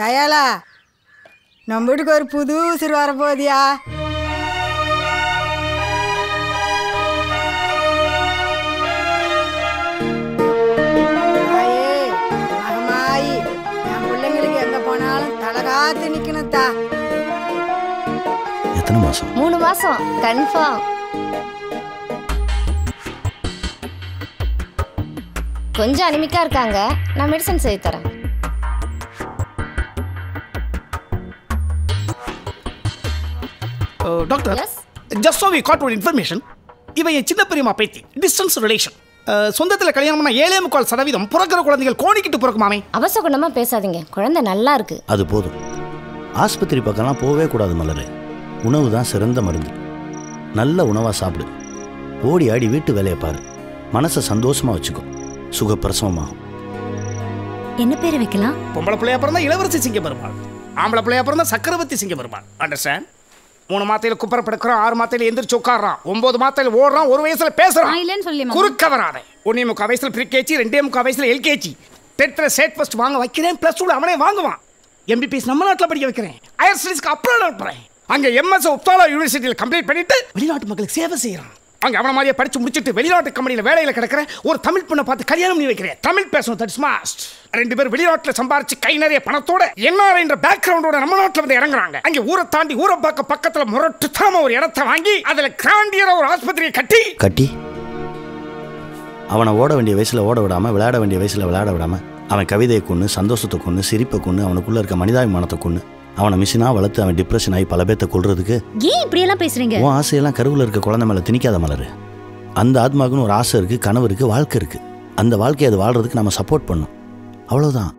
தயாளா, நம்ம வீட்டுக்கு ஒரு புது உசுறு வரப்போதியா? மகமாயி, என் பிள்ளைங்களுக்கு எங்க போனாலும் தலகாத்து நிக்கணும்தா. எத்தனை மாசம்? 3 மாசம் கன்ஃபார்ம். கொஞ்சம் அனிமிக்கா இருக்காங்க, நான் மெடிசன் செய்து தரேன். Doctor, just so we got one information, இவன் என் சின்ன பெரியம்மா பேத்தி, டிஸ்டன்ஸ் ரிலேஷன். சொந்தத்தில் கல்யாணம் பண்ண 7.4% பிறக்கிற குழந்தைகள் கோணிக்கிட்டு பிறக்குமாமே. அவசகுணமா பேசாதீங்க, குழந்தை நல்லா இருக்கு. அது போதும். ஆஸ்பத்திரி பக்கம்லாம் போகவே கூடாது மலரு. உணவு தான் சிறந்த மருந்து. நல்ல உணவாக சாப்பிடு. ஓடி ஆடி வீட்டு வேலையை பாரு. மனசை சந்தோஷமாக வச்சுக்கோ. சுகப்பிரசவமாகும். என்ன பேர் வைக்கலாம்? பொம்பளை பிள்ளையா பிறந்தா இளவரசி சிங்க பெருமாள், ஆம்பளை பிள்ளையா பிறந்தா சக்கரவர்த்தி சிங்க பெருமாள். அண்டர்ஸ்டாண்ட்? 3 மாத்தையில குப்பரை படுக்கிறான், 6 மாத்தையில எந்திரிச்சு உட்காடுறான், 9 மாத்தையில ஓடுறான், 1 வயசுல பேசுறான். குறுக்க வராத. 1.25 வயசுல ப்ரீகேஜி, 2.25 வயசுல எல்கேஜி. 10th ஸ்டேட் ஃபர்ஸ்ட் வாங்க வைக்கிறேன், +2 அவனே வாங்குவான். MBBS நம்ம நாட்டில் படிக்க வைக்கிறேன், ஹையர் ஸ்டடீஸ்க்கு அப்ரோட் அனுப்புறேன். அங்கே MS உப்தாலா யூனிவர்சிட்டியில் கம்ப்ளீட் பண்ணிட்டு வெளிநாட்டு மக்களுக்கு சேவை செய்யறான். அங்கே அவனை மாதிரியே படிச்சு முடிச்சுட்டு வெளிநாட்டு கம்பெனியில் வேலையில் கிடக்கிற ஒரு தமிழ் பொண்ணை பார்த்து கல்யாணம் பண்ணி வைக்கிறேன். தமிழ் பேசணும், தட்ஸ் மஸ்ட். 2 பேர் வெளிநாட்டில் சம்பாரிச்சு கை நிறைய பணத்தோட NRI என்ற பேக்ரவுண்டோட நம்ம நாட்டில் வந்து இறங்குறாங்க. அங்கே ஊரை தாண்டி ஊரை பார்க்க பக்கத்தில் முரட்டுத்தனமா ஒரு இடத்தை வாங்கி அதில் கிராண்டியரா ஒரு ஆஸ்பத்திரியை கட்டி அவனை ஓட வேண்டிய வயசில் ஓட விடாமல், விளையாட வேண்டிய வயசில் விளையாட விடாமல், அவன் கவிதையை கொண்டு, சந்தோஷத்தை கொண்டு, சிரிப்பை கொண்டு, அவனுக்குள்ளே இருக்க மனிதாபிமானத்தை கொண்டு, அவனை மிஷினாக வளர்த்து அவன் டிப்ரெஷன் ஆகி பல பேர்த்த கொள்றதுக்கு ஏன் இப்படியெல்லாம் பேசுறீங்க? உன் ஆசையெல்லாம் கருவில் இருக்க குழந்தை மேலே திணிக்காத மலரு. அந்த ஆத்மாவுக்குன்னு ஒரு ஆசை இருக்குது, கனவு இருக்குது, வாழ்க்கை இருக்குது. அந்த வாழ்க்கையை அது வாழ்றதுக்கு நம்ம சப்போர்ட் பண்ணணும். அவ்வளோதான்.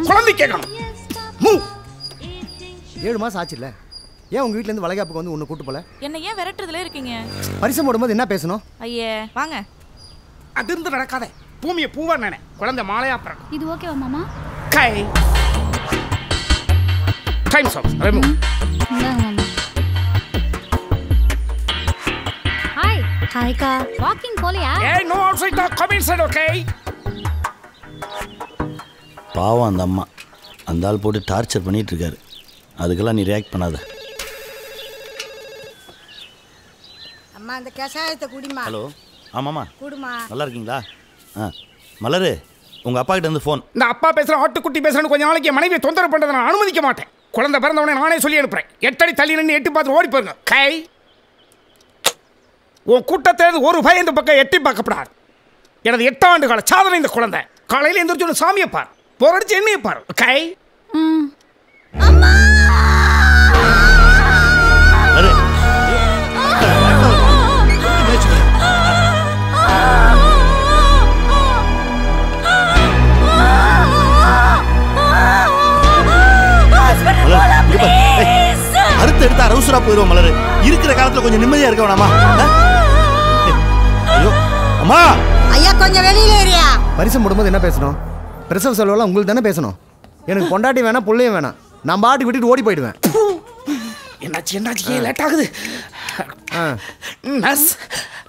குழந்தை கேட்கணும். 7 மாசம் ஆச்சுல்ல, ஏன் உங்க வீட்ல இருந்து வளைகாப்புக்கு வந்து உன்னை கூட்டு போல? என்ன ஏன் விரட்டுறதுல இருக்கீங்க? பரிசம் போடும்போது என்ன பேசணும்? ஐயே வாங்க. அதிர்ந்து நடக்காத. பூமியை பூவா நினை, குழந்தை மாலையா பிறக்கும். இது ஓகேவா மாமா? கை டைம்ஸ் ஆஃப் ரெமூவ். ஹாய் ஹாய்க்கா, வாக்கிங் போலையா? ஏய், no outside talk, come inside, okay? பாவம் அந்த அம்மா, அந்த ஆள் போட்டு டார்ச்சர் பண்ணிட்டு இருக்காரு. அதுக்கெல்லாம் நீ ரியாக்ட் பண்ணாத. அம்மா, அந்த கஷாயத்தை குடிமா. ஹலோ, ஆமாம்மா, குடுமா. நல்லா இருக்கீங்களா? மலரு, உங்கள் அப்பா கிட்ட இருந்து ஃபோன். இந்த அப்பா பேசுகிற ஆட்டுக்குட்டி பேசுகிறேன்னு கொஞ்சம் நாளைக்கு என் மனைவியை தொந்தரவு பண்ணுறதை நான் அனுமதிக்க மாட்டேன். குழந்தை பிறந்தவனே நானே சொல்லி அனுப்புகிறேன். 8 அடி தள்ளி நின்று எட்டி பார்த்து ஓடி போயிருங்க. கை உன் கூட்டத்தை ஒரு பையன் இந்த பக்கம் எட்டி பார்க்கப்படாது. எனது 8 ஆண்டு கால சாதனை இந்த குழந்தை. காலையில் எந்திரிச்சு சாமியை பார், போரடிச்சு எண்ணியை பார். கை அறுத்து எடுத்து அரவுசரா போயிடுவோம் மலரு. இருக்கிற காலத்துல கொஞ்சம் நிம்மதியா இருக்க வேணாமா? ஐயோ அம்மா, ஐயா கொஞ்சம் வெளியில ஏறியா. பரிசம் போடும்போது என்ன பேசணும்? பிரசவ செலவெல்லாம் உங்களுக்கு தானே பேசணும். எனக்கு பொண்டாட்டி வேணாம், பிள்ளையும் வேணாம். நான் பாட்டு விட்டுட்டு ஓடி போயிடுவேன். என்னாச்சு ஏன் லேட் ஆகுது? நர்ஸ்,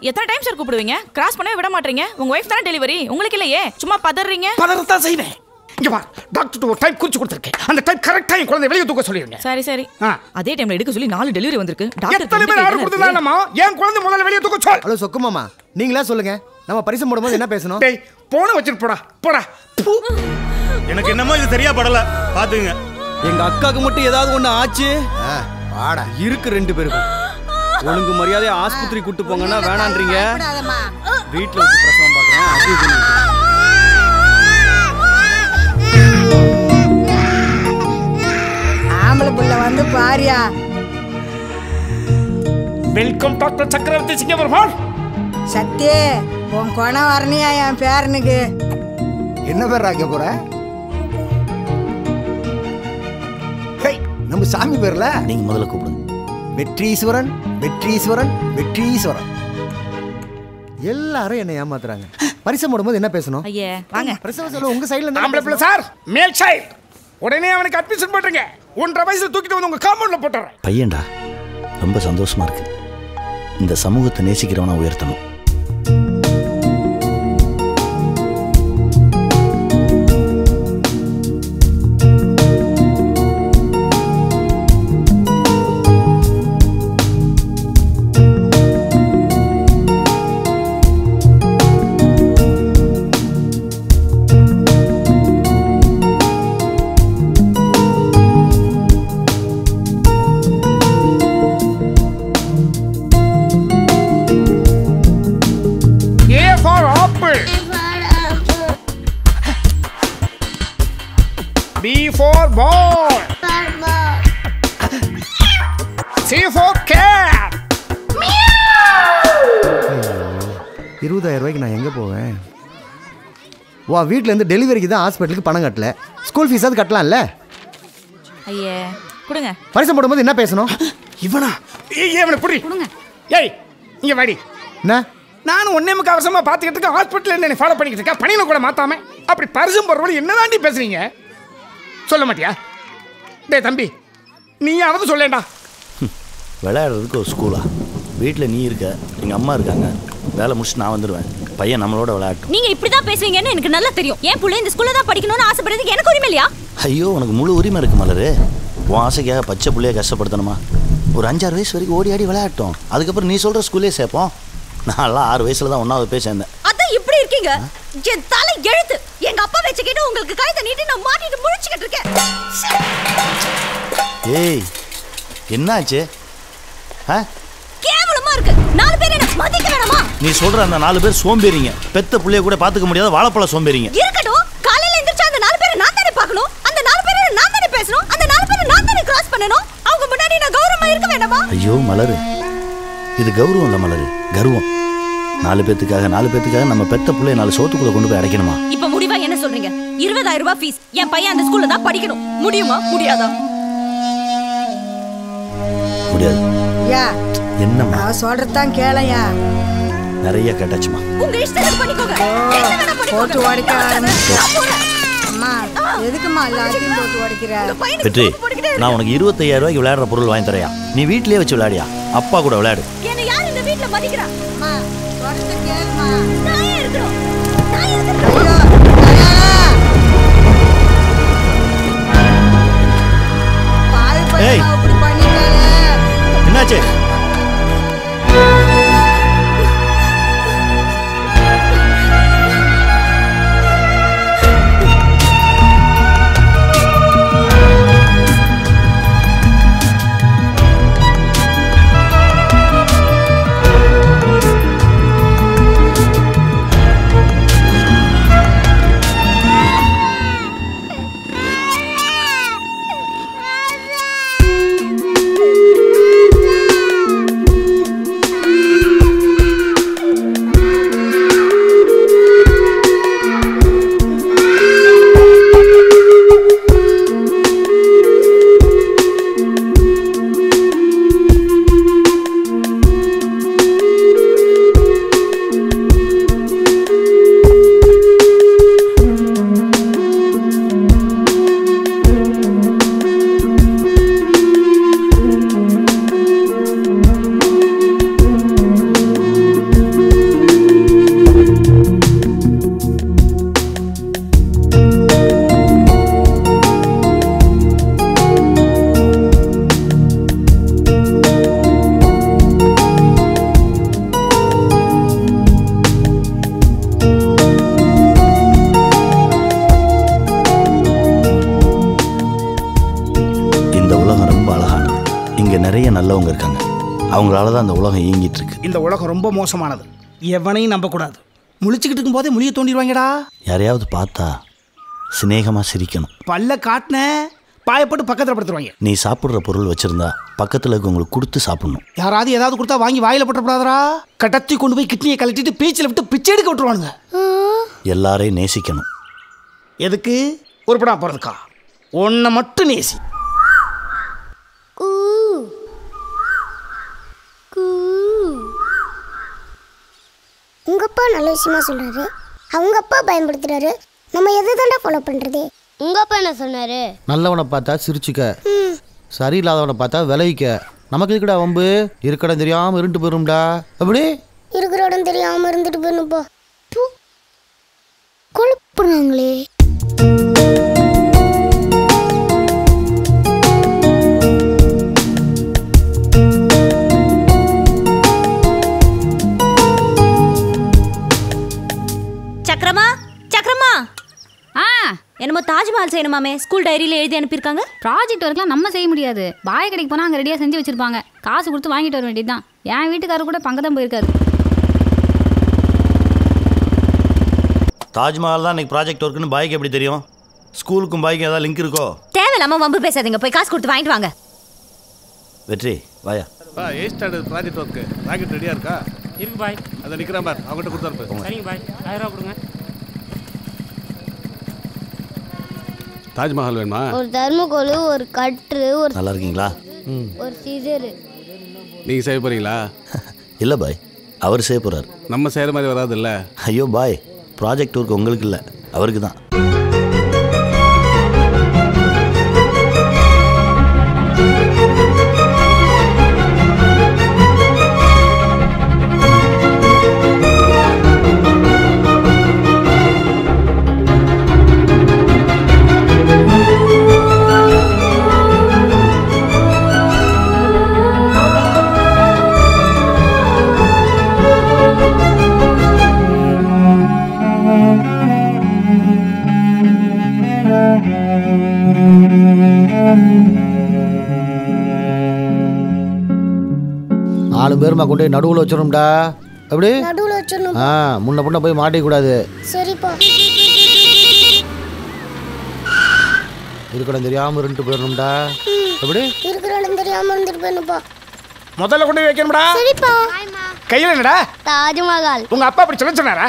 எத்தனை டைம் சார் கூப்பிடுவீங்க? கிராஸ் பண்ணவே விட மாட்டீங்க. உங்க வைஃப் தானே டெலிவரி, உங்களுக்கு இல்லையே. சும்மா பதறீங்க. பதறத்தான் செய்வேன். இங்க வா, டாக்டர் ஒரு டைம் குறிச்சு கொடுத்துருக்கேன். அந்த டைம் கரெக்டா என் குழந்தை வெளியே தூக்க சொல்லிருங்க. சரி சரி. அதே டைம்ல எடுக்க சொல்லி 4 டெலிவரி வந்திருக்கு. டாக்டர் எத்தனை பேர் ஆர்டர் கொடுத்தாங்கம்மா? என் குழந்தை முதல்ல வெளியே தூக்க சொல். ஹலோ சொக்கு மாமா, நீங்களா சொல்லுங்க. நம்ம பரிசம் போடும்போது என்ன பேசணும்? டேய், போன வச்சிட்டு போடா போடா. எனக்கு என்னமோ இது சரியா படல. பாத்துங்க, எங்க அக்காக்கு மட்டும் ஏதாவது ஒண்ணு ஆச்சு வாடா. இருக்கு 2 பேருக்கும். ஒழுங்கு மரியாதையா ஆஸ்பத்திரி கூட்டு போங்கன்னா வேணான்றீங்க. வீட்டுல வச்சு பிரசவம் பாக்குறேன். அது ஆம்பளை புள்ள வந்து பாரியா. வெல்கம் டாக்டர் சக்கரவர்த்தி சிங்க பெருமாள். சத்தியே, உன் குணம் வரணியா என் பேரனுக்கு. என்ன பேர் ராக்க போற? நம்ம சாமி பேர்ல நீங்க முதல்ல கூப்பிடுங்க. வெற்றீஸ்வரன், வெற்றீஸ்வரன், வெற்றீஸ்வரன். எல்லாரும் என்ன ஏமாத்துறாங்க. பரிசம் போடும்போது என்ன பேசணும்? ஐயே வாங்க. பிரசவ செலவு உங்க சைடுல ஆம்பளை பிள்ளை சார், மேல் சைடு. உடனே அவனுக்கு அட்மிஷன் போட்டுருங்க. 1.5 வயசுல தூக்கிட்டு வந்து உங்க காம்பவுண்ட்ல போட்டுறேன். பையன்டா, ரொம்ப சந்தோஷமா இருக்கு. இந்த சமூகத்தை நேசிக்கிறவனா உயர்த்தணும். B for ball. C for cat. 20,000 ரூபாய்க்கு நான் எங்கே போவேன்? வா, வீட்டிலேருந்து டெலிவரிக்கு தான் ஹாஸ்பிட்டலுக்கு பணம் கட்டல. ஸ்கூல் ஃபீஸ் அது கட்டலாம்ல? ஐயே கொடுங்க. பரிசம் போடும்போது என்ன பேசணும்? இவனா இவனை புடி கொடுங்க. ஏய் இங்க வாடி. என்ன? நானும் ஒன்னேமுக்கு அவசரமா பார்த்துக்கிட்டு ஹாஸ்பிட்டல் என்ன ஃபாலோ பண்ணிக்கிட்டு இருக்கேன். பணியில கூட மாத்தாம அப்படி பரிசம் போடுறவங்க என்னதாண்டி பேசுறீங்க? சொல்ல மாட்டியா? டேய் தம்பி, நீயாவது சொல்லேண்டா. விளையாடுறதுக்கு ஒரு ஸ்கூலா? வீட்டில் நீ இருக்க, எங்கள் அம்மா இருக்காங்க, வேலை முடிச்சுட்டு நான் வந்துடுவேன். பையன் நம்மளோட விளையாட்டும். நீங்க இப்படிதான் பேசுவீங்கன்னு எனக்கு நல்லா தெரியும். என் புள்ள இந்த ஸ்கூல்ல தான் படிக்கணும்னு ஆசைப்படுறதுக்கு எனக்கு உரிமை இல்லையா? ஐயோ, உனக்கு முழு உரிமை இருக்கு மலரு. உன் ஆசைக்காக பச்சை பிள்ளைய கஷ்டப்படுத்தணுமா? ஒரு 5-6 வயசு வரைக்கும் ஓடி ஆடி விளையாட்டோம். அதுக்கப்புறம் நீ சொல்கிற ஸ்கூல்லே சேர்ப்போம். நான்லாம் 6 வயசுல தான் 1வது போய் சேர்ந்தேன். அதான் இப்படி இருக்கீங்க. என் தலை எழுத்து. எங்க அப்பா வச்சுக்கிட்டு உங்களுக்கு கழுத்தை நீட்டி நான் மாட்டிட்டு முழிச்சுக்கிட்டு இருக்கேன். ஏய், என்னாச்சு? கேவலமா இருக்கு. 4 பேர் என்ன மதிக்க வேணாமா? நீ சொல்ற அந்த 4 பேர் சோம்பேறிங்க. பெத்த புள்ளைய கூட பாத்துக்க முடியாத வாழைப்பழ சோம்பேறிங்க. இருக்கட்டும். காலையில எந்திரச்சா அந்த 4 பேரை நான் தானே பார்க்கணும். அந்த 4 பேரை நான் தானே பேசணும். அந்த 4 பேரை நான் தானே கிராஸ் பண்ணணும். அவங்க முன்னாடி நான் கௌரவமா இருக்க வேண்டாமா? ஐயோ மலரு, இது கௌரவம் இல்ல மலரு, கர்வம். 4 பேத்துக்காக நம்ம பெத்த புள்ளைய 4 சோத்துக்குள்ள கொண்டு போய் அடைக்கணுமா? இப்ப முடிவா என்ன சொல்றீங்க? 20,000 ரூபாய் ஃபீஸ். என் பையன் அந்த ஸ்கூல்ல தான் படிக்கணும். முடியுமா முடியாதா? முடியாது. யா என்னம்மா? அவ சொல்றதான் கேளையா. நிறைய கேட்டாச்சுமா. உங்க இஷ்டத்துக்கு பண்ணிக்கோங்க. என்ன வேணா பண்ணிக்கோங்க. போட்டு உடைக்க அம்மா, எதுக்குமா எல்லாத்தையும் போட்டு உடைக்கிற? வெற்றி, நான் உனக்கு 25,000 ரூபாய்க்கு விளையாடுற பொருள் வாங்கி தரையா? நீ வீட்லயே வச்சு விளையாடியா? அப்பா கூட விளையாடு. என்ன யார் இந்த வீட்ல மதிக்கிறா? அம்மா சொல்றத கேளுமா. நான் இருக்கணும். நான் இருக்கணும். பால் ஏய். பையன் அப்படி பண்ணிட்டாளே. என்னாச்சு? நிறைய நல்லவங்க இருக்காங்க. அவங்களால தான் அந்த உலகம் இயங்கிட்டு இருக்கு. இந்த உலகம் ரொம்ப மோசமானது. எவனையும் நம்பக்கூடாது. முழிச்சுக்கிட்டு இருக்கும் போதே முழிய தோண்டிடுவாங்கடா. யாரையாவது பார்த்தா சிநேகமா சிரிக்கணும். பல்ல காட்டின பாயப்பட்டு பக்கத்தில் படுத்துருவாங்க. நீ சாப்பிட்ற பொருள் வச்சிருந்தா பக்கத்தில் இருக்கவங்களுக்கு கொடுத்து சாப்பிடணும். யாராவது ஏதாவது கொடுத்தா வாங்கி வாயில போட்டப்படாதரா. கடத்தி கொண்டு போய் கிட்னியை கழட்டிட்டு பீச்சில் விட்டு பிச்சை எடுக்க விட்டுருவானுங்க. எல்லாரையும் நேசிக்கணும். எதுக்கு? உருப்படா போறதுக்கா? ஒன்றை மட்டும் நேசி. உங்க அப்பா நல்ல விஷயமா சொல்றாரு, அவங்க அப்பா பயன்படுத்துறாரு, நம்ம எதை தாண்டா ஃபாலோ பண்றது? உங்க அப்பா என்ன சொன்னாரு? நல்லவனை பார்த்தா சிரிச்சுக்க, சரியில்லாதவனை பார்த்தா விளைவிக்க. நமக்கு இருக்குடா வம்பு, இருக்கடம் தெரியாம இருண்டு போயிரும்டா. அப்படி இருக்கிற இடம் தெரியாம இருந்துட்டு போயிருப்பா. கொழுப்புறாங்களே. சக்கரமா சக்கரமா என்னமோ தாஜ்மஹால் செய்யணுமாமே ஸ்கூல் டைரியில எழுதி அனுப்பியிருக்காங்க. ப்ராஜெக்ட் ஒர்க்லாம் நம்ம செய்ய முடியாது. பாய் கடைக்கு போனால் அங்கே ரெடியாக செஞ்சு வச்சிருப்பாங்க. காசு கொடுத்து வாங்கிட்டு வர வேண்டியது தான். என் வீட்டுக்காரர் கூட பங்கு தான் போயிருக்காரு. தாஜ்மஹால் தான் இன்னைக்கு ப்ராஜெக்ட் ஒர்க்குன்னு பாய்க்கு எப்படி தெரியும்? ஸ்கூலுக்கும் பாய்க்கு ஏதாவது லிங்க் இருக்கோ? தேவையில்லாம வம்பு பேசாதீங்க, போய் காசு கொடுத்து வாங்கிட்டு வாங்க. வெற்றி வாயா. 8 ஸ்டாண்டர்ட் ப்ராஜெக்ட் ஒர்க்கு ராக்கெட் ரெடியா இருக்கா? இருக்கு பாய். அதை நிற்கிறேன் பார், அவங்ககிட்ட கொடுத்தாரு. சரிங்க பாய், 1000 ரூபா கொடுங்க. தாஜ்மஹால் வேணுமா? ஒரு தர்மகோல், ஒரு கட்டு, ஒரு நல்லா இருக்கீங்களா? ஒரு சீசர். நீங்கள் செய்ய போகிறீங்களா? இல்லை பாய், அவர் செய்ய போகிறார். நம்ம செய்கிற மாதிரி வராது இல்லை? ஐயோ பாய், ப்ராஜெக்ட் ஒர்க் உங்களுக்கு இல்லை, அவருக்கு தான். நாலு பேருமா கொண்டு போய் நடுவில் வச்சிடணும்டா. அப்படி நடுவுல வச்சிரணும். முன்ன புண்ண போய் மாட்டிக்க கூடாது. சரிப்பா. இருக்கடம் தெரியாம இருந்துட்டு போயிடணும்டா. அப்படி இருக்கிற இடம் தெரியாம இருந்துட்டு போயிருப்பா. முதல்ல கொண்டு போய் வைக்கணும்டா. சரிப்பா. கையில் என்னடா? தாஜ்மஹால். உங்க அப்பா அப்படி சொல்ல சொன்னாரா?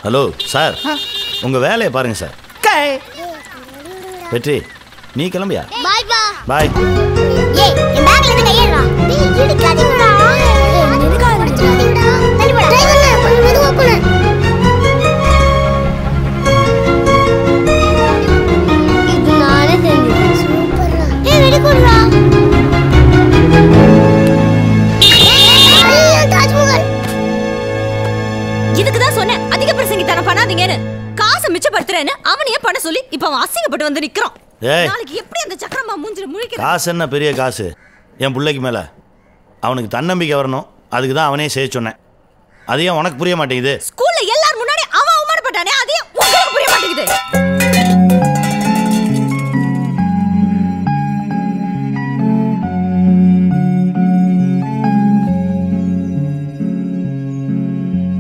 ஹலோ சார், உங்க வேலையை பாருங்க சார். வெற்றி, நீ கிளம்பியா? பாய் பா. பாய். ஏய், என் பேக்ல இருந்து கையேறா. டேய், இடிக்காதீங்கடா. ஏய், இடிக்காதீங்கடா. தள்ளி போடா. டிரைவர் கொஞ்சம் மெதுவா போடு. இது நானே செஞ்சேன். சூப்பர்டா. ஏய், வெடி போடுடா. ஏய், தாஜ்மஹால். இதுக்கு தான் சொன்னேன் அதிக பிரசங்கித்தனம் பண்ணாதீங்கன்னு. காசை மிச்சப்படுத்துறேன்னு அவனையே பண்ண சொல்லி இப்ப அவன் அசிங்கப்பட்டு வந்து நிக்கிறான். நாளைக்கு எப்படி அந்த சக்கரமா மூஞ்சில முழிக்கிறது? காசு என்ன பெரிய காசு? என் பிள்ளைக்கு மேலே அவனுக்கு தன்னம்பிக்கை வரணும், அதுக்கு தான் அவனே செய்ய சொன்னேன். அதையும் உனக்கு புரிய மாட்டேங்குது. ஸ்கூல்ல எல்லாரும் முன்னாடி அவன் அவமானப்பட்டானே, அதையும் உங்களுக்கு புரிய மாட்டேங்குது.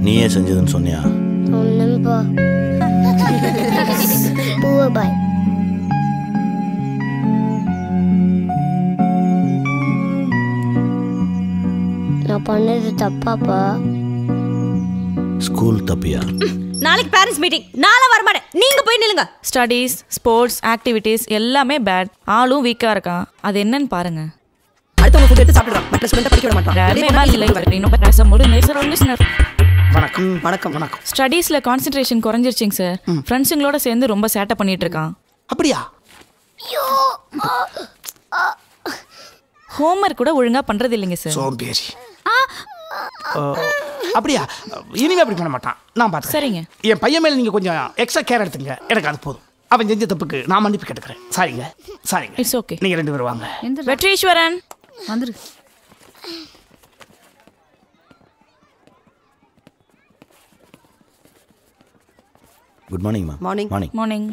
நீயே செஞ்சதுன்னு சொன்னியா? சொன்னேன்பா. பூவை பாய். நான் பண்ணது தப்பாப்பா? ஸ்கூல் தப்பியா? நாளைக்கு பேரண்ட்ஸ் மீட்டிங், நாளை வர மாட்டேன், நீங்க போய் நில்லுங்க. ஸ்டடீஸ், ஸ்போர்ட்ஸ், ஆக்டிவிட்டீஸ் எல்லாமே பேட். ஆளும் வீக்கா இருக்கான். அது என்னன்னு பாருங்க. அடுத்தவங்க ஃபுட் எடுத்து சாப்பிடுறான், பட் ஸ்மெல்ல படிக்க விட மாட்டான். வணக்கம். வணக்கம். வணக்கம். ஸ்டடீஸ்ல கான்சென்ட்ரேஷன் குறைஞ்சிருச்சுங்க சார். ஃப்ரெண்ட்ஸுங்களோட சேர்ந்து ரொம்ப சேட்டை பண்ணிட்டு இருக்கான். அப்படியா? ஹோம்வொர்க் கூட ஒழுங்கா பண்றது இல்லைங்க சார். சோம்பேறி. அப்படியா? இனிமே அப்படி பண்ண மாட்டான், நான் பார்த்து. சரிங்க. என் பையன் மேல நீங்க கொஞ்சம் எக்ஸ்ட்ரா கேர் எடுத்துங்க, எனக்கு அது போதும். அவன் செஞ்ச தப்புக்கு நான் மன்னிப்பு கேட்டுக்கிறேன். சாரிங்க. சாரிங்க. It's okay. நீங்க 2 பேரும் வாங்க. வெற்றிஸ்வரன் வந்துரு. Good morning ma'am. Morning. Morning.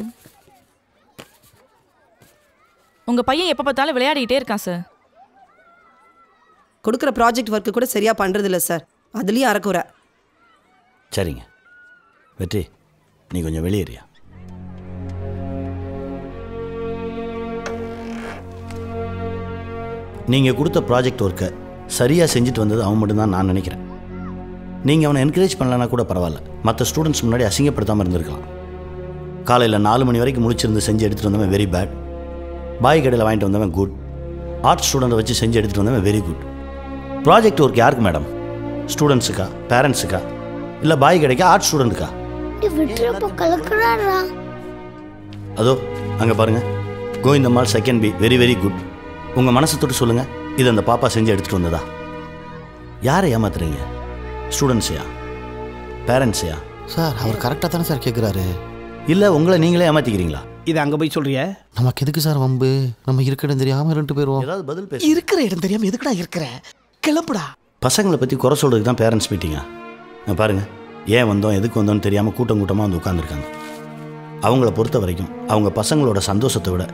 உங்க பையன் எப்ப பார்த்தாலும் விளையாடிட்டே இருக்கான் சார். கொடுக்குற ப்ராஜெக்ட் ஒர்க்கு கூட சரியா பண்றது இல்ல சார், அதுலயும் அறக்குறை. சரிங்க வெற்றி, நீ கொஞ்சம் வெளியேறியா? நீங்கள் கொடுத்த ப்ராஜெக்ட் ஒர்க்கை சரியாக செஞ்சுட்டு வந்தது அவன் மட்டும்தான் நான் நினைக்கிறேன். நீங்கள் அவனை என்கரேஜ் பண்ணலன்னா கூட பரவாயில்ல, மற்ற ஸ்டூடெண்ட்ஸ் முன்னாடி அசிங்கப்படுத்தாமல் இருந்திருக்கலாம். காலையில் 4 மணி வரைக்கும் முடிச்சிருந்து செஞ்சு எடுத்துகிட்டு வந்தவன் வெரி பேட். பாய் கடையில் வாங்கிட்டு வந்தவன் குட். ஆர்ட் ஸ்டூடெண்ட்டை வச்சு செஞ்சு எடுத்துகிட்டு வந்தவன் வெரி குட். ப்ராஜெக்ட் ஒர்க் யாருக்கு மேடம்? ஸ்டூடெண்ட்ஸுக்கா, பேரண்ட்ஸுக்கா, இல்லை பாய் கடைக்கா, ஆர்ட் ஸ்டூடெண்ட்டுக்கா? விட்டுறப்போ கலக்குறாரா? அதோ அங்கே பாருங்கள், Govindammal second B, very very good. உங்கள் மனசை தொட்டு சொல்லுங்கள், இது அந்த பாப்பா செஞ்சு எடுத்துகிட்டு வந்ததா? யாரை ஏமாத்துறீங்க? ஸ்டூடெண்ட்ஸையா, பேரண்ட்ஸையா? சார் அவர் கரெக்டாக தானே சார் கேட்குறாரு. இல்லை உங்களை நீங்களே ஏமாற்றிக்கிறீங்களா? இது அங்கே போய் சொல்றிய? நமக்கு எதுக்கு சார் வம்பு? நம்ம இருக்க இடம் தெரியாமல் 2 பேரும் ஏதாவது பதில் பேச. இருக்கிற இடம் தெரியாமல் எதுக்குடா இருக்கிற? கிளம்புடா. பசங்களை பற்றி குறை சொல்கிறதுக்கு தான் பேரண்ட்ஸ் மீட்டிங்கா? பாருங்கள், ஏன் வந்தோம் எதுக்கு வந்தோம்னு தெரியாமல் கூட்டம் கூட்டமாக வந்து உட்காந்துருக்காங்க. அவங்கள பொறுத்த வரைக்கும் அவங்க பசங்களோட சந்தோஷத்தை விட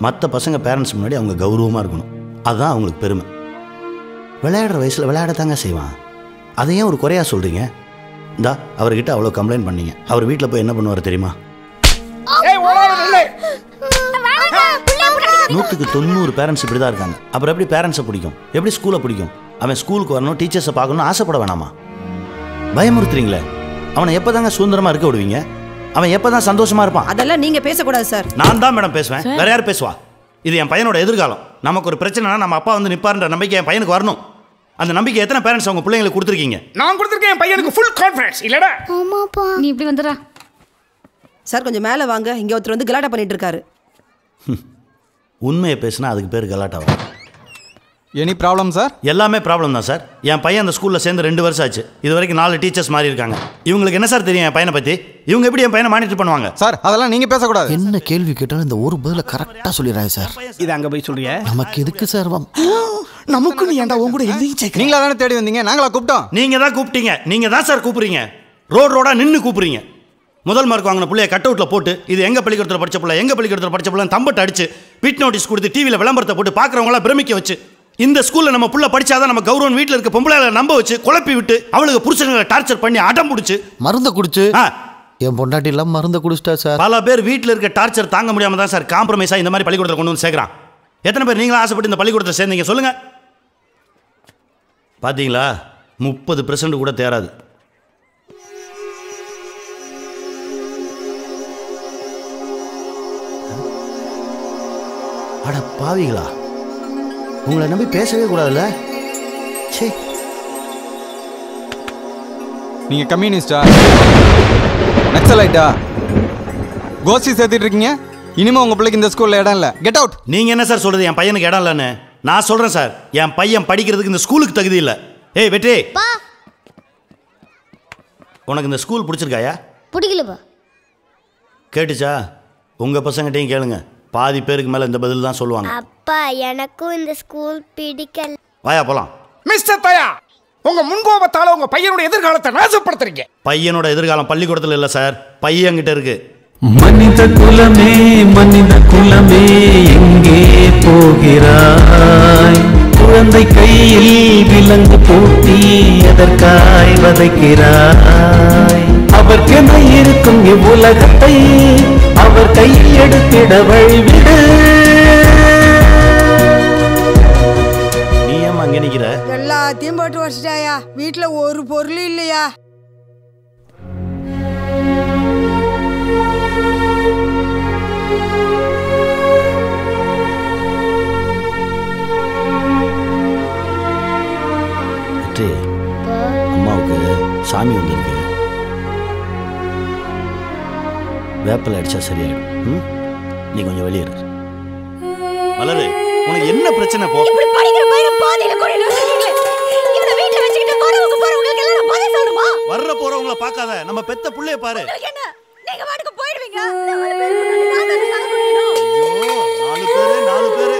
மற்ற பசங்க பேரண்ட்ஸ் முன்னாடி அவங்க கௌரவமாக இருக்கணும். அதுதான் அவங்களுக்கு பெருமை. விளையாடுற வயசில் விளையாடத்தாங்க செய்வான். அதையும் ஒரு குறையாக சொல்கிறீங்க? இந்தா அவர்கிட்ட அவ்வளோ கம்ப்ளைண்ட் பண்ணீங்க. அவர் வீட்டில் போய் என்ன பண்ணுவார் தெரியுமா? 100க்கு 90 பேரண்ட்ஸ் இப்படி தான் இருக்காங்க. அப்புறம் எப்படி பேரண்ட்ஸை பிடிக்கும்? எப்படி ஸ்கூலை பிடிக்கும்? அவன் ஸ்கூலுக்கு வரணும், டீச்சர்ஸை பார்க்கணும்னு ஆசைப்பட வேணாமா? பயமுறுத்துறீங்களே. அவனை எப்போ தாங்க சுதந்திரமாக இருக்க விடுவீங்க? அவன் எப்போ தான் சந்தோஷமாக இருப்பான்? அதெல்லாம் நீங்கள் பேசக்கூடாது சார். நான் தான் மேடம் பேசுவேன், வேற யார் பேசுவா? இது என் பையனோட எதிர்காலம். நமக்கு ஒரு பிரச்சனைனா நம்ம அப்பா வந்து நிற்பார்ன்ற நம்பிக்கை என் பையனுக்கு வரணும். அந்த நம்பிக்கை எத்தனை பேரண்ட்ஸ் அவங்க பிள்ளைங்களுக்கு கொடுத்துருக்கீங்க? நான் கொடுத்துருக்கேன். என் பையனுக்கு ஃபுல் கான்ஃபிடன்ஸ் இல்லடா. ஆமாப்பா. நீ இப்படி வந்துடா சார். கொஞ்சம் மேலே வாங்க. இங்கே ஒருத்தர் வந்து கலாட்டா பண்ணிட்டு இருக்காரு. உண்மையை பேசினா அதுக்கு பேர் கலாட்டா வரும். Any problem sir? எல்லாமே ப்ராப்ளம் தான் சார். என் பையன் அந்த ஸ்கூலில் சேர்ந்து 2 வருஷம் ஆச்சு. இது வரைக்கும் 4 டீச்சர்ஸ் மாறி இருக்காங்க. இவங்களுக்கு என்ன சார் தெரியும் என் பையனை பற்றி? இவங்க எப்படி என் பையனை மானிட்டர் பண்ணுவாங்க? சார் அதெல்லாம் நீங்கள் பேசக்கூடாது. என்ன கேள்வி கேட்டாலும் இந்த ஒரு பதில கரெக்டாக சொல்லிடுறாங்க சார். இது அங்கே போய் சொல்றிய? நமக்கு எதுக்கு சார் நமக்கு நீ ஏன்டா உன் கூட எழுதி? நீங்களா தானே தேடி வந்தீங்க, நாங்களா கூப்பிட்டோம்? நீங்கள் தான் கூப்பிட்டீங்க. நீங்கள் தான் சார் கூப்பிடுறீங்க. ரோடாக நின்று கூப்பிடுறீங்க. முதல் மார்க் வாங்கின பிள்ளைய கட் அவுட்டில் போட்டு இது எங்கள் பள்ளிக்கூடத்தில் படித்த பிள்ளை, எங்கள் பள்ளிக்கூடத்தில் படித்த பிள்ளை தம்பட்டு அடிச்சு பிட் நோட்டீஸ் கொடுத்து டிவியில் விளம்பரத்தை போட்டு பார்க்குறவங்களாம் பிரமிக்க வச்சு இந்த ஸ்கூலில் நம்ம புள்ள படிச்சாதான் நம்ம கௌரவம் வீட்டில் இருக்க பொம்பளை நம்ப வச்சு குழப்பி விட்டு அவளுக்கு புருஷங்களை டார்ச்சர் பண்ணி அடம் பிடிச்சி மருந்தை குடிச்சு என் பொண்டாட்டி எல்லாம் மருந்தை குடிச்சிட்டா சார். பல பேர் வீட்டில் இருக்க டார்ச்சர் தாங்க முடியாமல் தான் சார் காம்ப்ரமைஸாக இந்த மாதிரி பள்ளிக்கூடத்தில் கொண்டு வந்து சேர்க்குறான். எத்தனை பேர் நீங்களும் ஆசைப்பட்டு இந்த பள்ளிக்கூடத்தில் சேர்ந்தீங்க சொல்லுங்க? பார்த்தீங்களா, 30% கூட தேராது. அட பாவிகளா, உங்களை நம்பி பேசவே கூடாதுல்ல. சே, நீங்கள் கம்யூனிஸ்டா, நக்சலைட்டா, கோஷ்டி சேர்த்துட்டு இருக்கீங்க. இனிமேல் உங்கள் பிள்ளைக்கு இந்த ஸ்கூலில் இடம் இல்லை. Get out. நீங்கள் என்ன சார் சொல்கிறது? என் பையனுக்கு இடம் இல்லைன்னு நான் சொல்கிறேன் சார். என் பையன் படிக்கிறதுக்கு இந்த ஸ்கூலுக்கு தகுதி இல்லை. ஏய் வெற்றி, உனக்கு இந்த ஸ்கூல் பிடிச்சிருக்காயா? பிடிக்கலப்பா. கேட்டுச்சா? உங்கள் பசங்கிட்டையும் கேளுங்க. பாதி பேருக்கு மேலே இந்த பதில் தான் சொல்லுவாங்க. அப்பா எனக்கும் இந்த ஸ்கூல் பிடிக்கல. வாயா போலாம். மிஸ்டர் தயா, உங்க முன்கோபத்தால உங்க பையனோட எதிர்காலத்தை நாசப்படுத்துறீங்க. பையனோட எதிர்காலம் பள்ளிக்கூடத்தில் இல்லை சார், பையன்கிட்ட இருக்கு. மனித குலமே மனித குலமே எங்கே போகிறாய்? குழந்தை கையில் விலங்கு பூட்டி எதற்காய் வதைக்கிறாய்? அவர்க்கென இருக்கும் இவ்வுலகத்தை அவர் கையில் எடுத்திட வழிவிடு. நீ ஏமா அங்கே நிற்கிற? எல்லாத்தையும் போட்டு வச்சிட்டாயா, வீட்டுல ஒரு பொருள் இல்லையா? அம்மாவுக்கு சாமி வந்திருக்கு. வேப்பலை அடிச்சா சரியாயிடும். நீ கொஞ்சம் வெளியே இரு. மலரு, உனக்கு என்ன பிரச்சனை? போ. இப்படி படிக்கிற பையனை பாதியில கொண்டு நிறுத்திட்டீங்க. இவனை வீட்ல வச்சிட்டு போறவங்களுக்கு எல்லாம் பதில் சொல்லணுமா? வர்ற போறவங்கள பார்க்காத, நம்ம பெத்த புள்ளைய பாரு. என்ன நீங்க வாட்டுக்கு போயிடுவீங்க. 4 பேர் முன்னாடி நான் தான் தலை குனியணும். ஐயோ, 4 பேரு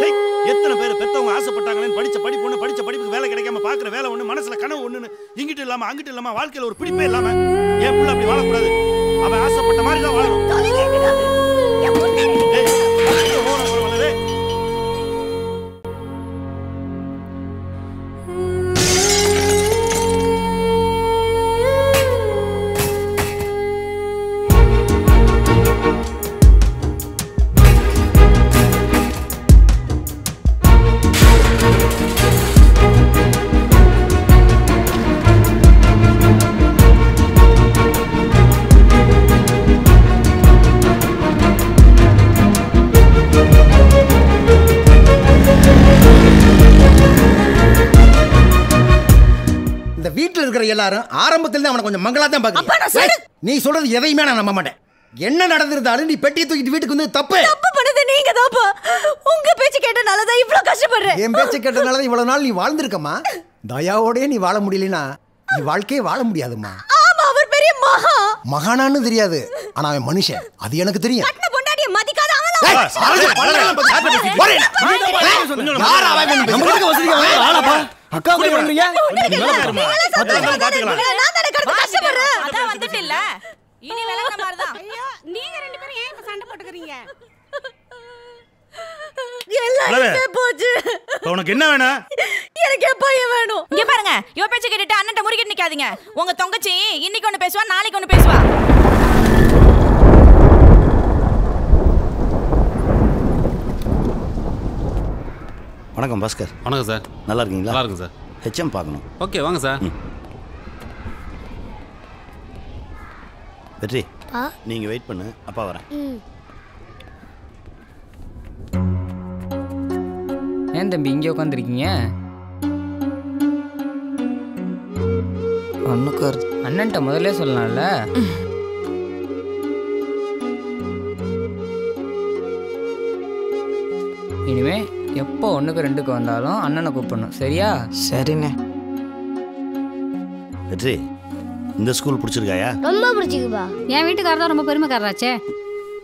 சை, எத்தனை பேர் பெத்தவங்க ஆசைப்பட்டாங்களேன்னு படிச்ச படிப்பு ஒண்ணு, படிச்ச படிப்புக்கு வேலை கிடைக்காம பாக்குற வேலை ஒண்ணு, மனசுல கனவு ஒண்ணுன்னு இங்கிட்டு இல்லாம அங்கிட்டு இல்லாம வாழ்க்கையில ஒரு பிடிப்பே இல்லாம என் புள்ள அப்படி வாழக்கூடாது. அவன் ஆசைப்பட்ட மாதிரி தான் வாழணும். எல்லாரும் ஆரம்பத்துல அவனை கொஞ்சம் மங்களா தான் பாக்குறீங்க. நீ சொல்றது எதையுமே நான் நம்ப மாட்டேன். என்ன நடந்திருந்தாலும் நீ பெட்டியை தூக்கிட்டு வீட்டுக்கு வந்து தப்பு பண்ணது நீங்க தான்ப்பா. உங்க பேச்சு கேட்டனாலதான் இவ்வளவு கஷ்டப்படுறேன். என் பேச்சு கேட்டனாலதான் இவ்வளவு நாள் நீ வாழ்ந்திருக்கம்மா. தயாவோடய நீ வாழ முடியலனா நீ வாழ்க்கையே வாழ முடியாதும்மா. ஆமா, அவர் பெரிய மகானான்னு தெரியாது, ஆனா அவன் மனுஷன், அது எனக்கு தெரியும். கட்டின பொண்டாட்டியை மதிக்காத அக்கா போய் வந்துறீங்க. அதான் வந்துட்டு இல்ல. இனி விளங்குற மாதிரி தான். நீங்க ரெண்டு பேரும் ஏன் இப்ப சண்டை போட்டுக்கறீங்க? உனக்கு என்ன வேணும்? எனக்கு பையன் வேணும். இங்க பாருங்க, இவ பேச்ச கேட்டுட்டு அண்ணன்ட்ட முறுக்கிட்டு நிக்காதீங்க. உங்க தங்கச்சி இன்னைக்கு ஒன்னு பேசுவா, நாளைக்கு ஒன்னு பேசுவா. வணக்கம் பாஸ்கர். வணக்கம் சார். நல்லா இருக்கீங்களா? நல்லா இருக்கும் சார். ஹெச்எம் பார்க்கணும். ஓகே வாங்க சார். வெற்றி, நீங்கள் வெயிட் பண்ணு, அப்பா வரேன். ஏன் தம்பி இங்கே உட்காந்துருக்கீங்க? அண்ணன்ட்ட முதல்ல சொல்லலாம்ல. இனிமே எப்போ 1க்கு 2க்கு வந்தாலும் அண்ணனை கூப்பிடணும், சரியா? சரிண்ணே. வெற்றி, இந்த ஸ்கூல் பிடிச்சிருக்காயா? ரொம்ப பிடிச்சிக்குப்பா. என் வீட்டுக்காரர் தான் ரொம்ப பெருமைக்காரராச்சே.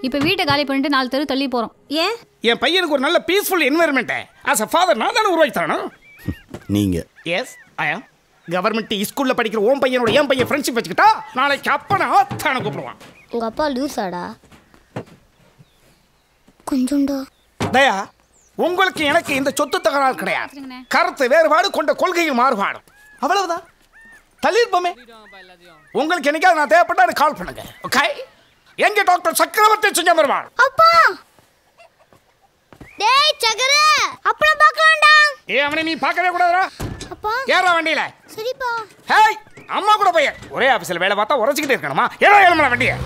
இப்போ வீட்டை காலி பண்ணிட்டு 4 தெரு தள்ளி போகிறோம். ஏன்? என் பையனுக்கு ஒரு நல்ல peaceful environment as a father நான் தானே உருவாக்கி தரணும். நீங்கள் எஸ் ஐ ஆம். கவர்மெண்ட் ஸ்கூல்ல படிக்கிற ஓம் பையனோட என் பையன் ஃப்ரெண்ட்ஷிப் வச்சுக்கிட்டா நாளைக்கு அப்பனை ஆத்தான கூப்பிடுவான். உங்க அப்பா லூசாடா? கொஞ்சம்டா. தயா, உங்களுக்கு எனக்கு இந்த சொத்து தகராறு கிடையாது. கருத்து வேறுபாடு கொண்ட கொள்கையில் மாறுபாடு, அவ்வளவுதான். தள்ளிருப்போமே. உங்களுக்கு என்னைக்காவது நான் தேவைப்பட்டா எனக்கு கால் பண்ணுங்க. ஓகே? எங்க டாக்டர் சக்கரவர்த்தி செஞ்ச வருவான். அப்பா டேய் சக்கர, அப்பளம் பார்க்கலாம்டா. அவனை நீ பார்க்கவே கூடாதுடா. அப்பா ஏறா வண்டியில. சரிப்பா. ஹேய், அம்மா கூட போய் ஒரே ஆபீஸ்ல வேலை பார்த்தா உரைச்சிக்கிட்டே இருக்கணுமா? ஏறா ஏறமா வண்டியை.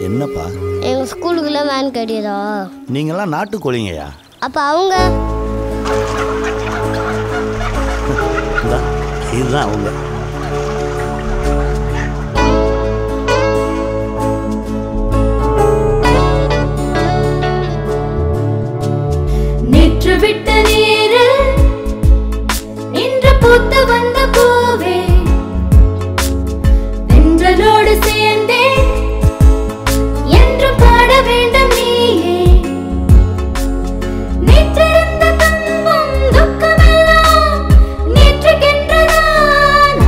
என்னப்பா? எங்க ஸ்கூலுக்குள்ள வேன் கிடையாதா? நீங்களாம் நாட்டுக்கோழிங்கயா? அப்ப அவங்க இதுதான் அவங்க. நேற்று விட்ட நீரு இன்று பூத்து வந்த பூவே, தென்றலோடு சேர்ந்தே என்று பாட வேண்டும் நீயே. நேற்றிருந்த துன்பம் துக்கமெல்லாம் நேற்றுக்கென்றுதான்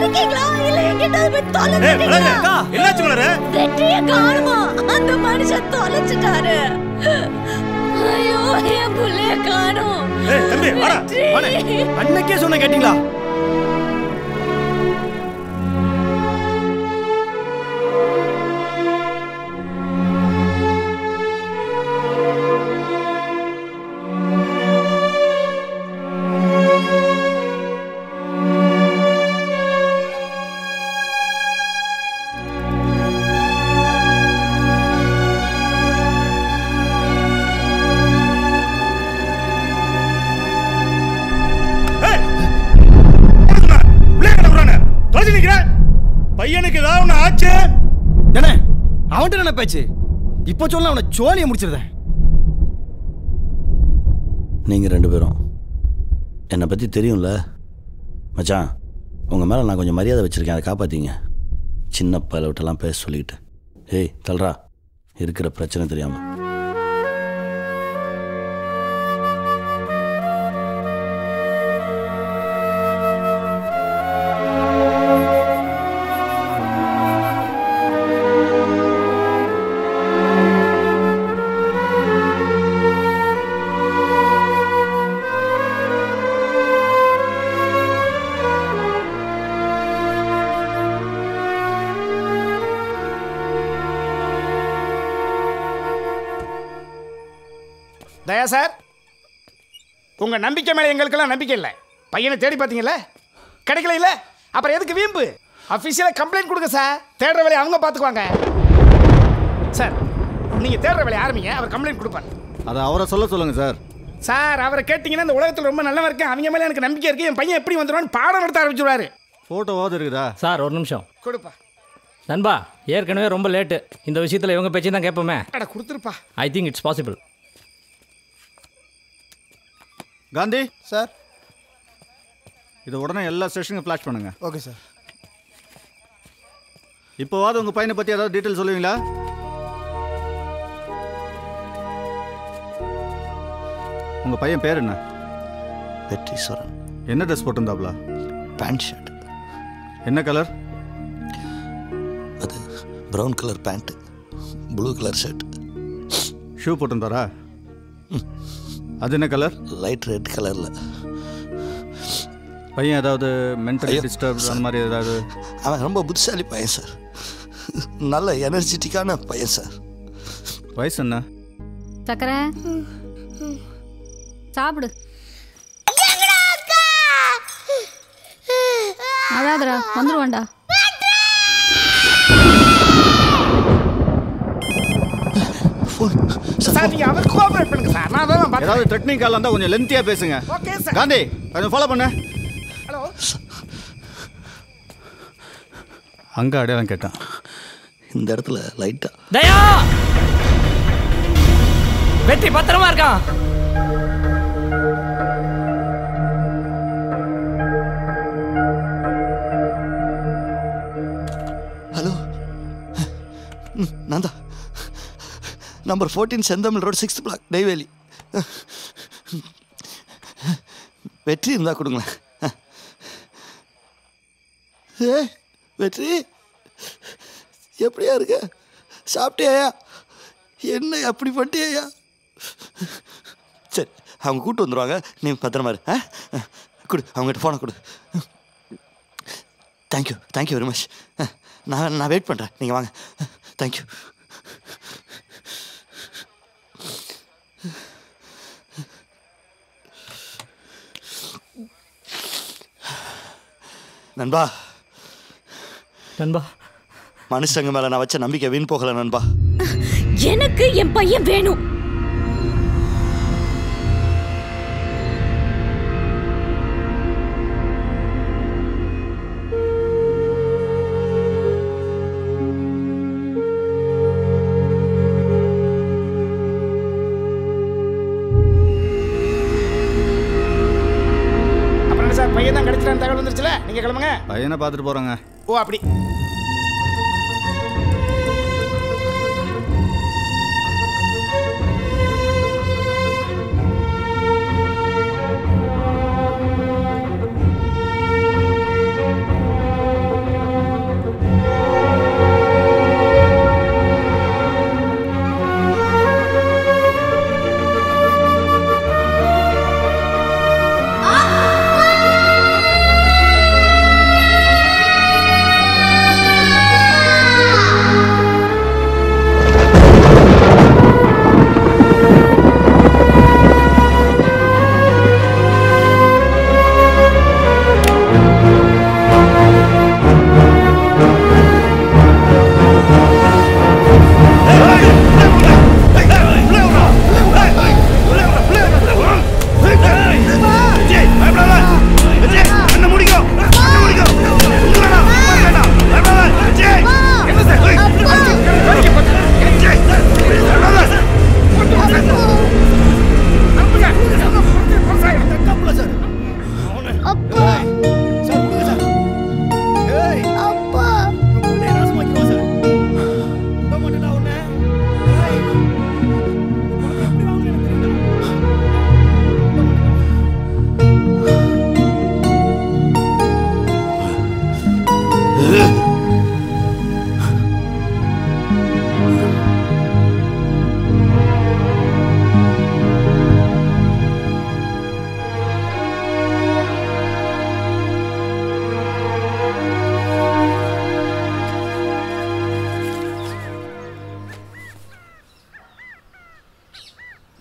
இருக்கீங்களா இல்ல எங்கிட்டாவது போய் தொலைஞ்சிட்டீங்களா? என்னாச்சு மலரு? வெற்றியை காணுமா? அந்த மனுஷன் தொலைச்சிட்டாரு. ஐயோ என் புள்ளைய காணோம். தம்பி வாடா வாடா. அன்னைக்கே சொன்ன கேட்டீங்களா? பையனுக்கு ஏதாவது ஒன்று ஆச்சு என்ன அவன்கிட்ட என்ன பேச்சு? இப்போ சொல்ல அவனை சோழியை முடிச்சிருந்தேன். நீங்கள் 2 பேரும் என்னை பற்றி தெரியும்ல மச்சான். உங்கள் மேலே நான் கொஞ்சம் மரியாதை வச்சுருக்கேன், அதை காப்பாற்றிங்க. சின்ன பையில விட்டெல்லாம் பேச சொல்லிக்கிட்டு ஏய் தல்றா இருக்கிற பிரச்சனை தெரியாமல். தயா சார், உங்கள் நம்பிக்கை மேலே எங்களுக்கெல்லாம் நம்பிக்கை இல்லை. பையனை தேடி பார்த்தீங்களா? கிடைக்கல இல்லை, அப்புறம் எதுக்கு வீம்பு? அஃபிஷியலாக கம்ப்ளைண்ட் கொடுங்க சார். தேடுற வேலையை அவங்க பார்த்துக்குவாங்க. சார் நீங்கள் தேடுற வேலையை ஆரம்பிங்க, அவர் கம்ப்ளைண்ட் கொடுப்பார். அதை அவரை சொல்லுங்க சார். சார் அவரை கேட்டிங்கன்னா இந்த உலகத்தில் ரொம்ப நல்லவன் இருக்கேன், அவங்க மேலே எனக்கு நம்பிக்கை இருக்குது, என் பையன் எப்படி வந்துடுவான்னு பாடம் நடத்த ஆரம்பிச்சுடுவாரு. ஃபோட்டோவாவது இருக்குதா சார்? ஒரு நிமிஷம் கொடுப்பா. நண்பா, ஏற்கனவே ரொம்ப லேட்டு. இந்த விஷயத்தில் இவங்க பேச்சு தான் கேட்போமே. அட கொடுத்துருப்பா. I think it's possible. Gandhi sir, இது உடனே எல்லா ஸ்டேஷனுக்கும் ஃப்ளாஷ் பண்ணுங்க. Okay sir. இப்போவாது உங்கள் பையனை பற்றி ஏதாவது டீட்டெயில் சொல்லுவீங்களா? உங்கள் பையன் பேர் என்ன? வெற்றிஸ்வரன். என்ன ட்ரெஸ் போட்டிருந்தாப்ல? Pant shirt. என்ன கலர்? அது brown colour pant, blue colour shirt. Shoe போட்டிருந்தாரா? அது என்ன கலர்? லைட் ரெட் கலரில். பையன் ஏதாவது மென்டலி டிஸ்டர்ப் அந்த மாதிரி ஏதாவது? அவன் ரொம்ப புத்திசாலி பையன் சார், நல்ல எனர்ஜெட்டிக்கான பையன் சார். வயசு என்ன? சக்கரை சாப்பிடு. அழாதடா, வந்துருவான்டா. சார் நீங்க அவர் கோஆபரேட் பண்ணுங்க சார். நான் தான் பார்த்தேன். ஏதாவது டெக்னிக்கல் இருந்தா கொஞ்சம் லென்த்தியா பேசுங்க. Okay sir. காந்தி கொஞ்சம் ஃபாலோ பண்ணு. ஹலோ. அங்க அடையாளம் கேட்டான். இந்த இடத்துல லைட்டா. தயா, வெற்றி பத்திரமா இருக்கான். ஹலோ, நான் தான். நம்பர் 14 செந்தமிழ் ரோடு 6th பிளாக் நெய்வேலி. வெற்றி இருந்தால் கொடுங்களேன். ஏ வெற்றி, எப்படியா இருக்க? சாப்பிட்டியா? என்ன அப்படி பண்ணிட்டியா? சரி, அவங்க கூப்பிட்டு வந்துடுவாங்க, நீ பத்திரமா இரு. கொடு, அவங்ககிட்ட ஃபோனை கொடு. Thank you very much. நான் வெயிட் பண்ணுறேன், நீங்கள் வாங்க. தேங்க்யூ. நண்பா, மனுஷங்க மேல நான் வச்ச நம்பிக்கை வீண் போகல நண்பா. எனக்கு என் பையன் வேணும். அப்புறம் சார் பையன் தான் கிடைச்சிட்டான்னு தகவல் வந்துருச்சுல, நீங்க கிளம்புங்க. பையனை பார்த்துட்டு போறாங்க. ஓ அப்படி.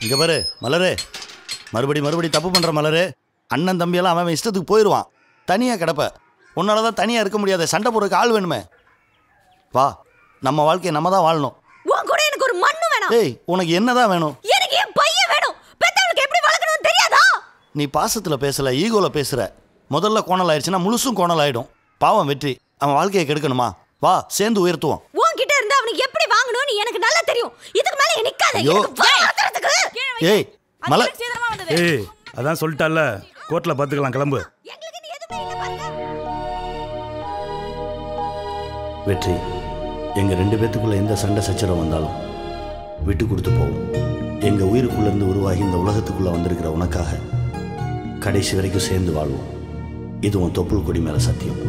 இங்கே பாரு மலரு, மறுபடி தப்பு பண்ணுற மலரு. அண்ணன் தம்பியெல்லாம் அவன் இஷ்டத்துக்கு போயிடுவான். தனியாக கிடப்ப. உன்னால தான் தனியாக இருக்க முடியாது. சண்டை போடுறதுக்கு ஆள் வேணுமே. வா, நம்ம வாழ்க்கையை நம்ம தான் வாழணும். உன் கூட எனக்கு ஒரு மண்ணு வேணும். ஏய், உனக்கு என்னதான் வேணும்? எனக்கு என் பையன் வேணும். பெத்தவனுக்கு எப்படி வளர்க்கணும்னு தெரியாதா? நீ பாசத்தில் பேசல, ஈகோவில் பேசுகிற. முதல்ல கோணல் ஆயிடுச்சுன்னா முழுசும் கோணல் ஆகிடும். பாவம் வெற்றி. அவன் வாழ்க்கையை கெடுக்கணுமா? வா, சேர்ந்து உயர்த்துவோம். உன்கிட்ட இருந்து அவனுக்கு எப்படி வாங்கணும்னு எனக்கு நல்லா தெரியும். இதுக்கு மேல நிக்காத. ஏய் மலர், ஏய் அதான் சொல்லிட்டால, கோர்ட்ல பாத்துக்கலாம், கிளம்பு. வெற்றி, எங்கள் 2 பேத்துக்குள்ள எந்த சண்டை சச்சரவு வந்தாலும் விட்டு கொடுத்து போவோம். எங்கள் உயிருக்குள்ளேருந்து உருவாகி இந்த உலகத்துக்குள்ளே வந்திருக்கிற உனக்காக கடைசி வரைக்கும் சேர்ந்து வாழ்வோம். இது உன் தொப்புள் கொடி மேலே சத்தியம்.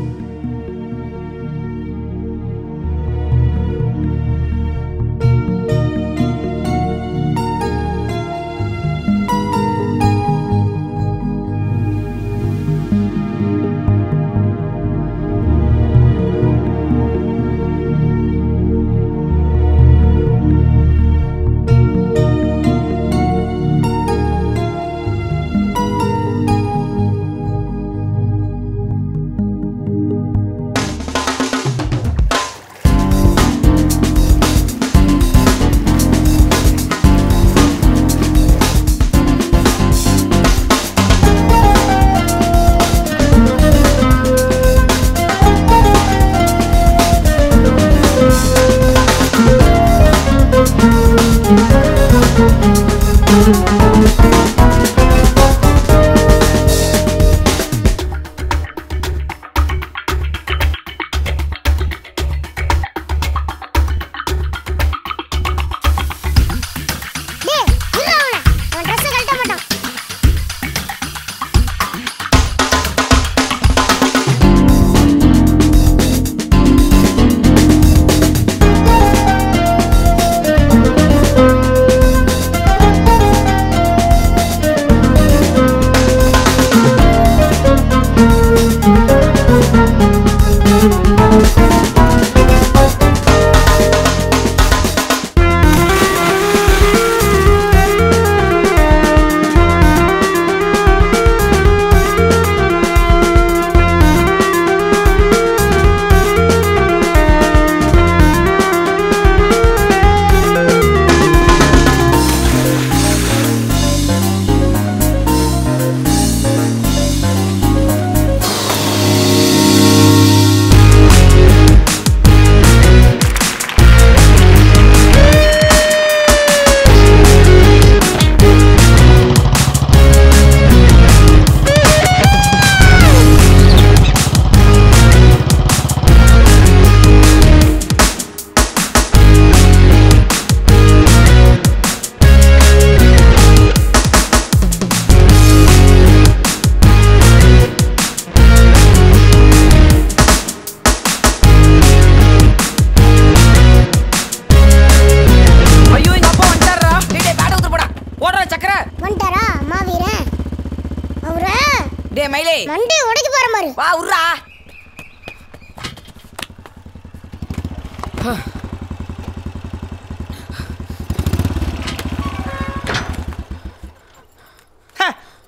மண்டி உடைக்கு போற மாதிரி வா உர்ரா.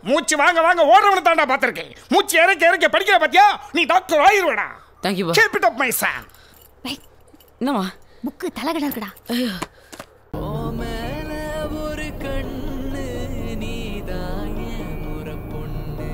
மூச்சு வாங்க வாங்க ஓடுறவன தாண்டா பாத்திருக்கேன். மூச்சு இறக்க படிக்கிற பாத்தியா? நீ டாக்டர் ஆயிருவடா. Thank you. Keep it up my son. என்னமா புக்கு தலகடா இருக்குடா. ஓ மேல ஒரு கண்ணு நீதான் என் முறை பொண்ணு.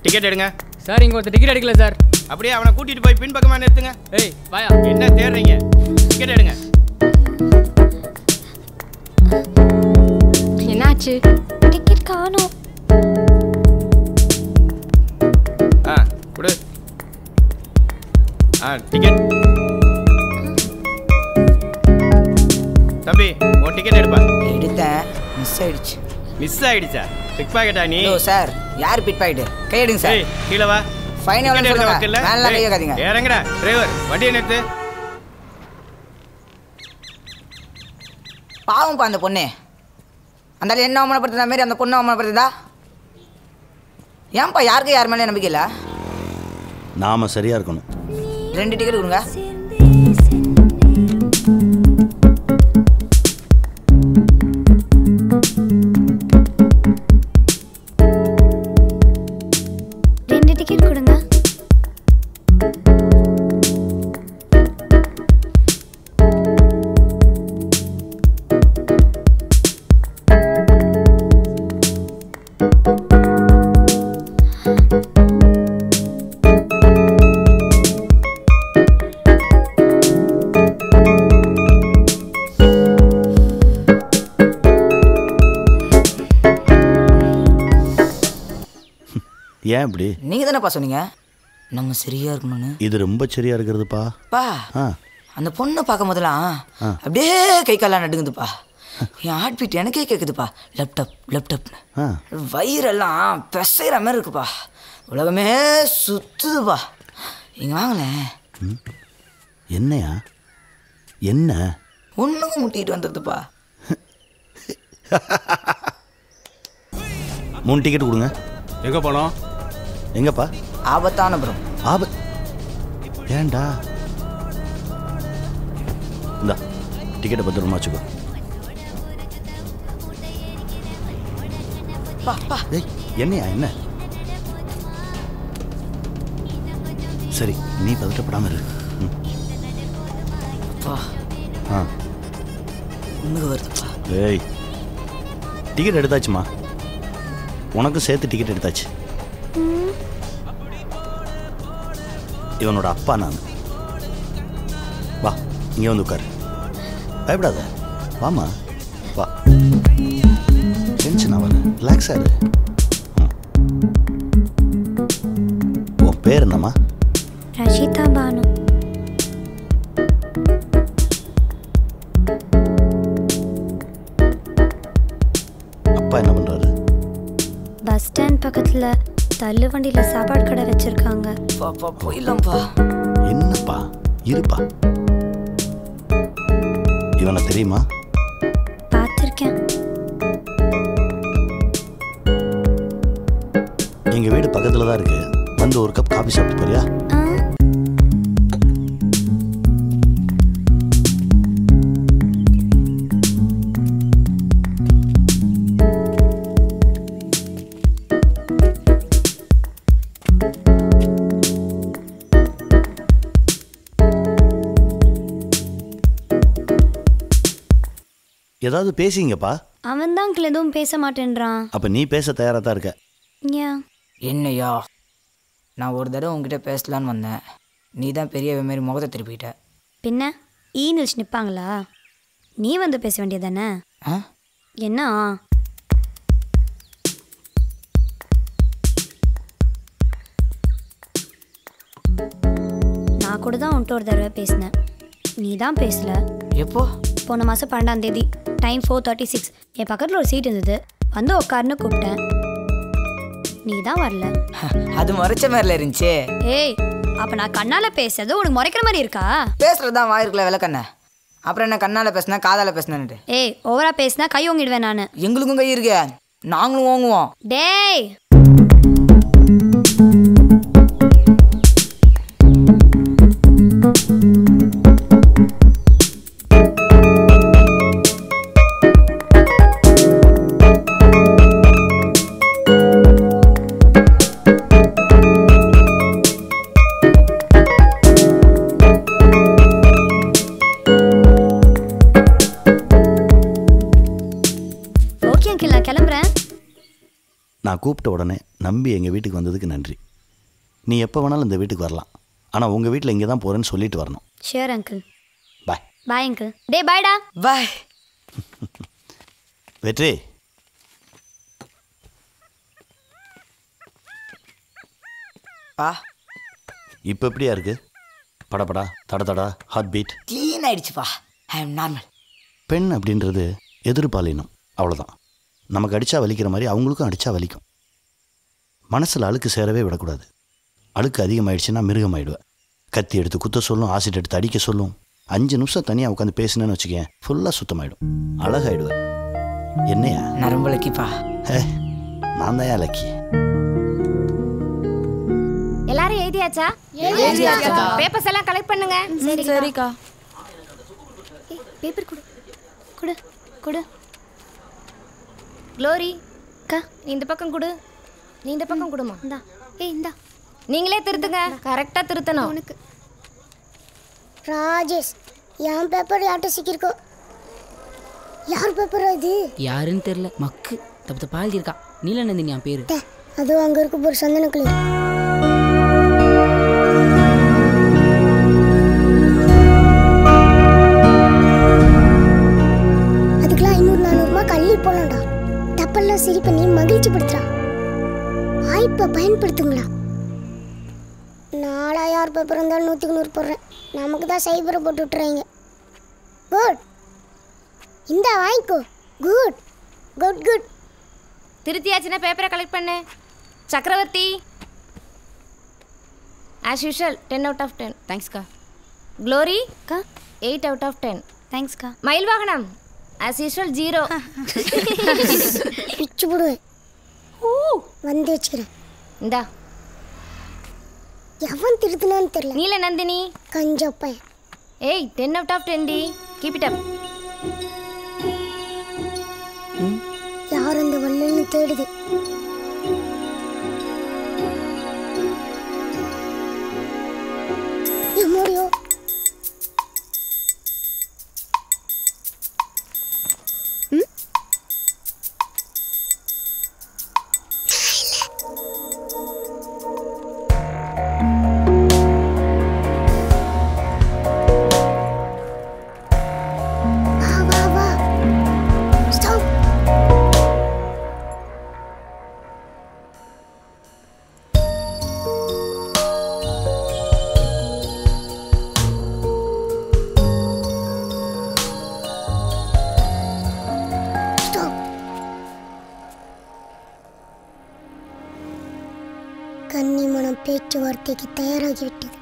டிக்கெட் எடுங்க சார். இங்க ஒருத்தர் டிக்கெட் எடுக்கல சார். அப்படியே அவனை கூட்டிட்டு போய் பின் பக்கமா நிறுத்துங்க. ஏய் வாயா. என்ன தேடுறீங்க? டிக்கெட் எடுங்க. என்னாச்சு? டிக்கெட் காணோம். கொடு. டிக்கெட். தம்பி உன் டிக்கெட் எடுப்பா. எடுத்த மிஸ் ஆயிடுச்சு. மிஸ் ஆயிடுச்சா? பிக் பாக்கெட்டா நீ? ஓ சார், யார் பிக் பாக்கெட்? கையெடுங்க சார். கீழே வா. ஃபைன் எவ்வளவு சொல்லுங்க. மேல கைய காதீங்க. இறங்குடா டிரைவர், வண்டியை நிறுத்து. பாவம்ப்பா அந்த பொண்ணு. அந்த என்ன அவமானப்படுத்துற மாதிரி அந்த பொண்ணு அவமானப்படுத்துதா? ஏன்பா யாருக்கு யார் மேலே நம்பிக்கை இல்லை? நாம சரியா இருக்கணும். 2 டிக்கெட் கொடுங்க. டிக்கெட் கொடுங்க. ஏன் இப்படி? நீங்க தானேப்பா சொன்னீங்க நம்ம சரியா இருக்கணும்னு. இது ரொம்ப சரியா இருக்கிறதுப்பா. பா அந்த பொண்ணை பார்க்கும் போதெல்லாம் அப்படியே கை காலெல்லாம் நடுங்குதுப்பா. என் ஹார்ட் பீட் எனக்கே கேட்குதுப்பா. லேப்டாப் லேப்டாப்னு வயிறெல்லாம் பெசைகிற மாதிரி இருக்குப்பா. உலகமே சுத்துதுப்பா. இங்கே வாங்களேன். என்னையா? என்ன? ஒன்றும் முட்டிட்டு வந்துடுதுப்பா. 3 டிக்கெட் கொடுங்க. எங்கே போனோம்? எங்கப்பா? ஆபத்தான ப்ரோ. ஏண்டா? இந்தா டிக்கெட்டை பத்திரமா வச்சுக்கோ. என்னையா? என்ன? சரி, நீ பதட்டப்படாம இரு. ஏய், டிக்கெட் எடுத்தாச்சுமா. உனக்கும் சேர்த்து டிக்கெட் எடுத்தாச்சு. இவனோட அப்பா நான். வா, இங்கே வந்து உட்காரு. பயப்படாத, வாமா, வா. டென்ஷன் ஆகாத, ரிலாக்ஸாக இரு. உன் பேர் என்னம்மா? ரஷிதா பானு. அப்பா என்ன பண்ணுறாரு? பஸ் ஸ்டாண்ட் பக்கத்தில் தள்ளு வண்டியில் சாப்பாடு கடை வச்சிருக்காங்க. போயிடலாம்ப்பா. என்னப்பா? இருப்பா. இவனை தெரியுமா? பார்த்துருக்கேன். எங்க வீடு பக்கத்துல தான் இருக்கு. வந்து ஒரு கப் காபி சாப்பிட்டு போறியா? ஏதாவது பேசிங்கப்பா. அவன் தான் எதுவும் பேச மாட்டேன்றான். அப்ப நீ பேச தயாரா தான் இருக்க. என்னையா, நான் ஒரு தடவை உங்ககிட்ட பேசலான்னு வந்தேன். நீ தான் பெரிய மாரி முகத்தை திருப்பிட்ட. பின்ன ஈனில்ஸ் நிற்பாங்களா? நீ வந்து பேச வேண்டியதானே? என்ன? நான் கூட தான் உன்ட்டு ஒரு தடவை பேசினேன். நீ தான் பேசல. எப்போ? போன மாதம் 12ஆம் தேதி டைம் 4:36. என் பக்கத்தில் ஒரு சீட் இருந்தது. வந்து உட்காருன்னு கூப்பிட்டேன். நீ தான் வரல. அது முறைச்ச மாதிரில இருந்துச்சு. ஏய், அப்போ நான் கண்ணால் பேசுறது உனக்கு முறைக்கிற மாதிரி இருக்கா? பேசுறது தான் வாயிருக்கல விளக்கண்ண. அப்புறம் என்ன கண்ணால் பேசினா காதால் பேசினேன்ட்டு? ஏய், ஓவரா பேசினா கை ஓங்கிடுவேன் நான். எங்களுக்கும் கை இருக்கு, நாங்களும் ஓங்குவோம். டேய், நான் கூப்பிட்ட உடனே நம்பி எங்கள் வீட்டுக்கு வந்ததுக்கு நன்றி. நீ எப்போ வேணாலும் இந்த வீட்டுக்கு வரலாம். ஆனால் உங்கள் வீட்டில் இங்கே தான் போகிறேன்னு சொல்லிட்டு வரணும். Sure uncle. Bye. Bye uncle. டே பாய்டா. பாய். வெற்றி. இப்போ எப்படியா இருக்கு? படப்படா தட தடா ஹார்ட் பீட் க்ளீன் ஆயிடுச்சுப்பா. I am normal. பெண் அப்படின்றது எதிர்பாலினம், அவ்வளோதான். நமக்கு அடித்தா வலிக்கிற மாதிரி அவங்களுக்கும் அடித்தா வலிக்கும். மனசில் அழுக்கு சேரவே விடக்கூடாது. அழுக்கு அதிகமாகிடுச்சுன்னா மிருகமாயிடுவேன். கத்தி எடுத்து குத்த சொல்லும், ஆசிட் எடுத்து அடிக்க சொல்லும். 5 நிமிஷம் தனியாக உட்காந்து பேசினேன்னு வச்சுக்கேன், ஃபுல்லாக சுத்தமாயிடும், அழகாயிடுவேன். என்னையா நான் ரொம்ப லக்கிப்பா. நான் தான் ஏன் லக்கி. எல்லாரும் எழுதியாச்சா? எழுதியாச்சுக்கா. பேப்பர்ஸ் எல்லாம் கலெக்ட் பண்ணுங்க. சரிக்கா. பேப்பர் கொடு கொடு கொடு. க்ளோரி அக்கா, நீ இந்த பக்கம் கொடு. நீ இந்த பக்கம் கொடுமா. இந்தா. ஏய் இந்தா. நீங்களே திருத்துங்க, கரெக்டாக திருத்தணும். உனக்கு ராஜேஷ், என் பேப்பர் யார்கிட்ட சிக்கிருக்கோ. யார் பேப்பர் அது? யாருன்னு தெரியல, மக்கு தப்பு தப்பா எழுதியிருக்கா. நீலநந்தினி என் பேரு. அதுவும் அங்கே இருக்க போகிற சந்தன கிளி. அதுக்கெல்லாம் 500-400 கள்ளி போலாம்டா. தப்பெல்லாம் சரி பண்ணி மகிழ்ச்சி படுத்துறா. வாய்ப்பை பயன்படுத்துங்களா. நாளா யார் பேப்பர் இருந்தாலும் 100க்கு 100 போடுறேன். நமக்கு தான் சைபரை போட்டு விட்டுறாங்க. குட், இந்த வாங்கிக்கோ. Good good good. திருத்தியாச்சுன்னா பேப்பரை கலெக்ட் பண்ணு. Chakravarthy, as usual 10 out of 10. தேங்க்ஸ்க்கா. க்ளோரி அக்கா 8 out of 10. தேங்க்ஸ்க்கா. மயில் வாகனம் ஆஸ் யூஷுவல் 0. பிச்சு போடுவேன். வந்து வச்சுக்கிறேன். இந்தா. எவன் திருத்தினான்னு தெரியல. நீல நந்தினி கஞ்சப்பையன். ஏய் 10 out of 10 டி. Keep it up. யார் அந்த வள்ளல்னு தேடுது. எம்மோடியோ. கன்னிமணம் பேச்சுவார்த்தைக்கு தயாராகிவிட்டது.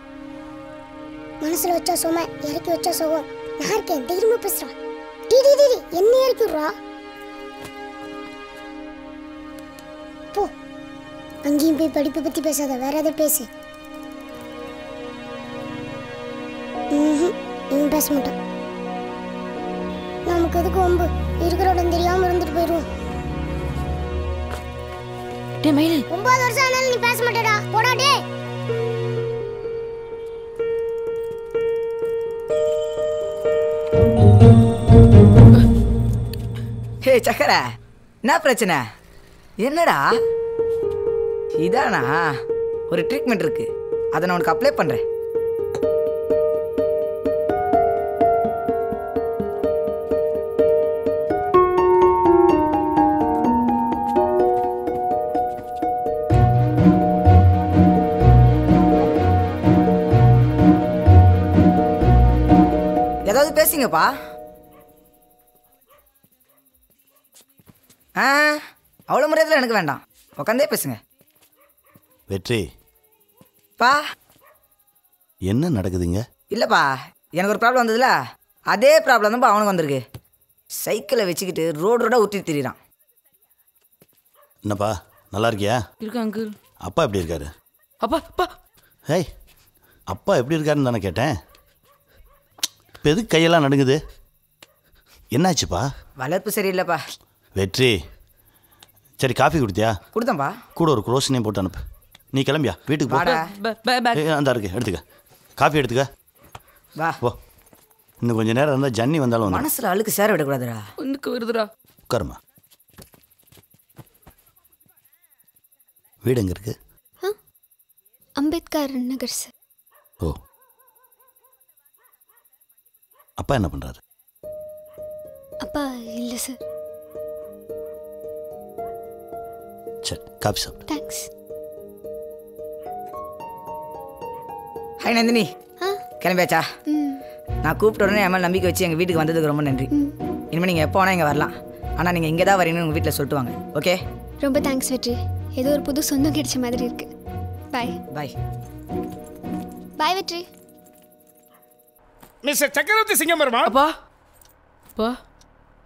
மனசுல வச்சா சுமை, இறக்கி வச்சா சுகம். நான் இருக்கேன், தைரியமா பேசுறான். என்ன இறக்கி விடுறா. போ, அங்கேயும் போய் படிப்பை பத்தி பேசாத, வேற எதை பேசு. இவன் பேச மாட்டான். நமக்கு எதுக்கு வம்பு, இருக்கிற இடம் தெரியாம இருந்துட்டு போயிடுவோம். 9 வருஷம் ஆனாலும் நீ பேச மாட்டேடா, போடா டே. ஹே சக்கர, என்ன பிரச்சனை? என்னடா இதானா? ஒரு ட்ரீட்மெண்ட் இருக்கு, அதை நான் உனக்கு அப்ளை பண்றேன். ஏதாவது பேசுங்கப்பா. அவ்வளோ முறையத்தில் எனக்கு வேண்டாம், உட்காந்தே பேசுங்க. வெற்றி பா, என்ன நடக்குதுங்க? இல்லைப்பா, எனக்கு ஒரு ப்ராப்ளம் வந்ததுல, அதே ப்ராப்ளம் தான்ப்பா அவனுக்கு வந்திருக்கு. சைக்கிளை வச்சுக்கிட்டு ரோடோட ஊற்றி திரிறான். என்னப்பா, நல்லா இருக்கியா? இருக்கா அங்கிள். அப்பா எப்படி இருக்காரு? அப்பா ஹேய், அப்பா எப்படி இருக்காருன்னு தானே கேட்டேன். இப்போ எதுக்கு கையெல்லாம் நடுங்குது? என்னாச்சுப்பா? வளர்ப்பு சரியில்லைப்பா. வெற்றி, சரி காஃபி குடித்தியா? கொடுத்தேன்ப்பா. கூட ஒரு குரோசினையும் போட்டு அனுப்பு. நீ கிளம்பியா வீட்டுக்கு போ. அந்த இருக்கு, எடுத்துக்க. காஃபி எடுத்துக்க. வா போ. இன்னும் கொஞ்சம் நேரம் இருந்தால் ஜன்னி வந்தாலும் மனசில் அழுக்கு சேர விடக்கூடாதுடா. ஒன்றுக்கு வருதுடா. உட்காருமா. வீடு எங்கே இருக்கு? அம்பேத்கர் நகர் சார். ஓ, அப்பா என்ன பண்ணுறாரு? அப்பா இல்லை சார். சரி, காஃபி சாப்பிடு. தேங்க்ஸ். ஹாய் நந்தினி, கிளம்பியாச்சா? நான் கூப்பிட்ட உடனே என் மேலே நம்பிக்கை வச்சு எங்கள் வீட்டுக்கு வந்ததுக்கு ரொம்ப நன்றி. இனிமேல் நீங்கள் எப்போ வேணால் இங்கே வரலாம். ஆனால் நீங்கள் இங்கே தான் வரீங்கன்னு உங்கள் வீட்டில் சொல்லிட்டு வாங்க. ஓகே? ரொம்ப தேங்க்ஸ் வெற்றி. ஏதோ ஒரு புது சொந்தம் கிடைச்ச மாதிரி இருக்கு. பாய். பாய். பாய் வெற்றி. மிஸ்டர் சக்கரவர்த்தி சிங்கம் பெருமாள். அப்பா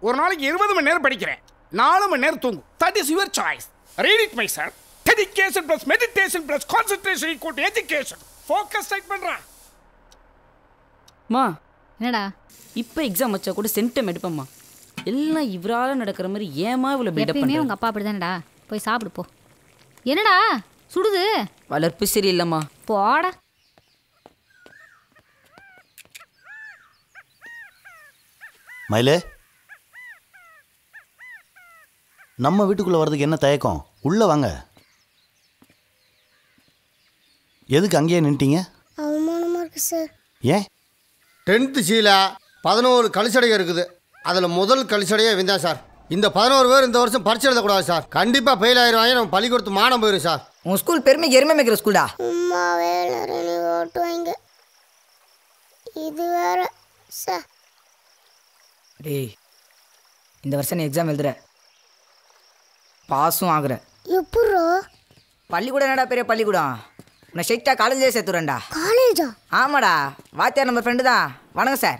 ஒரு நாளைக்கு 20 மணி நேரம் படிக்கிறேன், 4 மணி நேரம் தூங்கும். That is your choice. Read it my son. Dedication plus meditation plus concentration equal to education. Focus tight பண்றேன். மா என்னடா இப்போ எக்ஸாம் வச்சா கூட சென்டம் எடுப்பம்மா. எல்லாம் இவரால் நடக்கிற மாதிரி ஏமா இவ்வளோ பில்டப் எப்பயுமே பண்ணுறேன்? உங்க அப்பா அப்படிதானடா. போய் சாப்பிடு போ. என்னடா சுடுது? வளர்ப்பு சரியில்லைம்மா. போடா. மயிலே, நம்ம வீட்டுக்குள்ளே வர்றதுக்கு என்ன தயக்கம்? உள்ளே வாங்க. எதுக்கு அங்கேயே நின்ட்டீங்க? அவமானமாக இருக்கு சார். ஏன்? 10th சீலா 11 கழிச்சடைகள் இருக்குது. அதில் முதல் கழிச்சடையே விந்தான் சார். இந்த 11 பேர் இந்த வருஷம் பரிசு எழுதக்கூடாது சார். கண்டிப்பாக ஃபெயில் ஆயிடுவாங்க. நம்ம பள்ளிக்கூடத்து மானம் போயிடும் சார். உங்கள் ஸ்கூல் பெருமைக்கு எருமை மேய்க்கிற ஸ்கூல்டா. அம்மா வேலை நீ ஓட்டுவாங்க. இது வேற சார். டேய், இந்த வருஷம் நீ எக்ஸாம் எழுதுற, பாஸும் ஆகுற. எப்பட்றா? பள்ளிக்கூடம் என்னடா பெரிய பள்ளிக்கூடம்? உன்னை ஸ்ட்ரைட்டாக காலேஜே சேர்த்துறேன்டா. காலேஜா? ஆமாடா, வாத்தியார் நம்ம ஃப்ரெண்டு தான். வணக்கம் சார்.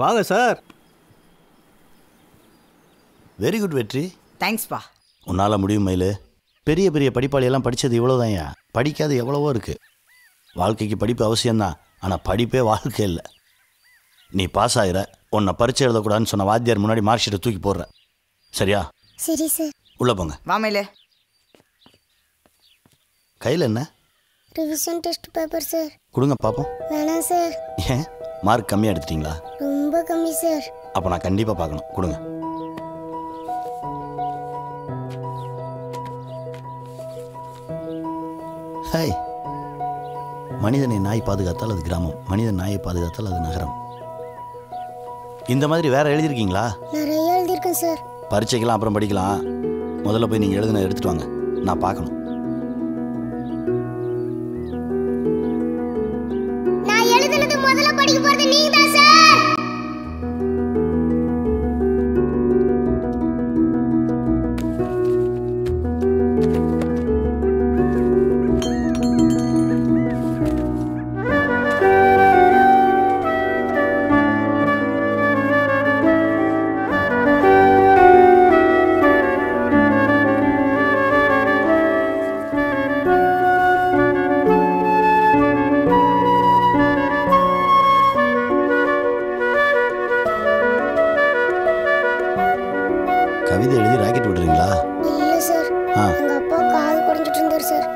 வாங்க சார். வெரி குட் வெற்றி. தேங்க்ஸ்ப்பா. உன்னால் முடியும் மயிலு. பெரிய பெரிய படிப்பாளியெல்லாம் படித்தது இவ்வளோதான்யா. படிக்காது எவ்வளவோ இருக்குது. வாழ்க்கைக்கு படிப்பு அவசியம்தான், ஆனால் படிப்பே வாழ்க்கை இல்லை. நீ பாஸ் ஆகிற, உன்னை பரிச்சை எழுதக்கூடாதுன்னு சொன்ன வாத்தியார் முன்னாடி மார்க் ஷீட்டை தூக்கி போடுற. சரியா? சரி சார். உள்ளே போங்க. வாமையிலே. கையில் என்ன? Revision test paper sir. கொடுங்க பார்ப்போம். வேணாம் சார். ஏன்? மார்க் கம்மியாக எடுத்துட்டீங்களா? ரொம்ப கம்மி சார். அப்போ நான் கண்டிப்பாக பார்க்கணும். கொடுங்க. ஹாய். மனிதனை நாய் பாதுகாத்தால் அது கிராமம், மனிதன் நாயை பாதுகாத்தால் அது நகரம். இந்த மாதிரி வேற எழுதியிருக்கீங்களா? நிறைய எழுதியிருக்கேன் சார். பரீட்சைக்கெல்லாம் அப்புறம் படிக்கலாம். முதல்ல போய் நீங்கள் எழுதுன எடுத்துட்டு வாங்க, நான் பார்க்கணும். நான் எழுதுனது முதல்ல படிக்க போறது நீங்க தான் சார். கவிதை எழுதி ராக்கெட் விடுறீங்களா? இல்ல சார். எங்க அப்பா காது குடைஞ்சிட்டு இருந்தார் சார்.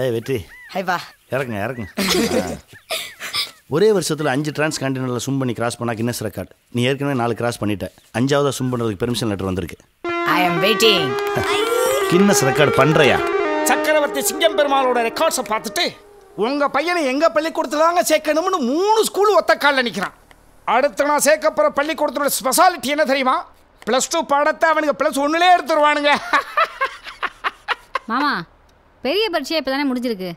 ஏய் வெற்றி, ஹைப்பா. இறக்குங்க இறக்குங்க. ஒரே வருஷத்தில் 5 டிரான்ஸ் கான்டினென்டலில் ஸ்விம் பண்ணி கிராஸ் பண்ணா கின்னஸ் ரெக்கார்ட். நீ ஏற்கனவே 4 கிராஸ் பண்ணிட்ட. 5ஆவதாக ஸ்விம் பண்ணுறதுக்கு பெர்மிஷன் லெட்டர் வந்திருக்கு. ஐ அம் வெயிட்டிங். கின்னஸ் ரெக்கார்ட் பண்ணுறியா? சக்கரவர்த்தி சிங்கம் பெருமாளோட ரெக்கார்ட்ஸை பார்த்துட்டு உங்கள் பையனை எங்கள் பள்ளிக்கூடத்தில் தாங்க சேர்க்கணும்னு 3 ஸ்கூல் ஒத்த காலில் நிற்கிறான். அடுத்த நான் சேர்க்க போகிற பள்ளிக்கூடத்தோட ஸ்பெஷாலிட்டி என்ன தெரியுமா? +2 பாடத்தை அவனுக்கு +1 எடுத்துருவானுங்க. மாமா பெரிய பரீட்சை இப்போ தானே முடிஞ்சிருக்கு.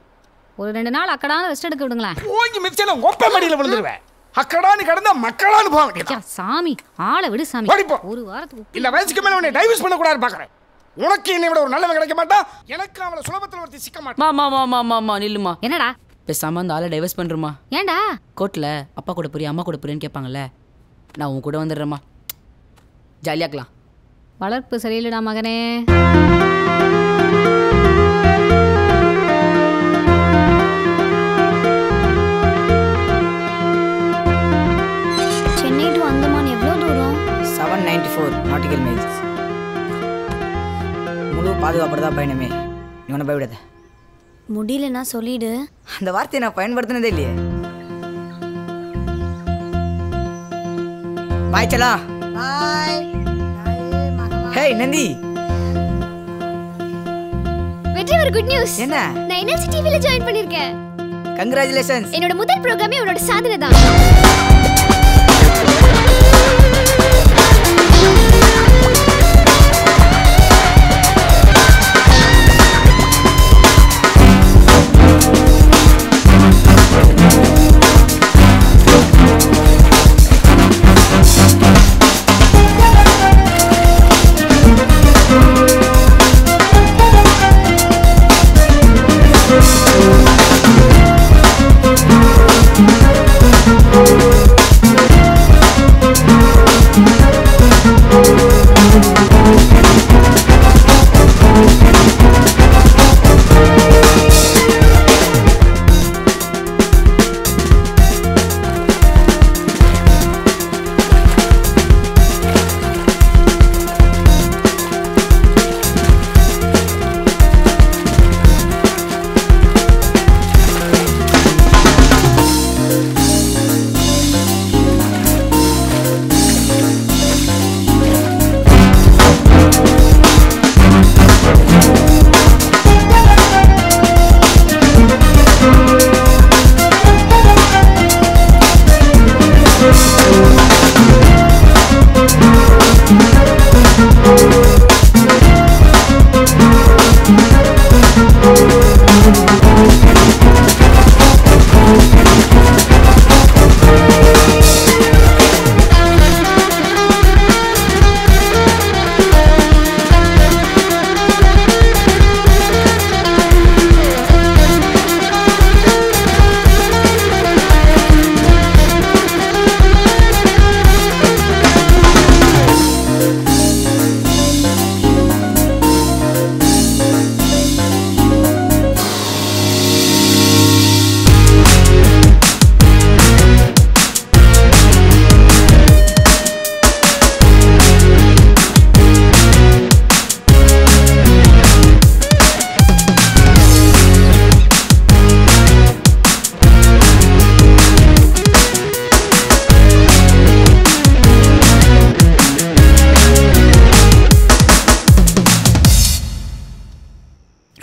ஒரு 2 நாள் அக்கடான ரெஸ்ட் எடுக்க விடுங்களேன். ஓங்கி மிதிச்சா ஒப்ப மடியில் விழுந்துருவேன். அக்கடான்னு கடந்தா மக்களான்னு போக வேண்டியது. சாமி ஆளை விடு சாமி. ஒரு வாரத்துக்கு இந்த வயசுக்கு மேலே உன்னை டைவர்ஸ் பண்ணக்கூடாது பார்க்குறேன். உனக்கு என்னை விட ஒரு நல்லவன் கிடைக்க மாட்டா, எனக்கு அவளை சுலபத்தில் ஒருத்தி சிக்க மாட்டான். மாமா நில்லுமா. என்னடா பேசாம அந்த ஆளை டைவர்ஸ் பண்ணுறமா? ஏன்டா? கோர்ட்டில் அப்பா கூட போறியா அம்மா கூட போறியான்னு கேட்பாங்கல்ல, நான் உன் கூட வந்துடுறேம்மா, ஜாலியாக்கலாம். வளர்ப்பு சரியில்லடா மகனே. சென்னை டு அந்தமான் எவ்வளோ தூரம்? 794 நாட்டிக்கல் மைல்ஸ். முழு பாதுகாப்போட தான் பயணமே. நீ ஒன்றும் பயப்படாத. முடியலன்னா சொல்லிடு. அந்த வார்த்தையை நான் பயன்படுத்தினதே இல்லையே. பாய் சலா. பாய். ஹே நந்தி. வெற்றி ஒரு குட் நியூஸ். என்ன? நான் என்எல்சி டிவில ஜாயின் பண்ணிருக்கேன். கங்க்ராச்சுலேஷன்ஸ். என்னோட முதல் ப்ரோகிராமே உன்னோட சாதனை தான்.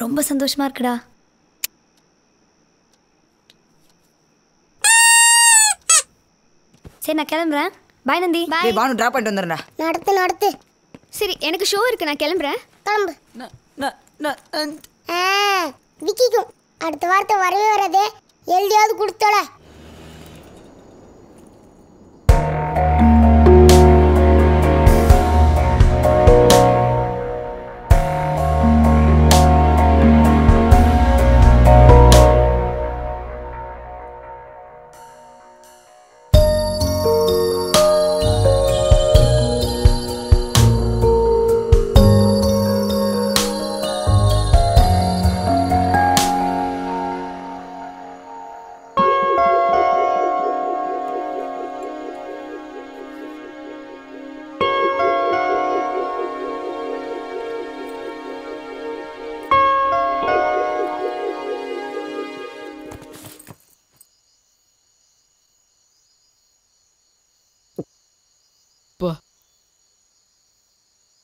ரொம்ப சந்தோஷமா இருக்குடா. சரி நான் கிளம்புறேன். பாய் நந்தி. பாய். பானு டிராப் பண்ணிட்டு வந்துடுறேன்டா. நடத்து. சரி எனக்கு ஷோ இருக்கு, நான் கிளம்புறேன். கிளம்பு. விக்கிக்கும் அடுத்த வார்த்தை வரவே வராதே. எழுதியாவது கொடுத்தோட.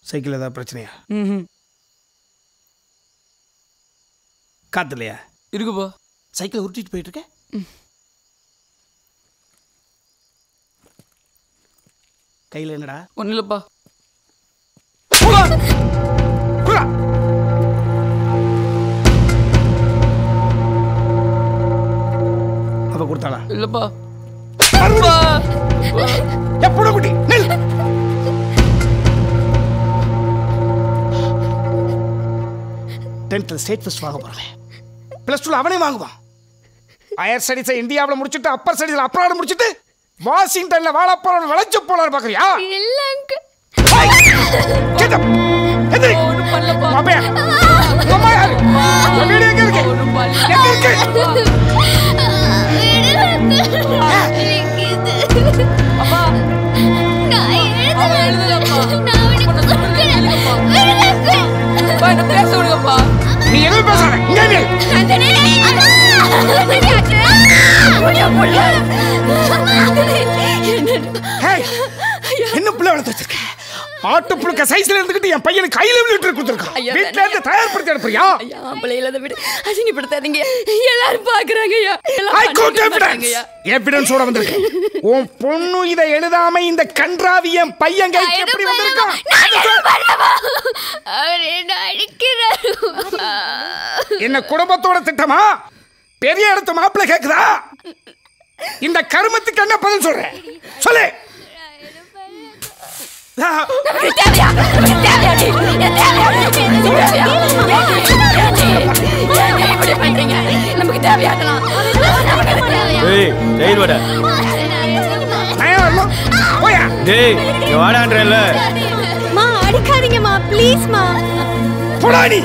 சைக்கிள் ஏதாவது பிரச்சனையா? காத்து இல்லையா? இருக்குப்பா. சைக்கிள் உருட்டிட்டு போயிட்டு இருக்க. கையில் என்னடா? ஒன்றும் இல்லைப்பா. அவ கொடுத்தாளா? இல்லப்பா. எப்போ குட்டி நெல் 10th ஸ்டேட் ஃபர்ஸ்ட் வாங்க போறேன். +2 அவனே வாங்குவான். ஹையர் ஸ்டடீஸை இந்தியாவில் முடிச்சுட்டு அப்பர் ஸ்டடீஸில் அப்ராட் முடிச்சுட்டு வாஷிங்டன்ல வாழ போறவன் விளைச்சு போலான்னு பாக்குறியா? இல்ல அங்கிள். Get up. எதிரி. ஒண்ணும் பண்ணலப்பா. மாப்பியா. அம்மா யாரு? வீடியோ எங்க இருக்கு? எங்க இருக்கு? அப்பா. நான் எழுதலப்பா. நான் உனக்கு சொல்றேன்ப்பா. அப்பா என்ன பேச விடுங்கப்பா. நீ என்ன பேசாத? இங்க நீ. நந்தினி. என்ன பிள்ளை வளர்த்து வச்சிருக்க? ஆட்டு புழுக்க சைஸ்ல இருந்துகிட்டு என் பையனுக்கு கையில லிட்டர் கொடுத்துருக்கான். வீட்ல இருந்து தயார்படுத்தி அனுப்புறியா? ஐயா பிள்ளையில அதை விட அசிங்கப்படுத்தாதீங்க. எல்லாரும் பாக்குறாங்க ஐயா. I quote evidence. எவிடன்ஸோட வந்திருக்கேன். உன் பொண்ணு இதை எழுதாம இந்த கன்றாவி என் பையன் கைக்கு எப்படி வந்திருக்கான்? அவர் என்ன அடிக்கிறாரு. என்ன குடும்பத்தோட திட்டமா? பெரிய இடத்து மாப்பிள்ளை கேக்குதா? இந்த கருமத்துக்கு என்ன பதில் சொல்ற? சொல்லு. நமக்கு தேவையாக்கலாம். ஏய் டேய் வாடா. போயா. டேய் இங்க வாடான்றல. மா அடிக்காதீங்கம்மா ப்ளீஸ் மா. போடாடி.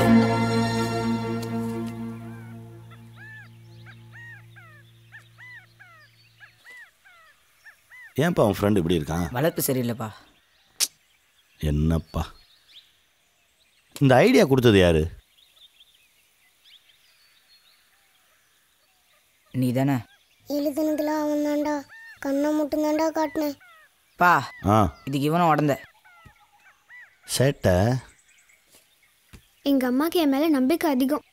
ஏன்பா உன் ஃப்ரெண்ட் இப்படி இருக்கான்? வளர்ப்பு சரியில்லைப்பா. என்னப்பா இந்த ஐடியா கொடுத்தது யாரு? நீ தானே? எழுதுனதுல அவன் தான்டா. கண்ணை மட்டும் தான்டா காட்டினேன். பா ஆ இதுக்கு இவனும் உடந்த சேட்டை. எங்க அம்மாக்கு என் மேல நம்பிக்கை அதிகம்.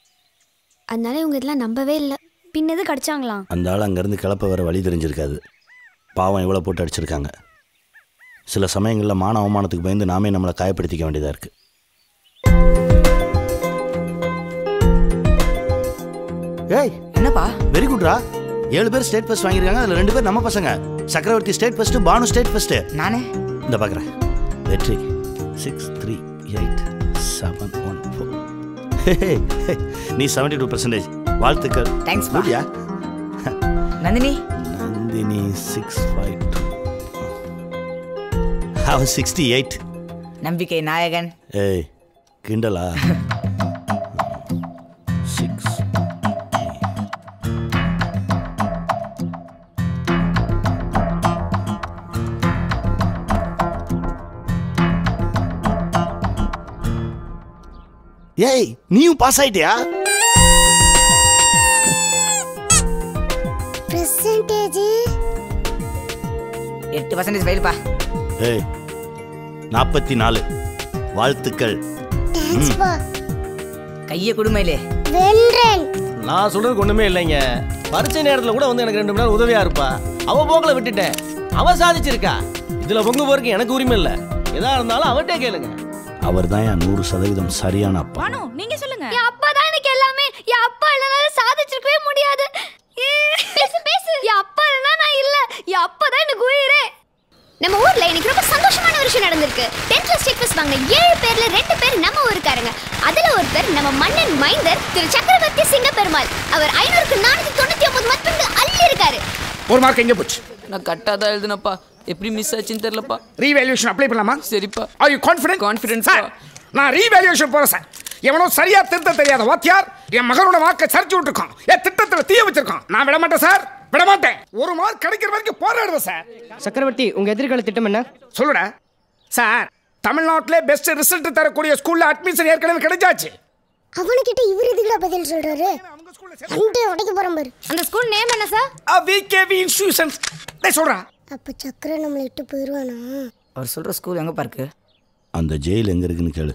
அதனால இவங்க இதெல்லாம் நம்பவே இல்லை. பின்னது கடிச்சாங்களாம். அந்த ஆள் அங்கேருந்து கிளப்ப வர வழி தெரிஞ்சிருக்காது. பாவம் இவ்வளோ போட்டு அடிச்சிருக்காங்க. சில சமயங்களில் மான அவமானத்துக்கு பயந்து நாமே நம்மளை காயப்படுத்திக்க வேண்டியதாக இருக்குது. ஏய் என்னப்பா? வெரி குட்ரா. 7 பேர் ஸ்டேட் ஃபர்ஸ்ட் வாங்கியிருக்காங்க. அதில் 2 பேர் நம்ம பசங்க. Chakravarthy state first, Banu state first. நானே இந்த பார்க்குறேன். வெற்றி 6 3 8 7 1 4. நீ 72%. வாழ்த்துக்கள். தேங்க்ஸ் பா. குடியா? நந்தினி 652. அவன் 68. நம்பிக்கை நாயகன். ஏய் கிண்டலா? 6. ஏய் நீயும் பாஸ் ஆயிட்டியா? பெர்சன்டேஜ் 8% ஃபெயில்ப்பா. ஏய் 44. வாழ்த்துக்கள். தேங்க்ஸ்ப்பா. கையை குடுமையிலே வென்றேன். நான் சொல்றதுக்கு ஒண்ணுமே இல்லைங்க. பரீட்சை நேரத்துல கூட வந்து எனக்கு 2 மணி நேரம் உதவியா இருப்பா. அவ போக்கல விட்டுட்டேன். அவ சாதிச்சிருக்கா. இதுல பொங்கு போறதுக்கு எனக்கு உரிமை இல்லை. எதா இருந்தாலும் அவட்டே கேளுங்க. அவர் தான் 100% சரியான அப்பா. பானு நீங்க சொல்லுங்க. என் அப்பா தான் எனக்கு எல்லாமே. என் அப்பா இல்லைனா சாதிச்சிருக்கவே முடியாது. பேசு பேசு. என் அப்பா இல்லைனா நான் இல்ல. என் அப்பா தான் எனக்கு உயிரே. நம்ம ஊர்ல இன்னைக்கு ரொம்ப சந்தோஷமான ஒரு விஷயம் நடந்திருக்கு. 10th ஸ்டேட் ஃபர்ஸ்ட் வாங்கின 7 பேர்ல 2 பேர் நம்ம ஊருக்காரங்க. அதுல ஒருத்தர் நம்ம மன்னன் மைந்தர் திரு சக்கரவர்த்தி சிங்க பெருமாள். அவர் 500க்கு 499 மதிப்பெண்கள் அள்ளி இருக்காரு. ஒரு மார்க் எங்க போச்சு? நான் கட்டாதான் எழுதுனப்பா. எப்படி மிஸ் ஆச்சுன்னு தெரியலப்பா. ரீவேல்யூஷன் அப்ளை பண்ணலாமா? சரிப்பா. Are you confident? Confident sir. நான் ரீவேல்யூஷன் போறேன் சார். எவனோ சரியா திருத்த தெரியாத வாத்தியார் என் மகனோட வாக்கை சரிச்சு விட்டுருக்கான். என் திட்டத்தில் தீய வச்சிருக்கான். நான் விட மாட்டேன் சார், விட மாட்டேன். ஒரு மார்க் கிடைக்கிற வரைக்கும் போராடுவேன் சார். சக்கரவர்த்தி உங்க எதிர்கால திட்டம் என்ன? சொல்லுடா சார். தமிழ்நாட்டிலே பெஸ்ட் ரிசல்ட் தரக்கூடிய ஸ்கூல்ல அட்மிஷன் ஏற்கனவே கிடைச்சாச்சு. அவனுக்கிட்ட இவர் எதுக்குடா பதில் சொல்றாரு? அண்டே உடைக்க போறோம் பாரு. அந்த ஸ்கூல் நேம் என்ன சார்? VKV institutions. டேய் சொல்றா. அப்ப சக்கர நம்மள விட்டு போயிடுவானா? அவர் சொல்ற ஸ்கூல் எங்கப்பா இருக்கு? அந்த ஜெயில் எங்கே இருக்குன்னு கேளு.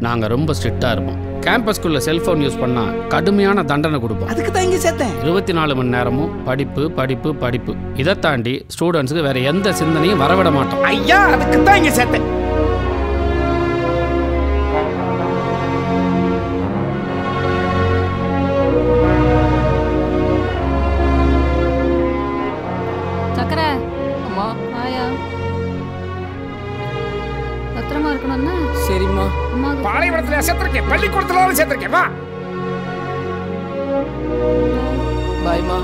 நாங்கள் ரொம்ப ஸ்ட்ரிக்டாக இருப்போம். கேம்பஸ்குள்ளே செல்ஃபோன் யூஸ் பண்ணால் கடுமையான தண்டனை கொடுப்போம். அதுக்கு தான் இங்கே சேர்த்தேன். 24 மணி நேரமும் படிப்பு படிப்பு படிப்பு. இதை தாண்டி ஸ்டூடெண்ட்ஸுக்கு வேற எந்த சிந்தனையும் வரவிட மாட்டோம். ஐயா, அதுக்கு தான் இங்கே சேர்த்தேன். சக்கரை அம்மா ஆயா பத்திரமா இருக்கணும்னா சரிம்மா. அம்மா பாலைவனத்துல சேர்த்திருக்கேன், பள்ளிக்கூடத்துல சேர்த்திருக்கேன். வா. பாய்மா.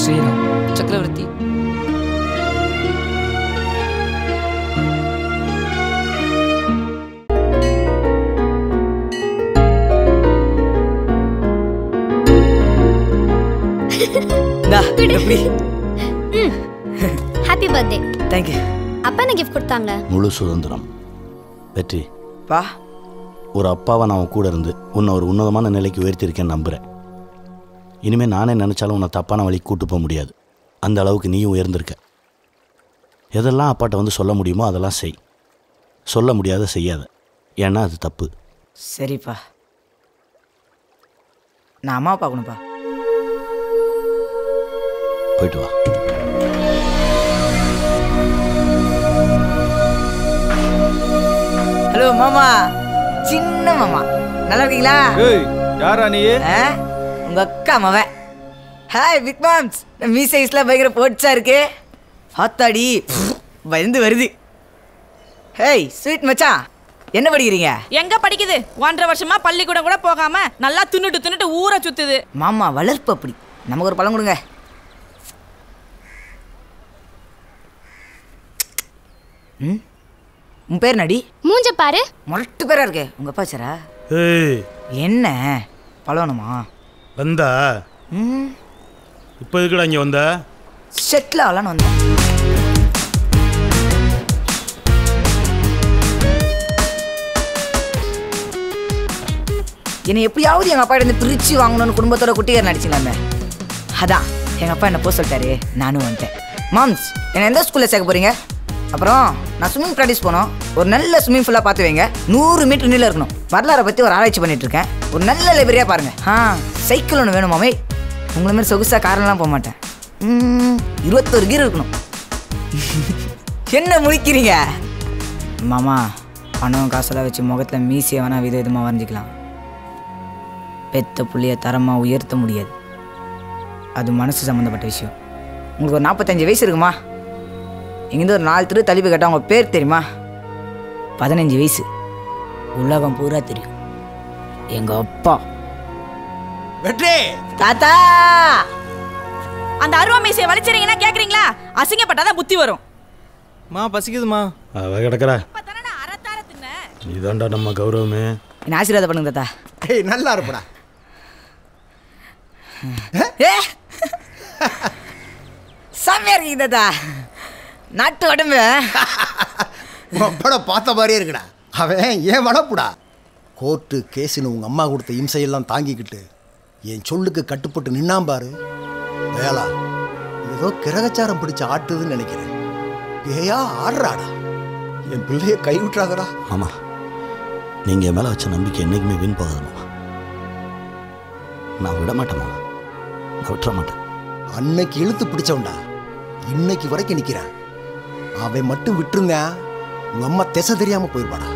ஸ்ரீராம். சக்கரவர்த்தி. Happy birthday. தேங்க்யூ. அப்பா என்ன கிஃப்ட் கொடுத்தாங்க? முழு சுதந்திரம். வெற்றி பா, ஒரு அப்பாவை நான் உன் கூட இருந்து உன்னை ஒரு உன்னதமான நிலைக்கு உயர்த்தியிருக்கேன்னு நம்புகிறேன். இனிமேல் நானே நினச்சாலும் உன்னை தப்பான வழிக்கு கூட்டு போக முடியாது. அந்த அளவுக்கு நீயும் உயர்ந்திருக்க. எதெல்லாம் அப்பாட்ட வந்து சொல்ல முடியுமோ அதெல்லாம் செய். சொல்ல முடியாத செய்யாத. ஏன்னா அது தப்பு. சரிப்பா. நான் அம்மாவை பார்க்கணும்ப்பா. போயிட்டு வா. ஹலோ மாமா, சின்ன மாமா, நல்லா இருக்கீங்களா? யாரா நீ? உங்க அக்கா மவன். Hi big moms. மீ சைஸ்ல பயங்கர போட்ஸா இருக்கு. ஹாத்தாடி பயந்து வருது. ஹேய் ஸ்வீட் மச்சான், என்ன படிக்கிறீங்க? எங்க படிக்குது? 1.5 வருஷமா பள்ளிக்கூடம் கூட போகாம நல்லா தின்னுட்டு ஊரை சுத்துது. மாமா வளர்ப்பு அப்படி. நமக்கு ஒரு பழம் கொடுங்க. உன் பேர் நடி? மூஞ்ச பாரு. மொரட்டு பேரா இருக்கே. உங்க அப்பா சாரா? என்ன பழவனுமா வந்தா? இப்போ எதுக்குடா இங்கே வந்த? செட்டில் ஆகலான்னு வந்தேன். என்னை எப்படியாவது எங்கள் அப்பா இருந்து பிரித்து வாங்கணும்னு குடும்பத்தோட குட்டிகாரன் நடிச்சுங்களாமே. அதான் எங்கள் அப்பா என்னை போக சொல்லிட்டாரு, நானும் வந்துட்டேன். மாம்ஸ், என்னை எந்த ஸ்கூலில் சேர்க்க போகிறீங்க? அப்புறம் நான் ஸ்விம்மிங் ப்ராக்டிஸ் போனோம். ஒரு நல்ல ஸ்விம்மிங் ஃபுல்லாக பார்த்து வைங்க. 100 மீட்டர் நீளம் இருக்கணும். வரலாறை பற்றி ஒரு ஆராய்ச்சி பண்ணிட்டு இருக்கேன். ஒரு நல்ல லைப்ரரியாக பாருங்கள். சைக்கிள் ஒன்று வேணுமாமே. உங்களை மாதிரி சொகுசாக காரெல்லாம் போக மாட்டேன். 21 கீர் இருக்கணும். என்ன முடிக்கிறீங்க மாமா? பணம் காசெல்லாம் வச்சு முகத்தில் மீசியை வேணால் விதவிதமாக வரைஞ்சிக்கலாம். பெத்த புள்ளியை தரமாக உயர்த்த முடியாது. அது மனசு சம்மந்தப்பட்ட விஷயம். உங்களுக்கு ஒரு 45 வயசு இருக்குமா? இங்கேருந்து ஒரு 4 தெரு தள்ளி போய் கேட்டால் உங்கள் பேர் தெரியுமா? 15 வயசு. உலகம் பூரா தெரியும். எங்கள் அப்பா. வெற்றி தாத்தா, அந்த அருவா மீசையை வலிச்சறீங்கன்னா கேக்குறீங்களா? அசிங்கப்பட்டாதான் புத்தி வரும். மா பசிக்குதுமா. அவ கிடக்குறா. இதாண்டா நம்ம கௌரவமே. என்ன ஆசீர்வாதம் பண்ணுங்க தாத்தா. ஏய் நல்லா இருப்படா. செம்மையா இருக்கீங்க தாத்தா. நாட்டு உடம்பு படம் பார்த்த மாதிரியே இருக்குடா. அவன் ஏன் வளப்புடா. கோர்ட்டு கேஸுன்னு உங்கள் அம்மா கொடுத்த இம்சையெல்லாம் தாங்கிக்கிட்டு என் சொல்லுக்கு கட்டுப்பட்டு நின்னாம்பாரு. வேளா ஏதோ கிரகச்சாரம் பிடிச்ச ஆட்டுதுன்னு நினைக்கிறேன். ஏயா ஆடுறாடா. என் பிள்ளைய கை விட்டுறாதடா. ஆமாம், நீங்கள் என் மேலே வச்ச நம்பிக்கை என்றைக்குமே வீண் போகாது மாமா. நான் விட மாட்டேன் மாமா. நான் விட்டுற மாட்டேன். அன்னைக்கு இழுத்து பிடிச்சவன்டா, இன்னைக்கு வரைக்கும் நிற்கிறான். அவன் மட்டும் விட்டுருங்க, உங்கள் அம்மா திசை தெரியாமல் போயிடுவாடா.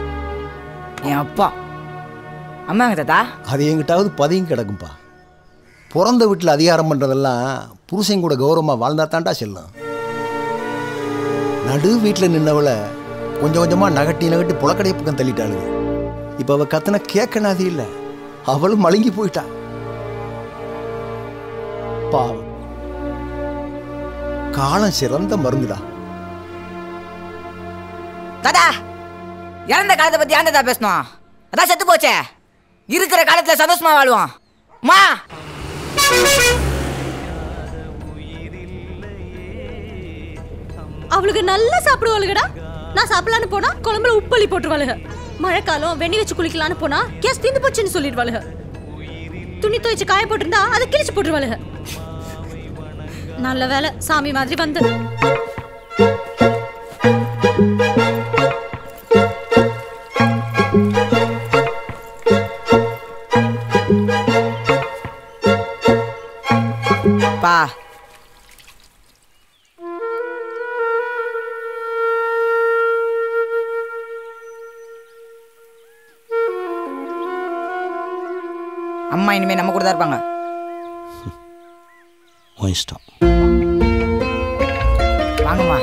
என் அப்பா அம்மாங்க தாத்தா. அது எங்கிட்டாவது பதியும் கிடக்கும்பா. பிறந்த வீட்டில் அதிகாரம் பண்ணுறதெல்லாம் புருஷன் கூட கௌரவமாக வாழ்ந்தா தாண்டா செல்லும். நடு வீட்டில் நின்னவளை கொஞ்சம் கொஞ்சமாக நகட்டி புலக்கடைய பக்கம் தள்ளிட்டாளுங்க. இப்போ அவள் கத்தனை கேட்கனாது இல்லை, அவளும் மழுங்கி போயிட்டா. பாவம். காலம் சிறந்த மருந்துடா. தாத்தா, இறந்த காலத்தை பற்றி ஏன் தாத்தா பேசணும்? அதான் செத்து போச்சே. இருக்கிற காலத்தில் சந்தோஷமா வாழ்வோம். மா அவளுக்கு நல்லா சாப்பிடுவாளுகடா. நான் சாப்பிடலான்னு போனா குழம்புல உப்பள்ளி போட்டுருவாளுக. மழைக்காலம் வெண்ணி வச்சு குளிக்கலான்னு போனா கேஸ் தீந்து போச்சுன்னு சொல்லிடுவாளுக. துணி துவைச்சு காய போட்டிருந்தா அதை கிழிச்சு போட்டுருவாளுக. நல்ல வேலை சாமி மாதிரி வந்து. பா அம்மா இனிமே நம்ம கூட தான் இருப்பாங்க. இஷ்டம். வாங்கம்மா.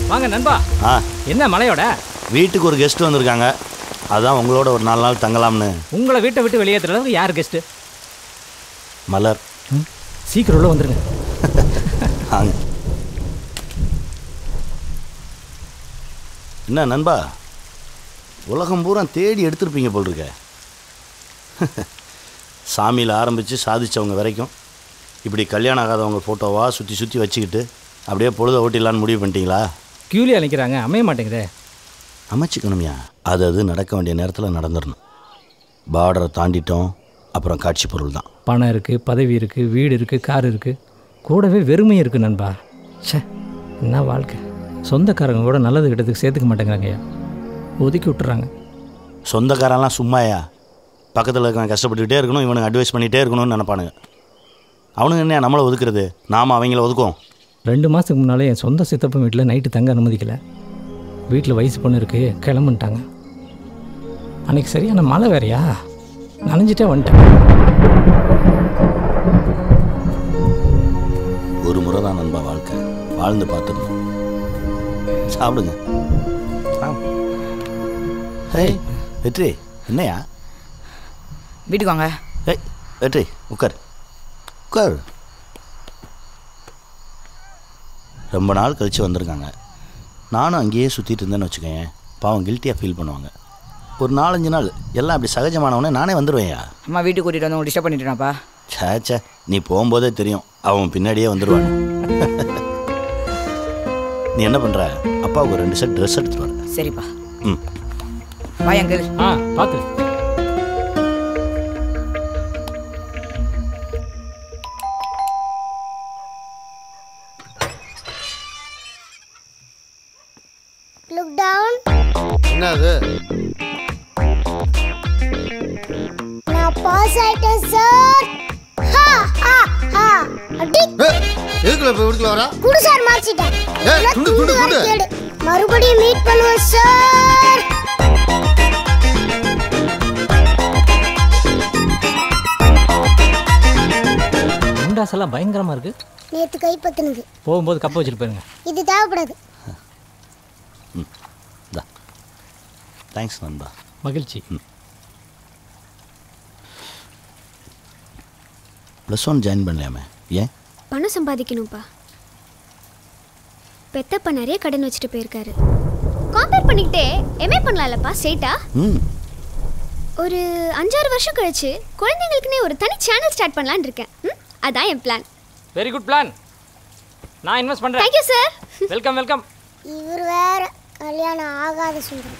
வாங்க நண்பா. என்ன மலையோட வீட்டுக்கு ஒரு கெஸ்ட் வந்திருக்காங்க, அதான் உங்களோட ஒரு 4 நாள் தங்கலாம்னு. உங்களை வீட்டை விட்டு வெளியேற்றுற அளவுக்கு யார் கெஸ்ட்டு? மலர். சீக்கிரம் உள்ள வந்துருங்க. என்ன நண்பா, உலகம் பூரா தேடி எடுத்துருப்பீங்க போல் இருக்க. சாமியில் ஆரம்பித்து சாதித்தவங்க வரைக்கும் இப்படி கல்யாணம் ஆகாதவங்க ஃபோட்டோவாக சுற்றி சுற்றி வச்சுக்கிட்டு அப்படியே பொழுத ஓட்டிடலான்னு முடிவு பண்ணிட்டீங்களா? கியூலியாக நினைக்கிறாங்க, அமைய மாட்டேங்குதே. அமைச்சிக்கணுமியா, அது நடக்க வேண்டிய நேரத்தில் நடந்துடணும். பார்டரை தாண்டிட்டோம், அப்புறம் காட்சி பொருள் தான். பணம் இருக்குது, பதவி இருக்குது, வீடு இருக்குது, கார் இருக்குது, கூடவே வெறுமையும் இருக்குது நண்பா. ச்சே, என்ன வாழ்க்கை. சொந்தக்காரங்க கூட நல்லது கிட்டத்துக்கு சேர்த்துக்க மாட்டேங்கிறாங்கய்யா, ஒதுக்கி விட்டுறாங்க. சொந்தக்காரெல்லாம் சும்மாயா, பக்கத்தில் இருக்கான் கஷ்டப்பட்டுக்கிட்டே இருக்கணும், இவனுக்கு அட்வைஸ் பண்ணிகிட்டே இருக்கணும்னு நினைப்பானுங்க. அவனுங்க என்ன நம்மளை ஒதுக்குறது, நாம் அவங்கள ஒதுக்குவோம். 2 மாதத்துக்கு முன்னாலே என் சொந்த சித்தப்பன் வீட்டில் நைட்டு தங்க அனுமதிக்கலை. வீட்டில் வயசு பொண்ணு இருக்குது, கிளம்புன்ட்டாங்க. அன்றைக்கி சரியான மழை வேறையா, நனைஞ்சிட்டே வந்துட்டேன். ஒரு முறை தான் நண்பா வாழ்க்கை, வாழ்ந்து பார்த்துடணும். சாப்பிடுங்க. ஹேய் வெற்றி, என்னையா வீட்டுக்கு வாங்க. ஏய் வெற்றி, உட்கார் உட்கார். ரொம்ப நாள் கழித்து வந்திருக்காங்க. நானும் அங்கேயே சுற்றிட்டு இருந்தேன்னு வச்சுக்கோங்க, பாவம் கில்ட்டியாக ஃபீல் பண்ணுவாங்க. ஒரு 4-5 நாள் எல்லாம் அப்படி சகஜமானவனே நானே வந்துடுவேன்யா. அம்மா வீட்டுக்கு கூட்டிகிட்டு வந்து டிஸ்டர்ப் பண்ணிட்டேனாப்பா? சே, நீ போகும்போதே தெரியும் அவன் பின்னாடியே வந்துடுவான். நீ என்ன பண்ணுற, அப்பாவுக்கு ஒரு 2 செட் ட்ரெஸ் எடுத்துட்டு வர. சரிப்பா. ம் பாய் அங்கிள். பார்த்து. Look down. என்னது? நான் பாஸ் ஆயிட்டேன் சார். ஹா ஹா ஹா. அடி. எதுக்குள்ள போய் வீட்டுக்குள்ள வரா? குடு சார் மார்க்ஷீட். ஏய் துண்டு துண்டு துண்டு. மறுபடியும் மீட் பண்ணுவோம் சார். முண்டாஸ் எல்லாம் பயங்கரமாக இருக்குது. நேத்து கைப்பற்றினது. போகும்போது கப்பை வச்சுட்டு போயிருங்க. இது தேவைப்படாது. தேங்க்ஸ் நண்பா. மகிழ்ச்சி. +1 ஜாயின் பண்ணலாமே, ஏன்? பணம் சம்பாதிக்கணும்ப்பா. பெத்தப்பா நிறைய கடன் வச்சுட்டு போயிருக்காரு. கம்பேர் பண்ணிக்கிட்டே எம்ஏ பண்ணலாம்லப்பா ஸ்ட்ரெயிட்டா. ஒரு 5-6 வருஷம் கழிச்சு குழந்தைங்களுக்குன்னே ஒரு தனி சேனல் ஸ்டார்ட் பண்ணலான்னு இருக்கேன். அதான் என் பிளான். Very good plan. நான் இன்வெஸ்ட் பண்ணுறேன். Thank you sir. Welcome welcome. இவர் வேற கல்யாணம் ஆகாத சொல்கிறேன்.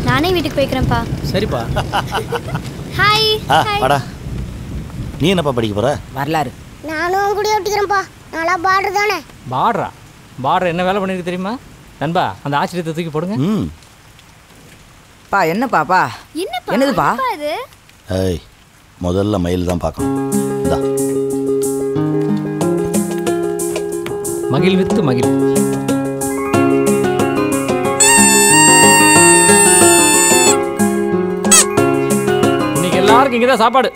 நானே வீட்டுக்கு போய்க்கிறேன்ப்பா. சரிப்பா. ஹாய். வாடா. நீ என்னப்பா படிக்க போற? வரலாறு. நானும் கூட ஒட்டிக்கிறேன்ப்பா. நல்லா பார்டர் தானே. பார்டர் என்ன வேலை பண்ணிருக்கு தெரியுமா நண்பா? அந்த ஆச்சரியத்தை தூக்கி போடுங்க. பா என்னப்பா? என்னதுப்பா இது? ஏய் முதல்ல மயில் தான் பார்க்கணும். இந்தா மகிழ் வித்து மகிழ். இன்னைக்கு எல்லாருக்கும் இங்கே தான் சாப்பாடு.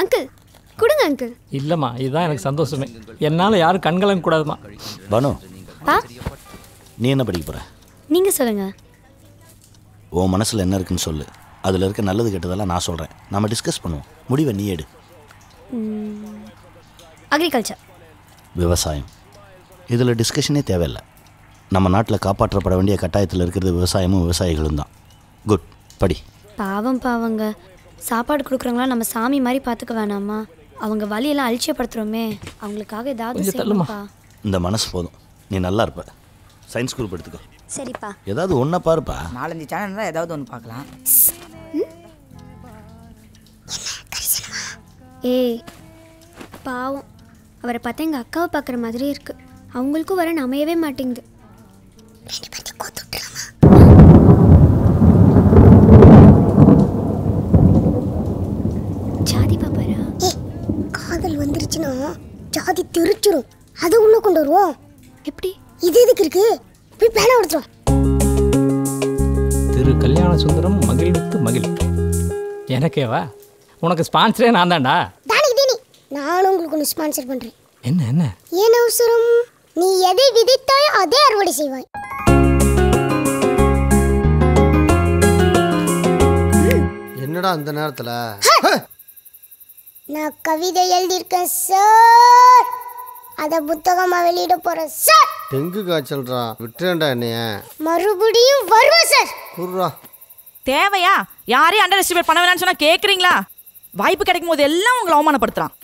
அங்கிள் கொடுங்க அங்கிள். இல்லைம்மா, இதுதான் எனக்கு சந்தோஷமே. என்னால் யாரும் கண்கலங்க கூடாதுமா. பானு, நீ என்ன படிக்க போற? நீங்க சொல்லுங்க. உன் மனசில் என்ன இருக்குன்னு சொல்லு. அதில் இருக்க நல்லது கெட்டதெல்லாம் நான் சொல்கிறேன். நம்ம டிஸ்கஸ் பண்ணுவோம். முடிவை நீ எடு. அக்ரிகல்ச்சர். விவசாயம். இதில் டிஸ்கஷனே தேவையில்லை. நம்ம நாட்டில் காப்பாற்றப்பட வேண்டிய கட்டாயத்தில் இருக்கிறது விவசாயமும் விவசாயிகளும் தான். குட், படி. பாவங்க சாப்பாடு கொடுக்குறவங்களா நம்ம சாமி மாதிரி பார்த்துக்க வேணாமா? அவங்க வழியெல்லாம் அலட்சியப்படுத்துகிறோமே, அவங்களுக்காக ஏதாவது செய்யணும்ப்பா. இந்த மனசு போதும், நீ நல்லா இருப்ப. சயின்ஸ் குரூப் எடுத்துக்கோ. சரிப்பா. ஏதாவது ஒன்றை பாருப்பா. 4-5 சேனல் தான் ஏதாவது ஒன்று பார்க்கலாம். ஏய் பாவம், அவரை பார்த்தா எங்கள் அக்காவை பார்க்குற மாதிரி இருக்கு. அவங்களுக்கும் வர அமையவே மாட்டேங்குது. ஜாதி பாப்பாரா? காதல் வந்துருச்சுன்னா ஜாதி தெரிச்சிரும். அதை உள்ள கொண்டு வருவோம். எப்படி? இது எதுக்கு இருக்கு? போய் பேனா எடுத்துரும். திரு கல்யாண சுந்தரம் மகிழ்வித்து மகிழ்ச்சி. எனக்கேவா? உனக்கு ஸ்பான்சரே நான் தான்டா. நானும் உங்களுக்கு ஒன்று ஸ்பான்சர் பண்ணுறேன். என்ன? ஏன் அவசரம்? நீ எதை விதைத்தாயோ அதே அறுவடை செய்வாய். என்னடா அந்த நேரத்தில்? நான் கவிதை எழுதியிருக்கேன் சார். அதை புத்தகமாக வெளியிட போகிறேன் சார். டெங்கு காய்ச்சல்றா, விட்டுறேன்டா என்னைய. மறுபடியும் வருவேன் சார். குர்ரா. தேவையா? யாரையும் அண்டர் எஸ்டிமேட் பண்ண வேணாம்னு சொன்னா கேட்குறீங்களா? வாய்ப்பு கிடைக்கும் போது எல்லாம் உங்களை அவமானப்படுத்துறான்.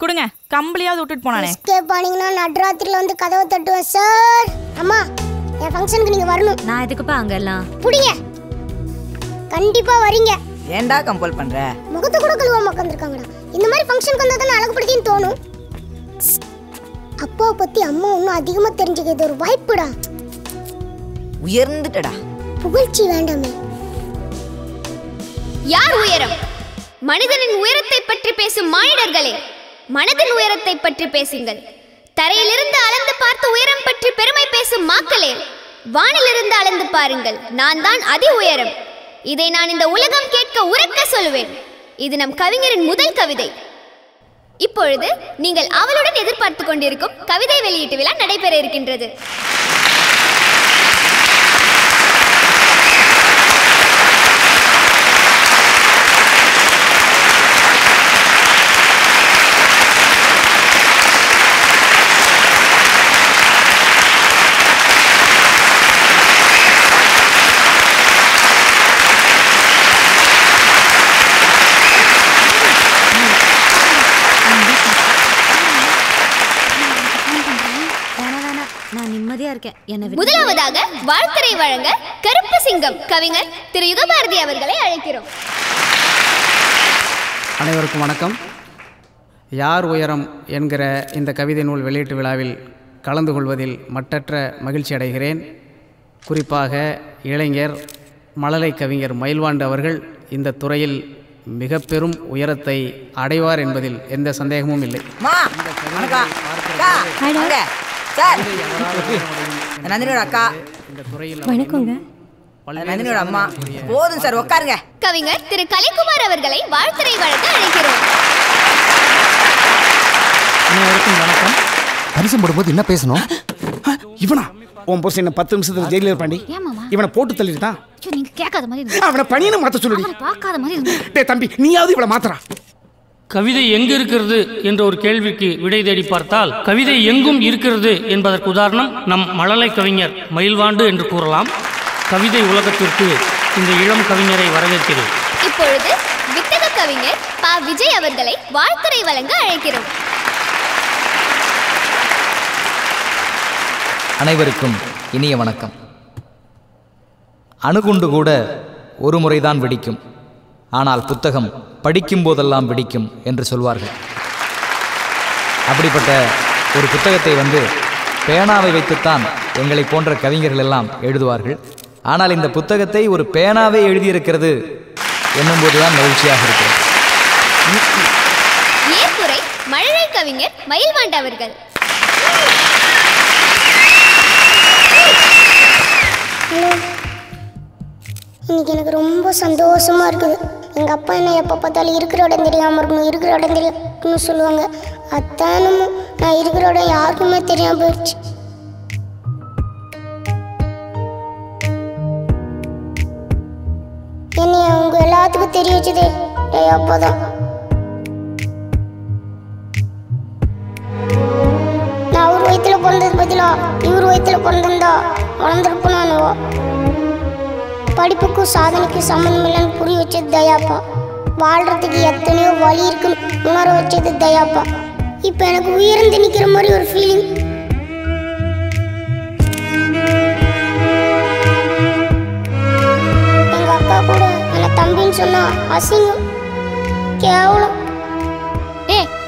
கொடுங்க, கம்பளியாவது விட்டுட்டு போனானே. எஸ்கேப் ஆனீங்கன்னா நடுராத்திரில வந்து கதவை தட்டுவேன் சார். அம்மா, என் ஃபங்க்ஷனுக்கு நீங்க வரணும். நான் எதுக்குப்பா அங்கெல்லாம்? புடிங்க, கண்டிப்பா வரீங்க. ஏன்டா கம்பல் பண்ற? முகத்தை கூட கழுவாம உட்காந்துருக்காங்கடா. இந்த மாதிரி ஃபங்க்ஷனுக்கு வந்தா தானே அழகுபடுத்தின்னு தோணும். அப்பாவை பத்தி அம்மா இன்னும் அதிகமா தெரிஞ்சுக்கிறது ஒரு வாய்ப்புடா. உயர்ந்துட்டடா. புகழ்ச்சி வேண்டாமே. யார் உயரம்? மனிதனின் உயரத்தை பற்றி பேசும் மானிடர்களே, மனதின் உயரத்தை பற்றி பேசுங்கள். தரையிலிருந்து அளந்து பார்த்து உயரம் பற்றி பெருமை பேசும் மாக்களே, வானிலிருந்து அளந்து பாருங்கள். நான் தான் அதி உயரம். இதை நான் இந்த உலகம் கேட்க உரக்க சொல்லுவேன். இது நம் கவிஞரின் முதல் கவிதை. இப்பொழுது நீங்கள் அவளுடன் எதிர்பார்த்து கொண்டிருக்கும் கவிதை வெளியீட்டு விழா நடைபெற இருக்கின்றது. முதலாவதாக வாழ்த்துரை வழங்க கருப்பு சிங்கம் கவிஞர் திரு யுகபாரதி அவர்களை அழைக்கிறோம். அனைவருக்கும் வணக்கம். யார் உயரம் என்கிற இந்த கவிதை நூல் வெளியீட்டு விழாவில் கலந்து கொள்வதில் மட்டற்ற மகிழ்ச்சி அடைகிறேன். குறிப்பாக இளைஞர் மழலை கவிஞர் மயில்வாண்டு அவர்கள் இந்த துறையில் மிக பெரும் உயரத்தை அடைவார் என்பதில் எந்த சந்தேகமும் இல்லை. நந்தினியோட அக்கா. வணக்கங்க. நந்தினியோட அம்மா. போதும் சார், உட்காருங்க. கவிஞர் திரு கலைக்குமார் அவர்களை வாழ்த்துரை வழங்க அழைக்கிறோம். அனைவருக்கும் வணக்கம். பரிசு போடும்போது என்ன பேசணும்? இவனா உன் போஸ் என்ன 10 நிமிஷத்துல ஜெயிலில் இருப்பாண்டி. இவனை போட்டு தள்ளிட்டான். நீங்க கேட்காத மாதிரி அவனை பணியனை மாத்த சொல்லுடி. பார்க்காத மாதிரி. டேய் தம்பி, நீயாவது இவளை மாத்துறா. கவிதை எங்கு இருக்கிறது என்ற ஒரு கேள்விக்கு விடை தேடி பார்த்தால் கவிதை எங்கும் இருக்கிறது என்பதற்கு உதாரணம் நம் மழலை கவிஞர் மயில்வாண்டு என்று கூறலாம். கவிதை உலகத்திற்கு இந்த இளம் கவிஞரை வரவேற்கிறேன். இப்பொழுது வித்தக கவிஞர் பா விஜய் அவர்களை வாழ்த்துரை வழங்க அழைக்கிறோம். அனைவருக்கும் இனிய வணக்கம். அணுகுண்டு கூட ஒரு முறைதான் வெடிக்கும், ஆனால் புத்தகம் படிக்கும் போதெல்லாம் வெடிக்கும் என்று சொல்வார்கள். அப்படிப்பட்ட ஒரு புத்தகத்தை பேனாவை வைத்துத்தான் எங்களை போன்ற கவிஞர்கள் எல்லாம் எழுதுவார்கள். ஆனால் இந்த புத்தகத்தை ஒரு பேனாவே எழுதியிருக்கிறது என்னும்போதுதான் மகிழ்ச்சியாக இருக்கிறது. ஏற்புரை மழலை கவிஞர் மயில்வாண்டு அவர்கள். இன்னைக்கு எனக்கு ரொம்ப சந்தோஷமா இருக்குது. எங்கள் அப்பா என்ன எப்போ பார்த்தாலும் இருக்கிற இடம் தெரியாமல் இருக்கணும், இருக்கிற இடம் தெரியாமல் சொல்லுவாங்க. அத்தானும் நான் இருக்கிற இடம் யாருக்குமே தெரியாமல் போயிடுச்சு. என்னை அவங்க எல்லாத்துக்கும் தெரிய வச்சதே அப்போதான். நான் அவர் வயிற்றுல பிறந்தது பதிலா இவர் வயிற்றுல பிறந்திருந்தா வளர்ந்துருப்போம். படிப்புக்கும் சாதனைக்கும் சம்மந்தம் இல்லைன்னு புரிய வச்சது தயாப்பா. வாழ்றதுக்கு எத்தனையோ வழி இருக்குன்னு உணர வச்சது தயாப்பா. இப்போ எனக்கு உயர்ந்து நிற்கிற மாதிரி ஒரு ஃபீலிங். எங்க அக்கா கூட என்ன தம்பின்னு சொன்னா அசிங்கம், கேவலம்.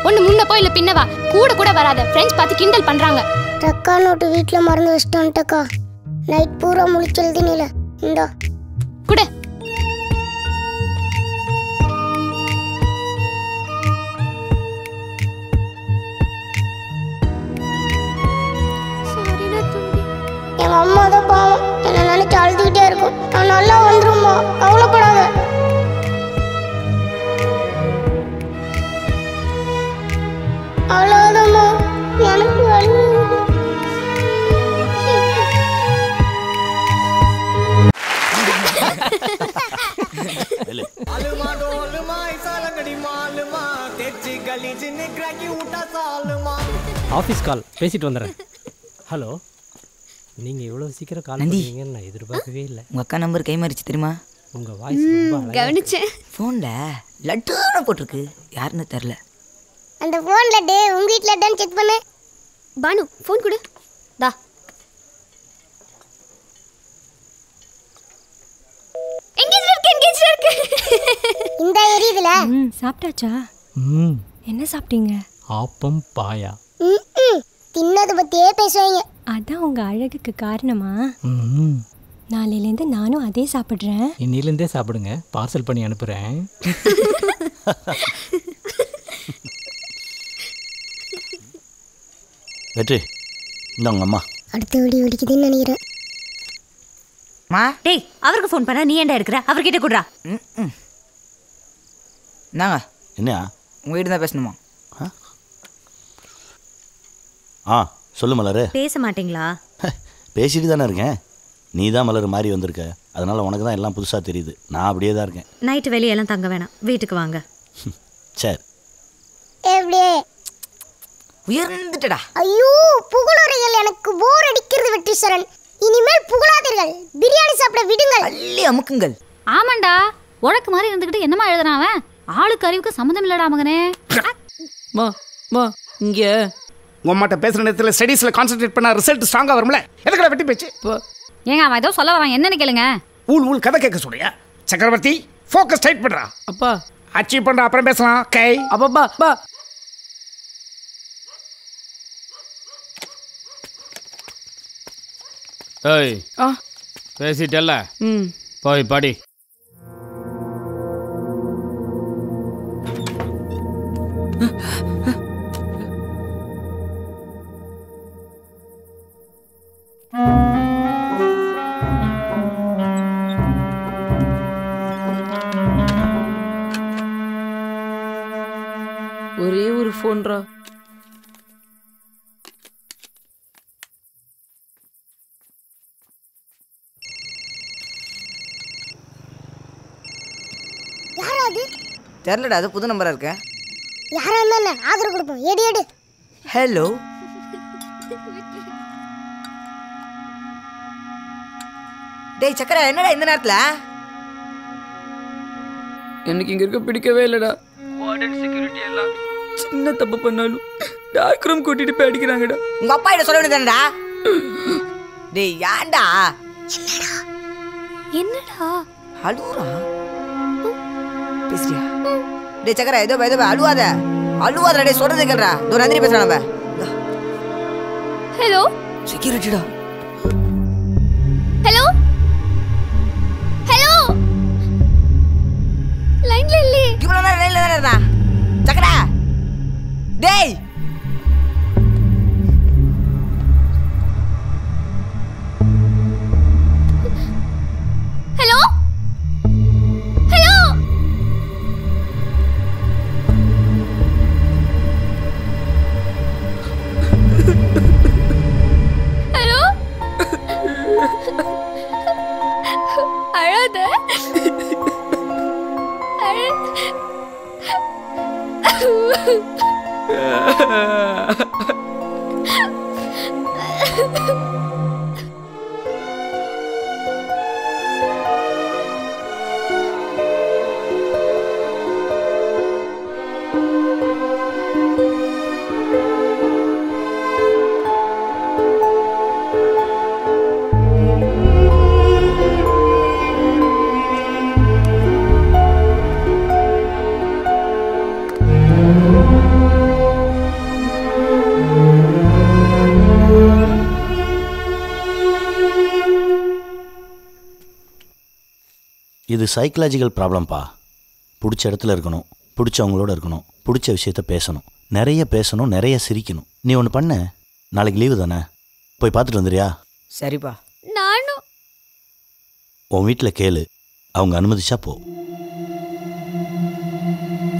ஒண்ணு முன்ன போய் இல்ல பின்னவா, கூட கூட வராத. ஃப்ரெண்ட்ஸ் பார்த்து கிண்டல் பண்றாங்க. ரக்கா நோட்டு வீட்டில் மறந்து வச்சிட்டோன்ட்டக்கா. நைட் பூரா முழிச்செழுதுனில இந்தா குடு. எங்க அம்மா தான் பாவம், என்ன நினைச்சு அழுதுகிட்டே இருக்கும். நான் நல்லா வந்துரும்மா, கவலைப்படாத. அவ்வளோதாம்மா, எனக்கு அழுது. ஆஃபீஸ் கால், பேசிட்டு வந்துடுறேன். ஹலோ, நீங்கள் இவ்வளோ சீக்கிரம் கால் பண்ணுவீங்கன்னு நான் எதிர்பார்க்கவே இல்லை. உங்கள் அக்கா நம்பர் கை மாறிச்சு தெரியுமா? உங்கள் வாய்ஸ் ரொம்ப கவனிச்சேன். ஃபோனில் லட்டுன்னு போட்டிருக்கு, யாருன்னு தெரில. அந்த ஃபோன் லட்டு உங்க வீட்டில் லட்டுன்னு செக் பண்ணு. பானு ஃபோன் கொடு. தா. எங்கேஜ் இருக்கு. இந்த எரியுதுல. சாப்பிட்டாச்சா? ம், என்ன சாப்பிட்டீங்க? ஆப்பம் பாயா. தின்னது பத்தியே பேசுவீங்க. அதான் உங்க அழகுக்கு காரணமா? ம், நாளையிலேருந்து நானும் அதே சாப்பிட்றேன். இன்னிலேருந்தே சாப்பிடுங்க, பார்சல் பண்ணி அனுப்புகிறேன். வெற்றி, இந்த உங்க அம்மா. அடுத்த வீடியோ வெடிக்குதுன்னு நினைக்கிறேன். டேய், அவருக்கு ஃபோன் பண்ணா நீ ஏன்டா எடுக்கிற? அவர்கிட்ட கொடுறா. நாங்க என்னையா உங்ககிட்ட தான் பேசணுமா? சொல்லு மலரு. பேச மாட்டீங்களா? பேசிட்டு தானே இருக்கேன். நீ தான் மலர் மாறி வந்திருக்க, அதனால உனக்கு தான் எல்லாம் புதுசாக தெரியுது. நான் அப்படியே தான் இருக்கேன். நைட்டு வெளியெல்லாம் தங்க வேணாம், வீட்டுக்கு வாங்க. சரி. எப்படியே உயர்ந்துட்டடா. ஐயோ, புகழுரைகள் எனக்கு போர் அடிக்கிறது வெற்றிசரன். இனிமேல் புகழாதீர்கள், பிரியாணி சாப்பிட விடுங்கள். அள்ளி அமுக்குங்கள். ஆமாண்டா, உனக்கு மாதிரி இருந்துக்கிட்டு என்னமா எழுதுறான் அவன்? ஆளுக்கு அறிவுக்கு சம்மந்தம் இல்லடா மகனே. இங்க உங்கம்மாட்ட பேசுற நேரத்தில் ஸ்டடீஸ்ல கான்சென்ட்ரேட் பண்ணா ரிசல்ட் ஸ்ட்ராங்கா வரும்ல. எதுக்குடா வெட்டி பேச்சு? ஏங்க அவன் ஏதோ சொல்ல வரான், என்னன்னு கேளுங்க. ஊல் கதை கேட்க சொல்றியா? சக்கரவர்த்தி ஃபோக்கஸ் டைட் பண்றா. அப்பா அச்சீவ் பண்ற, அப்புறம் பேசலாம். கை அப்பா ஏய், பேசிட்டல்ல, போய் படி. ஒரே ஒரு ஃபோன்ரா. யாரா அது? தெரியலடா, அது புது நம்பரா இருக்க. யாரா இருந்தா ஆதரவு கொடுப்போம். எடு. ஹலோ, டேய் சக்கரை, என்னடா இந்த நேரத்துல? எனக்கு இங்க இருக்க பிடிக்கவே இல்லடா. வார்டன் செக்யூரிட்டி எல்லாம் சின்ன தப்பு பண்ணாலும் டார்க் ரூம் கூட்டிட்டு போய் அடிக்கிறாங்கடா. உங்க அப்பா கிட்ட சொல்ல வேண்டியதானடா. டேய் ஏன்டா? என்னடா அழுவுறா? பேசுறியா? டேய் சக்கரை, ஏதோ அழுவாத டேய், சொல்றது கேளுடா. தோ நந்தினி பேசுறா. நம்ம ஹலோ செக்யூரிட்டிடா. ஹலோ லைன்ல இல்ல. இவ்வளவு நேரம் லைன்ல தானே இருந்தா சக்கரை. டேய் ஹலோ அழாத. இது சைக்கலாஜிக்கல் ப்ராப்ளம்ப்பா. பிடிச்ச இடத்துல இருக்கணும், பிடிச்சவங்களோட இருக்கணும், பிடிச்ச விஷயத்த பேசணும், நிறைய பேசணும், நிறைய சிரிக்கணும். நீ ஒன்று பண்ண, நாளைக்கு லீவு தானே, போய் பார்த்துட்டு வந்துடுறியா? சரிப்பா. நானும். உன் வீட்டில் கேளு, அவங்க அனுமதிச்சா போ.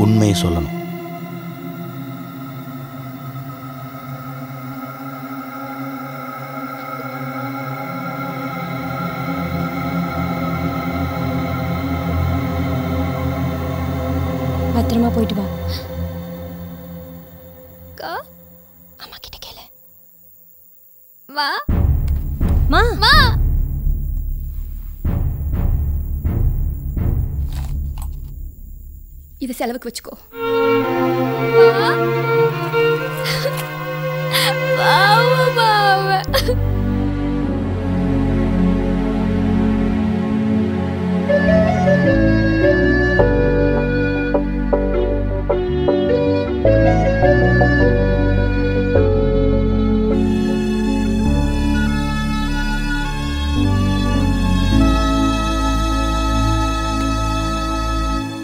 உண்மையை சொல்லணும். பத்திரமா போயிட்டு வா. அம்மா கிட்ட கேளு. வா மா மா. இது செலவுக்கு வச்சுக்கோ.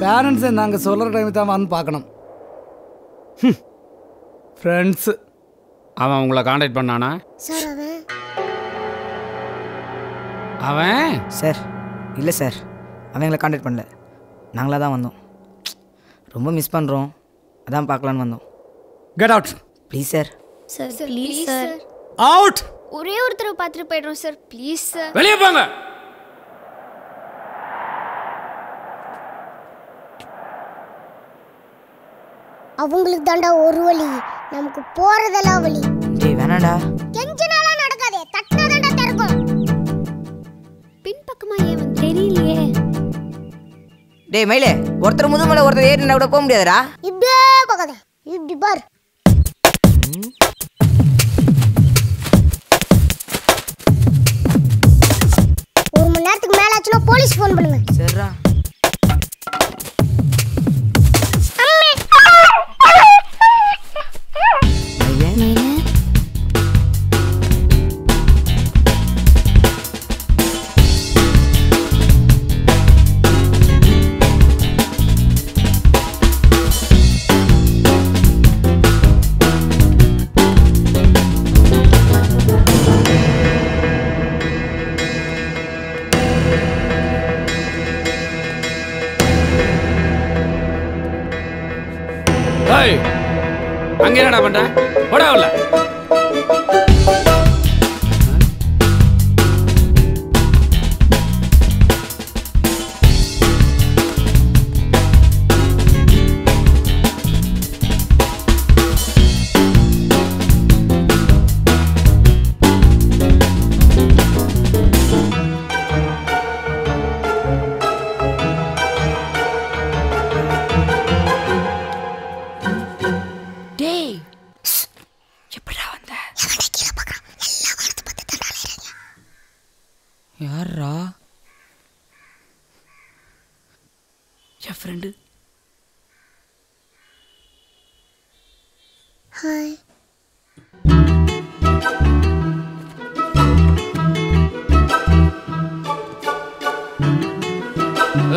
பேரண்ட்ஸை நாங்கள் சொல்கிற டைம் தான் வந்து பார்க்கணும். ஃப்ரெண்ட்ஸு. அவன் உங்களை காண்டாக்ட் பண்ணானா? சார் அவன் சார் இல்லை சார், அவன் எங்களை காண்டாக்ட் பண்ணல, நாங்களாக தான் வந்தோம். ரொம்ப மிஸ் பண்ணுறோம், அதான் பார்க்கலான்னு வந்தோம். Get out please sir. Sir please sir. Out. ஒரே ஒருத்தர் பார்த்துட்டு போய்டுறோம் சார், ப்ளீஸ் சார். வெளியே போங்க. அவங்களுக்கு தாண்டா ஒரு வழி, நமக்கு போறதெல்லாம் வழி. டேய் வேணாடா. கெஞ்சனாலாம் நடக்காதே, தட்டினா தாண்டா திறக்கும். பின்பக்கமா ஏன் வந்து தெரியலையே. டேய் மயிலே, ஒருத்தர் முது மேலே ஒருத்தர் ஏறினா கூட போக முடியாதுடா. இப்படியே பார்க்காத, இப்படி பார். ஒரு மணி நேரத்துக்கு மேல ஆச்சுன்னா போலீஸ் ஃபோன் பண்ணுங்க. சரிடா. அங்க என்னடா பண்ற? போடா உள்ள. யாரா? என் ஃப்ரெண்டு. ஹாய்.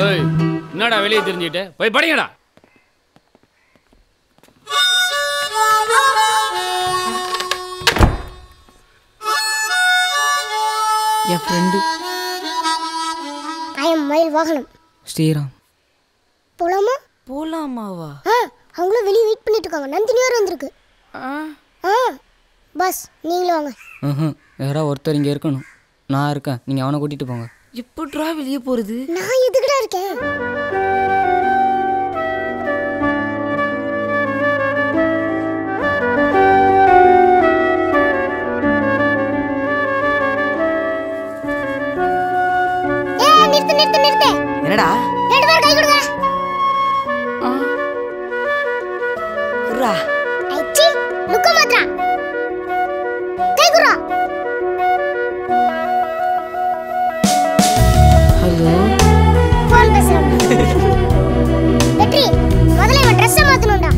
ஏய், என்னடா வெளியே தெரிஞ்சிட்டு போய் படிங்கடா. என் ஃப்ரெண்டு. ஐ எம் மயில் வாகனம். ஸ்ரீராம். போலாமா? போலாமாவா? அவங்களும் வெளியே வெயிட் பண்ணிட்டு இருக்காங்க. நந்தினி வேறு வந்திருக்கு. பஸ் நீங்களும் வாங்க. யாராவது ஒருத்தர் இங்கே இருக்கணும். நான் இருக்கேன், நீங்கள் அவனை கூட்டிகிட்டு போங்க. எப்படிரா வெளியே போகிறது? நான் எதுக்குடா இருக்கேன்? என்னடா? ரெண்டு பேரும் கை கொடுங்க. குர்ரா. ஐச்சி, லுக்க மாத்ரா. கை குர்ரா. ஹலோ. ஃபோன் பேசுறேன். வெற்றி, முதல்ல இவன் ட்ரெஸ்ஸை மாத்தணும்டா.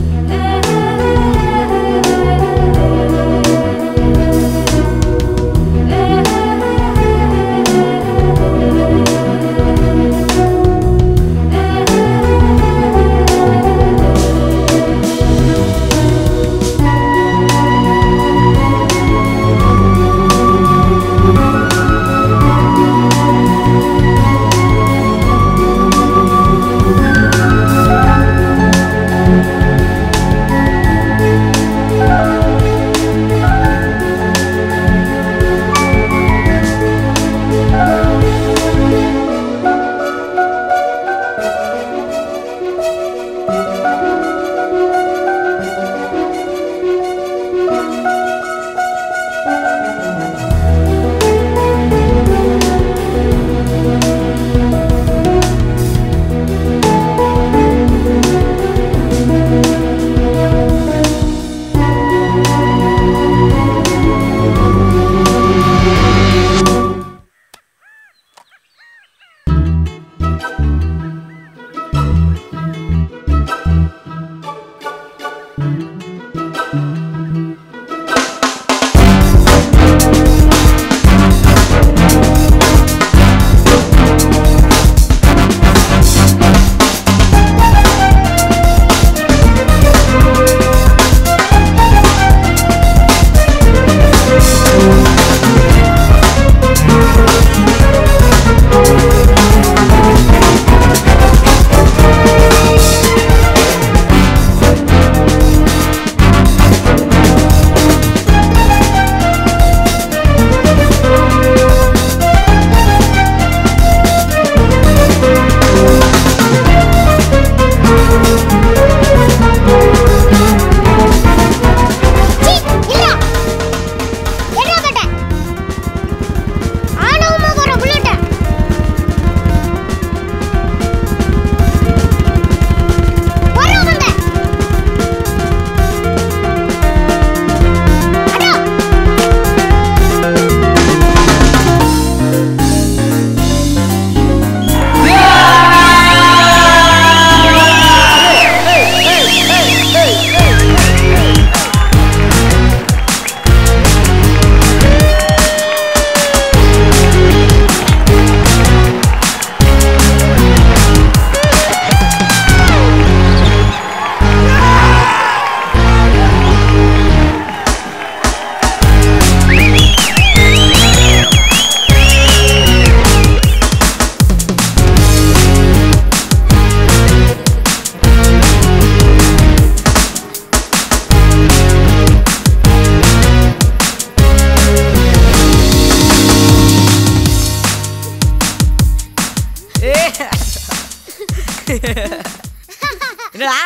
என்னடா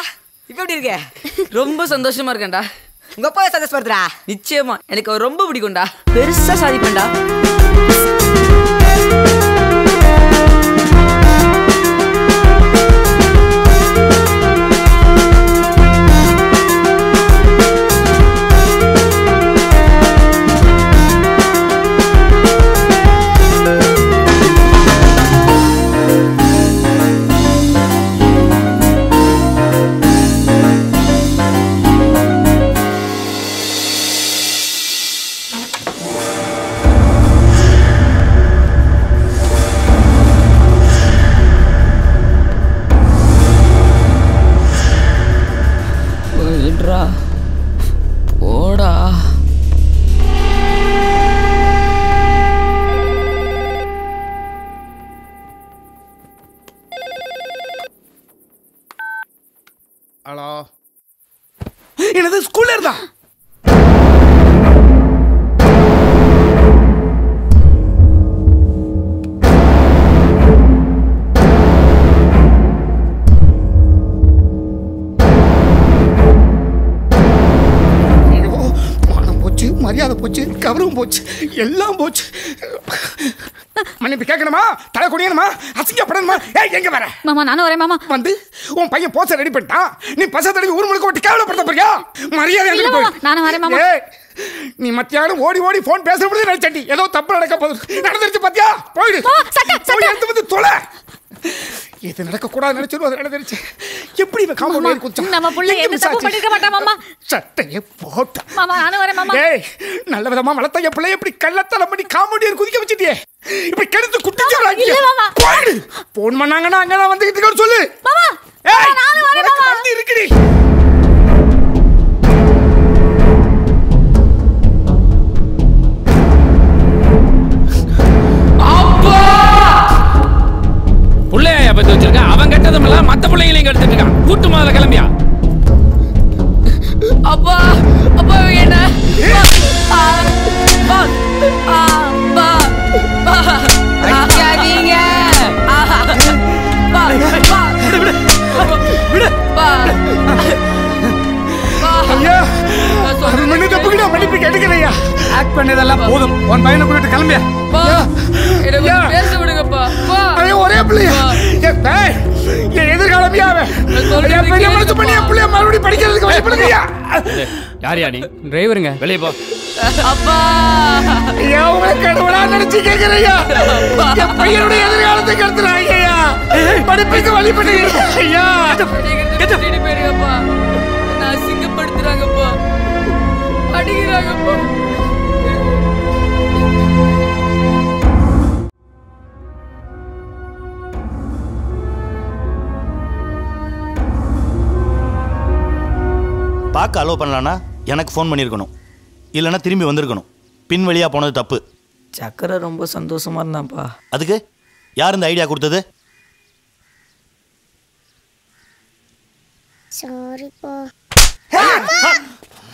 இப்ப எப்படி இருக்க? ரொம்ப சந்தோஷமா இருக்கேன்டா. உங்க அப்பா சந்தோஷப்படுறா? நிச்சயமா எனக்கு அவர் ரொம்ப பிடிக்கும்டா. பெருசா சாதிப்பேன்டா. போடா. ஹலோ, என்னது ஸ்கூல்ல இருந்தா? மரியாதை போச்சு, கௌரவம் போச்சு, எல்லாம் போச்சு. மன்னிப்பு கேட்கணுமா? தலை குடியணுமா? அசிங்கப்படணுமா? ஏய் எங்க வர? மாமா நானும் வரேன் மாமா. வந்து உன் பையன் போஸ்டர் ரெடி பண்ணிட்டான். நீ பச தடவி ஊர் முழுக்க ஓட்டி கேவலப்படுத்த போறியா? மரியாதை எங்க போய்? நானும் வரேன் மாமா. நீ மத்தியானம் ஓடி ஓடி போன் பேசுறது நினைச்சட்டி. ஏதோ தப்பு நடக்க போகுது. நடந்துருச்சு பாத்தியா? போயிடு. போய் எடுத்து வந்து தொலை. இது நடக்க கூடாது நினைச்சிரும். அது நடந்துருச்சு. எப்படி இவன் காம்பவுண்ட் ஏறி குதிச்சான்? நம்ம புள்ள என்ன தப்பு பண்ணிருக்க மாட்டா மாமா. சட்டையே போட்ட. மாமா நானும் வரேன் மாமா. ஏய் நல்ல விதமா வளர்த்த என் பிள்ளை எப்படி கள்ளத்தனம் பண்ணி காம்பவுண்ட் ஏறி குதிக்க வச்சிட்டியே. இப்படி கெடுத்து குட்டிச்சாங்க. இல்ல மாமா. போயிடு. போன் பண்ணாங்கன்னா அங்க நான் வந்துகிட்டு இருக்கேன்னு சொல்லு. மாமா ஏய் நானும் வரேன் மாமா. வந்து இருக்குடி. புள்ளையா பத்தி வச்சிருக்கான். அவன் கெட்டதும் இல்ல, மத்த பிள்ளைங்களையும் கெடுத்துட்டு இருக்கான். கூட்டு முதல்ல கிளம்பியா. அப்பா அப்பா என்ன? அடிக்காதீங்க. ஐயா அது மண்ணு தப்புக்கிட்ட மன்னிப்பு கேட்டுக்கிறேயா. ஆக்ட் பண்ணதெல்லாம் போதும். உன் பையனை கூட்டிட்டு கிளம்பியா. பேச விடுங்கப்பா. ஐயோ ஒரே பிள்ளையா. என் எதிர்காலமியா அவன். என் பெரிய மனசு பண்ணி என் பிள்ளைய மறுபடியும் படிக்கிறதுக்கு வழிபடுங்கய்யா. யாரியா நீ? டிரைவருங்க. வெளியே போ. அப்பா ஐயா உங்களை கடவுளா நினைச்சு கேட்கிறேயா. என் பையனுடைய எதிர்காலத்தை கெடுத்துறாங்க ஐயா. படிப்புக்கு வழிபடுங்க ஐயா. போயிருங்கப்பா. நான் அசிங்கப்படுத்துறாங்கப்பா, அடிக்கிறாங்கப்பா. பார்க்க அலோவ் பண்ணலான்னா எனக்கு ஃபோன் பண்ணியிருக்கணும், இல்லைன்னா திரும்பி வந்திருக்கணும். பின் வழியாக போனது தப்பு. சக்கரை ரொம்ப சந்தோஷமா இருந்தான்ப்பா. அதுக்கு யார் இந்த ஐடியா கொடுத்தது? சாரிப்பா.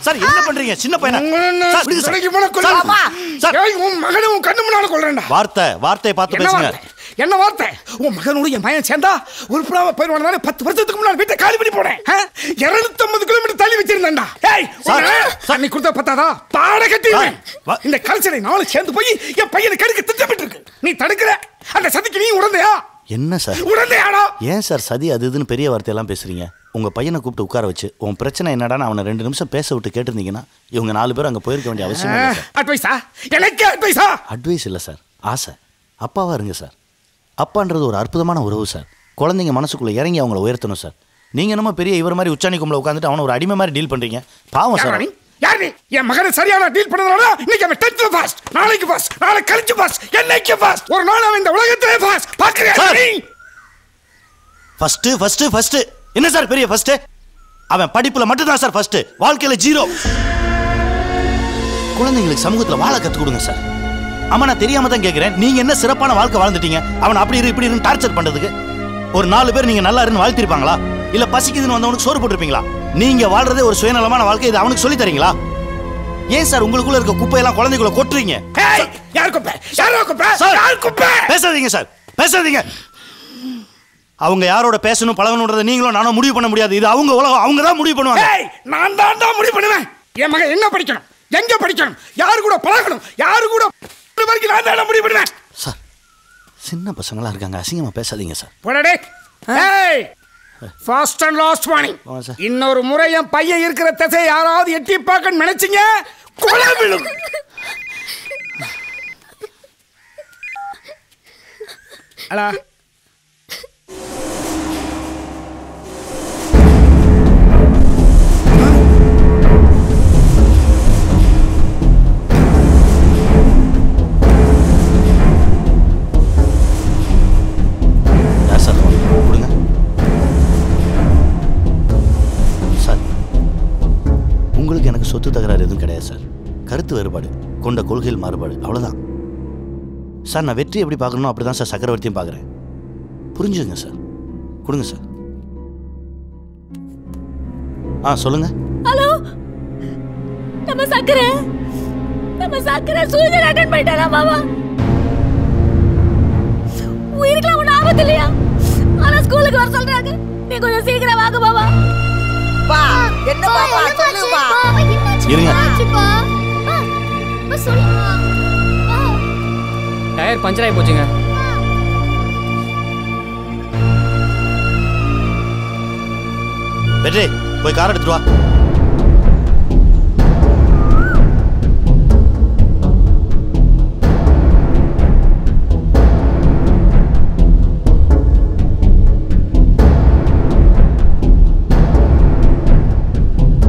சார் என்ன பண்றீங்க? சின்ன பையனா? வார்த்தையை பார்த்து பேசுங்க. என்ன வார்த்தை? உன் மகனோட என் பையன் சேர்ந்தா உருப்படாம போயிடுவானே. 10 வருஷத்துக்கு முன்னாடி வீட்டை காலி பண்ணி போனேன். 250 கிலோமீட்டர் தள்ளி வச்சிருந்தேன்டா. நீ கொடுத்த பத்தாதா? பாட கட்டி இந்த கல்ச்சரை நானும் சேர்ந்து போய் என் பையனை கெடுக்க திட்டமிட்டு இருக்கு. நீ தடுக்கிற அந்த சதிக்கு நீ உடந்தையா? என்ன சார் உடந்தையாடா? ஏன் சார் சதி அது இதுன்னு பெரிய வார்த்தையெல்லாம் பேசுறீங்க? உங்க பையனை கூப்பிட்டு உட்கார வச்சு உன் பிரச்சனை என்னடான்னு அவனை 2 நிமிஷம் பேச விட்டு கேட்டிருந்தீங்கன்னா இவங்க 4 பேர் அங்கே போயிருக்க வேண்டிய அவசியம் இல்லை சார். அட்வைஸா? எனக்கு அட்வைஸா? அட்வைஸ் இல்லை சார், ஆசை. அப்பாவா இருங்க சார். அப்பான்றது ஒரு அற்புதமான உறவு சார். குழந்தைங்க மனசுக்குள்ளே இறங்கி அவங்கள உயர்த்தணும் சார். நீங்கள் என்னமோ பெரிய இவர் மாதிரி உச்சாணி கும்பல உட்காந்துட்டு அவனை ஒரு அடிமை மாதிரி டீல் பண்ணுறீங்க. பாவம் சார். யார் நீ? என் மகனை சரியான டீல் பண்ணதுனால இன்னைக்கு அவன் 10th ஃபாஸ்ட், நாளைக்கு ஃபாஸ்ட், நாளை கழிச்சு ஃபாஸ்ட், என்னைக்கு ஃபாஸ்ட், ஒரு நாள் அவன் இந்த உலகத்திலே ஃபாஸ்ட். பார்க்கறியா நீ? ஃபர்ஸ்ட் என்ன சார் பெரிய ஃபர்ஸ்ட்? அவன் படிப்புல மட்டும் தான் சார் ஃபர்ஸ்ட், வாழ்க்கையில 0. குழந்தைங்களுக்கு சமூகத்துல வாழ கத்து கொடுங்க சார். ஆமா நான் தெரியாம தான் கேட்கிறேன். நீங்க என்ன சிறப்பான வாழ்க்கை வாழ்ந்துட்டீங்க? அவன் அப்படி இரு இப்படி இருந்து டார்ச்சர் பண்றதுக்கு ஒரு 4 பேர் நீங்க நல்லா இருந்து வாழ்த்திருப்பாங்களா? இல்ல பசிக்குதுன்னு வந்தவனுக்கு சோறு போட்டிருப்பீங்களா? நீங்க வாழ்றதே ஒரு சுயநலமான வாழ்க்கை. இது அவனுக்கு சொல்லி தரீங்களா? ஏன் சார் உங்களுக்குள்ள இருக்க குப்பையெல்லாம் குழந்தைக்குள்ள கொட்டுறீங்க? யார் குப்பை? யார் குப்பை? யார் குப்பை? பேசாதீங்க சார், பேசாதீங்க. அவங்க யாரோட பேசணும் பழகணுன்றதை நீங்களும் நானும் முடிவு பண்ண முடியாது. இது அவங்க உலகம், அவங்க தான் முடிவு பண்ணுவாங்க. நான் தான் முடிவு பண்ணுவேன். என் மகன் என்ன படிக்கணும், எங்க படிக்கணும், யாரு கூட பழகணும், யாரு கூட வரைக்கும் நான் தான் முடிவு பண்ணுவேன். சார், சின்ன பசங்களா இருக்காங்க, அசிங்கமா பேசாதீங்க சார். போடா. ஏய், ஃபர்ஸ்ட் அண்ட் லாஸ்ட் வார்னிங். இன்னொரு முறை என் பையன் இருக்கிற திசை யாராவது எட்டி பார்க்க நினைச்சீங்க, கொலை விழும். அலா உங்களுக்கு எனக்கு சொத்து தகராறு எதுவும் கிடையாது சார். கருத்து வேறுபாடு, கொண்ட கொள்கையில் மாறுபாடு, அவ்வளோதான் சார். நான் வெற்றி எப்படி பார்க்கணும் அப்படி தான் சார் சக்கரவர்த்தியும் பார்க்குறேன். புரிஞ்சுங்க சார். கொடுங்க சார். சொல்லுங்க. ஹலோ, நம்ம சக்கரை சூசைட் அட்டெண்ட் பண்ணிட்டாரா மாமா? உயிருக்குலாம் ஒன்றும் ஆபத்து இல்லையா? ஆனா ஸ்கூலுக்கு வர சொல்றாங்க. நீ கொஞ்சம் சீக்கிரம் வாங்க மாமா. பா, என்ன பாப்பா சொல்லுப்பா. இருங்க. டயர் பஞ்சர் ஆகி போச்சுங்க. வெற்றி, போய் கார் எடுத்துட்டு வா.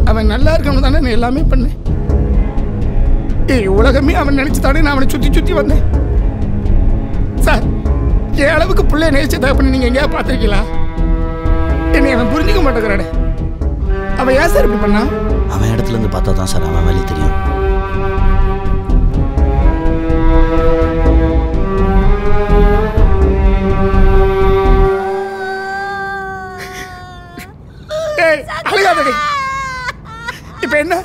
அவன் நல்லா இருக்கணும் தானே நான் எல்லாமே பண்ணேன். உலகமே அவன் நினைச்சு தானே நான் அவனை சுத்தி சுத்தி வந்தேன். சார், என் அளவுக்கு பிள்ளை நேசிச்சதா பண்ணி நீங்க எங்கேயா பார்த்துருக்கீங்களா? என்னை அவன் புரிஞ்சுக்க மாட்டேங்கிறானே. அவன் ஏன் சார் இப்படி பண்ணா? அவன் இடத்துல இருந்து பார்த்தா தான் சார் அவன் வேலை தெரியும். அழுகாதடி. இப்ப என்ன,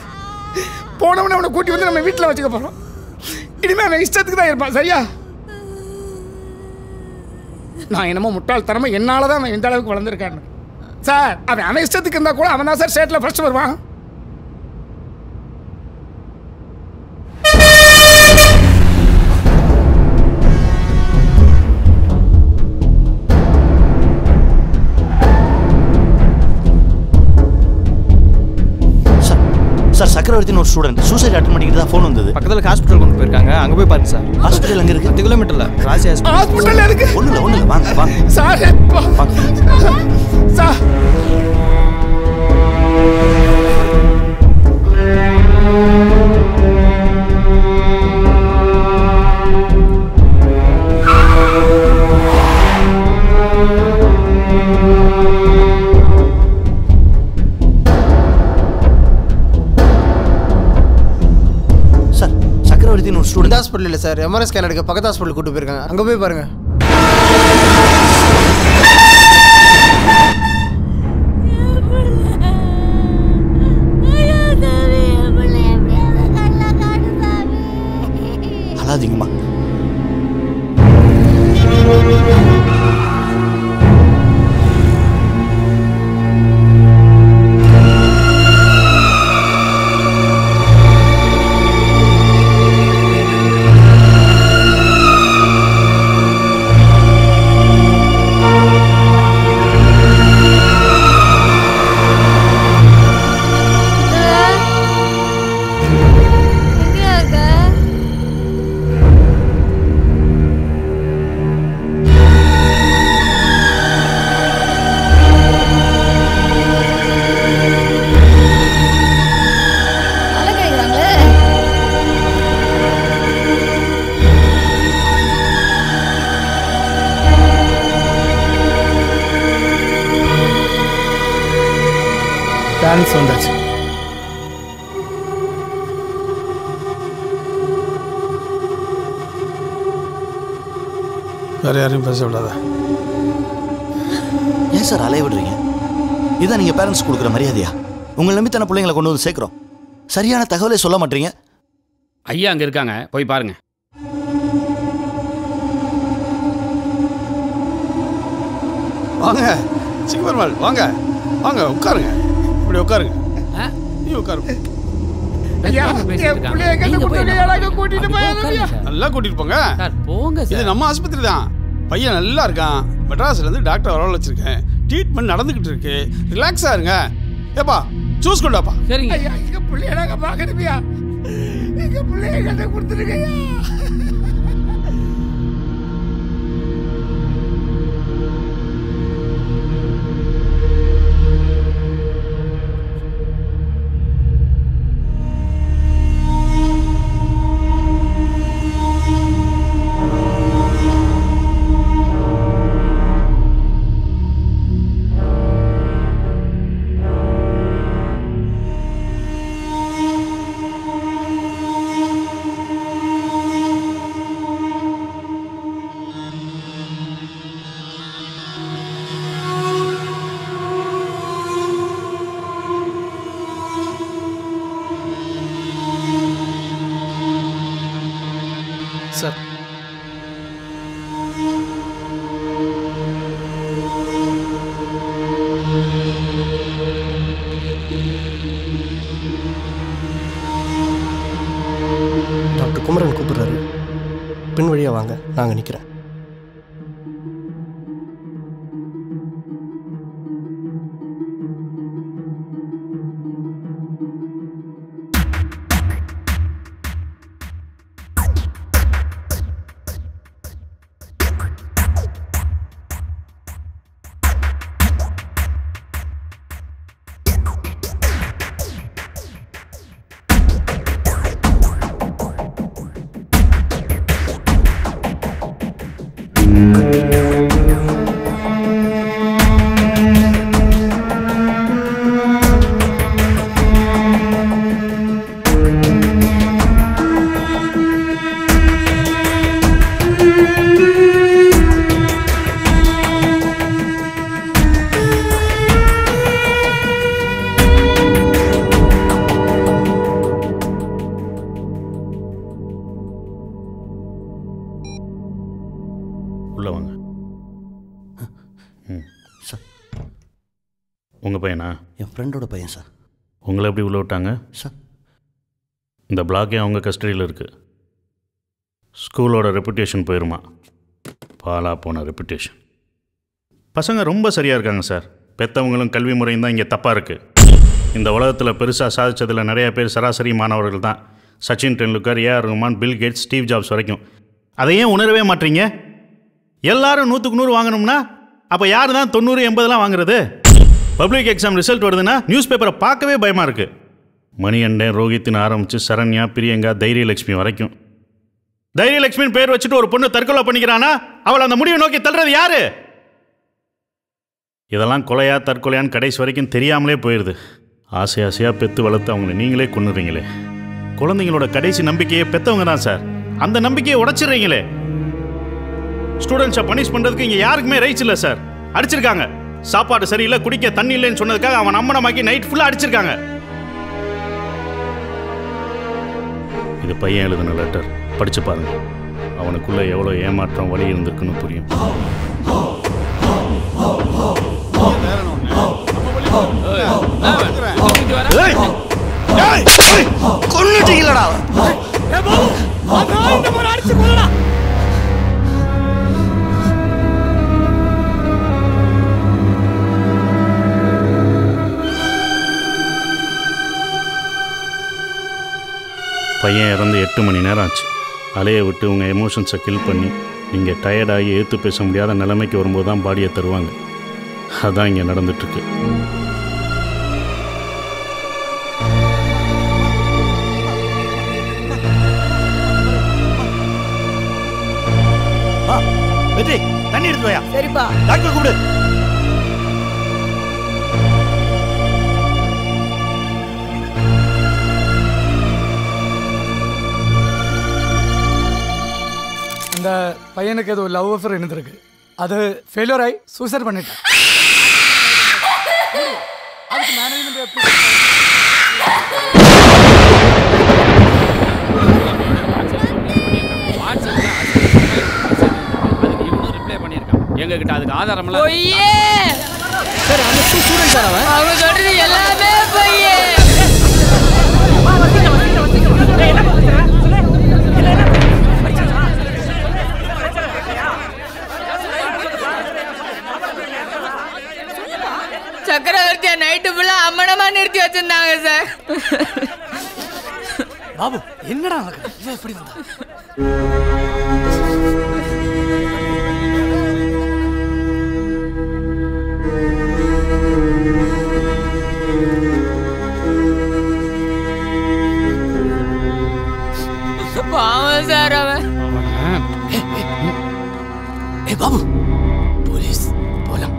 போனவன அவனை கூட்டி வந்து நம்ம வீட்டில் வச்சுக்க போறோம். இனிமே அவன் இஷ்டத்துக்கு தான் இருப்பான். சரியா? நான் என்னமோ முட்டாள்தனமா என்னாலதான் அவன் இந்த அளவுக்கு வளர்ந்துருக்கான்னு. சார், அவன் இஷ்டத்துக்கு இருந்தா கூட அவன் தான் சார் ஸ்டேட்ல ஃபர்ஸ்ட் வருவான். சார், சக்கரவர்த்தின்னு ஒரு ஸ்டூடெண்ட் சூசைட் அட்டெண்ட் பண்ணிட்டு தான் ஃபோன் வந்தது. பக்கத்தில் ஹாஸ்பிட்டல் கொண்டு போயிருக்காங்க, அங்கே போய் பாருங்க சார். ஹாஸ்பிட்டல் அங்கே இருக்கு, 10 கிலோமீட்டரில் ராசி ஹாஸ்பிட்டல் இருக்கு. ஒன்றும் இல்லை, வாங்க வாங்க சார். சார், ஒரு ஸ்டூடெண்ட் ஹாஸ்பிட்டல் இல்லை சார், எம்ஆர்ஐ ஸ்கேன் எடுக்க பக்கத்து ஹாஸ்பிட்டல் கூட்டு போயிருக்காங்க. அங்கே போய் பாருங்க. அழாதீங்கம்மா. டான்ஸ் வந்தாச்சு. வேற யாரையும் பேச விடாத. ஏன் சார் அலைய விடுறீங்க? இதான் நீங்க பேரண்ட்ஸ் கொடுக்குற மரியாதையா? உங்களை நம்பி தானே பிள்ளைங்களை கொண்டு வந்து சேர்க்கிறோம். சரியான தகவலை சொல்ல மாட்டீங்க. ஐயா அங்க இருக்காங்க, போய் பாருங்க. வாங்க சிங்கப்பெருமாள் வாங்க வாங்க உட்காருங்க இப்படி உட்காருங்க நீ உட்காருங்க நல்லா கூட்டிட்டு போங்க போங்க இது நம்ம ஆஸ்பத்திரி தான். பையன் நல்லா இருக்கான். மெட்ராஸ்ல இருந்து டாக்டர் வர வச்சிருக்கேன். ட்ரீட்மெண்ட் நடந்துகிட்டு இருக்கு. ரிலாக்ஸா இருங்க. ஏப்பா ஜூஸ் கொண்டாப்பா. சரிங்க. எங்க பிள்ளைய நாங்க பாக்கணுமியா? எங்க பிள்ளைய கட்ட கொடுத்துருக்கயா? சார் டாக்டர் குமரன் கூப்பிடுறாரு. பின் வழியா வாங்க, நாங்கள் நிற்கிறேன். உள்ள வாங்க. சார் உங்கள் பையனா? என் ஃப்ரெண்டோட பையன் சார். உங்களை எப்படி உள்ள விட்டாங்க சார்? இந்த பிளாக்கே அவங்க கஸ்டடியில் இருக்குது. ஸ்கூலோட ரெப்புடேஷன் போயிருமா? பாலா போன ரெப்புடேஷன். பசங்க ரொம்ப சரியாக இருக்காங்க சார். பெற்றவங்களும் கல்வி முறையும் தான் இங்கே தப்பாக இருக்குது. இந்த உலகத்தில் பெருசாக சாதித்ததில் நிறைய பேர் சராசரி மாணவர்கள் தான். Sachin Tendulkar, AR Rahman, Bill Gates, Steve Jobs வரைக்கும். அதை ஏன் உணரவே மாட்டீங்க? எல்லாரும் 100க்கு 100 வாங்கணும்னா அப்போ யார் தான் 90, 80லாம் வாங்குறது? பப்ளிக் எக்ஸாம் ரிசல்ட் வருதுன்னா நியூஸ் பேப்பரை பார்க்கவே பயமாக இருக்குது. மணிகண்டன், ரோஹித்னு ஆரம்பித்து சரண்யா, பிரியங்கா, தைரியலட்சுமி வரைக்கும். தைரியலட்சுமின்னு பேர் வச்சுட்டு ஒரு பொண்ணு தற்கொலை பண்ணிக்கிறானா அவளை அந்த முடிவை நோக்கி தள்ளுறது யாரு? இதெல்லாம் கொலையா தற்கொலையான்னு கடைசி வரைக்கும் தெரியாமலே போயிடுது. ஆசை ஆசையாக பெற்று வளர்த்து அவங்கள நீங்களே கொன்னுறீங்களே. குழந்தைங்களோட கடைசி நம்பிக்கையே பெற்றவங்க தான் சார். அந்த நம்பிக்கையை உடைச்சிடுறீங்களே. ஸ்டூடெண்ட்ஸை பனிஷ் பண்ணுறதுக்கு இங்கே யாருக்குமே ரைட்ஸ் இல்லை சார். அடிச்சிருக்காங்க. சாப்பாடு சரியில்லை, குடிக்க தண்ணி இல்லைன்னு சொன்னதுக்காக அவன் அம்மனமாக்கி நைட் ஃபுல்லாக அடிச்சிருக்காங்க. இது பையன் எழுதின லெட்டர். படிச்சு பாருங்க. அவனுக்குள்ள எவ்வளோ ஏமாற்றம் வழி இருந்திருக்குன்னு புரியும். கொன்னுட்டீங்களா? பையன் இறந்து 8 மணி நேரம் ஆச்சு. அலையை விட்டு உங்கள் எமோஷன்ஸை கில் பண்ணி நீங்கள் டயர்டாகி ஏற்று பேச முடியாத நிலைமைக்கு வரும்போது தான் பாடியை தருவாங்க. அதுதான் இங்கே நடந்துட்டுருக்கு. வெற்றி, தண்ணி எடுத்து போயா. சரிப்பா. டாக்டர் கூப்பிடு. இந்த பையனுக்கு ஏதோ லவ் அஃபேர் இருந்திருக்கு. அது ஃபெயிலியர் ஆகி சூசைட் பண்ணிட்டேன். அதுக்கு மேனேஜ்மெண்ட் எப்படி? எங்க கிட்ட அதுக்கு ஆதாரம் இல்ல. பொய்யே. சரி அந்த ஸ்டூடண்ட் சார் அவன். அவங்க சொல்றது எல்லாமே பொய்யே. சக்கரவர்த்தியா நைட்டு ஃபுல்லா அம்மனமா நிறுத்தி வச்சிருந்தாங்க சார். பாபு என்னடா நடக்குது? இவன் எப்படி வந்தா? பாவம் சார் அவன். ஏய் பாபு, போலீஸ் போலாம்.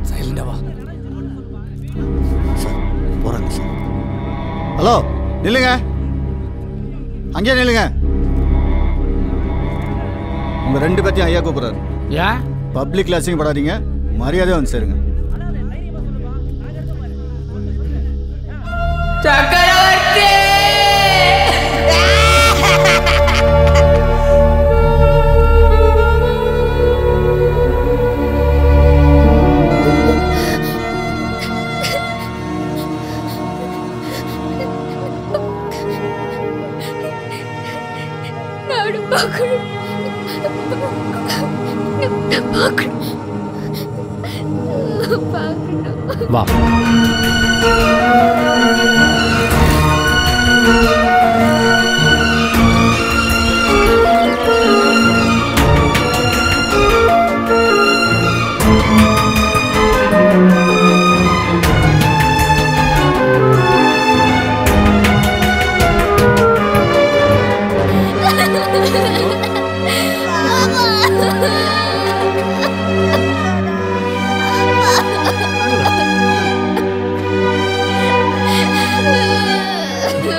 சைலண்டா வா. சார் போறாங்க சார். ஹலோ நில்லுங்க, அங்கேயே நில்லுங்க. உங்க 2 பேத்தையும் ஐயா கூப்பிடுறாரு. ஏன் பப்ளிக்ல அசிங்கப்படாதீங்க, மரியாதையா வந்து சேருங்க. சக்கரவர்த்தி வா.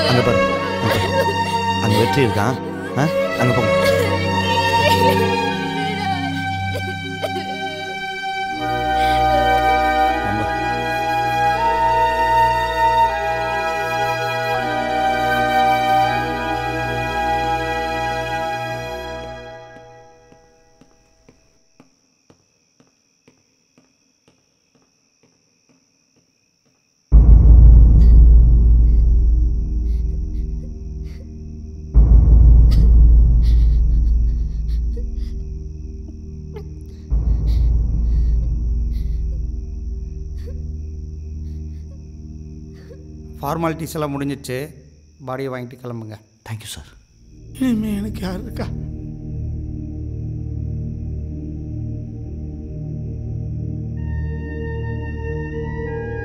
அங்க பாரு, அங்க வெற்றி இருக்கான். அங்க போங்க. ஃபார்மாலிட்டிஸ் எல்லாம் முடிஞ்சிச்சு. பாடியை வாங்கிட்டு கிளம்புங்க. Thank you sir. இனிமே எனக்கு யார் இருக்கா?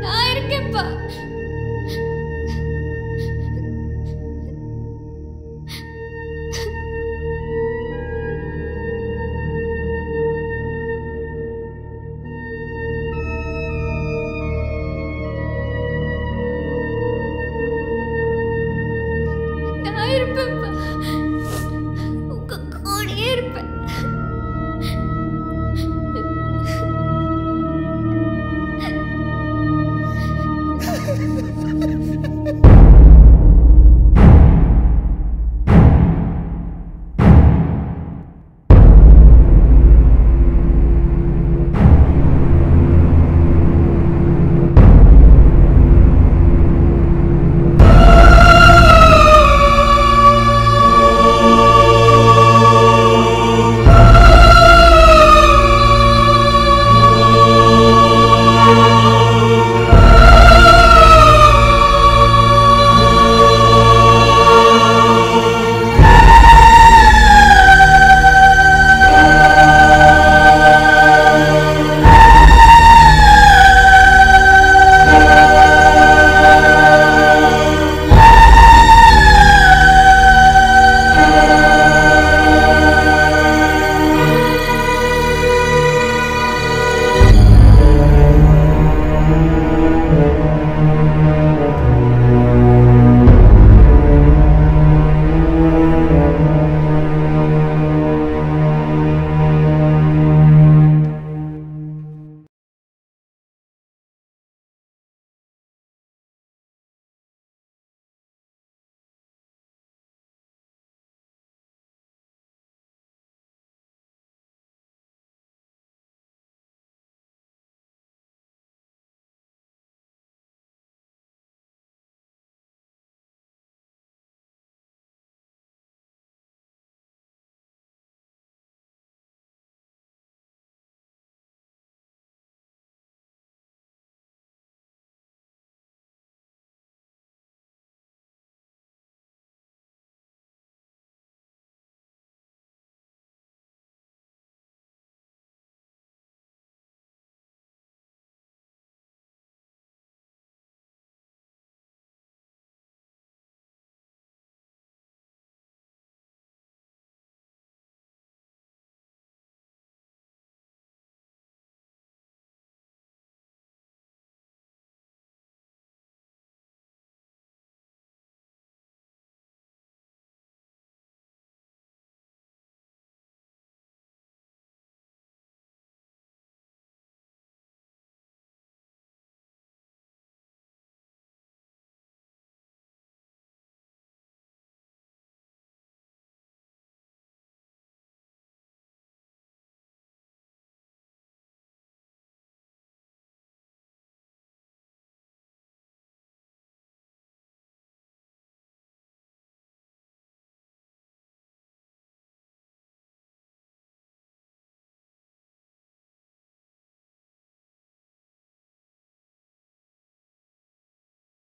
நான் இருக்கேன்ப்பா.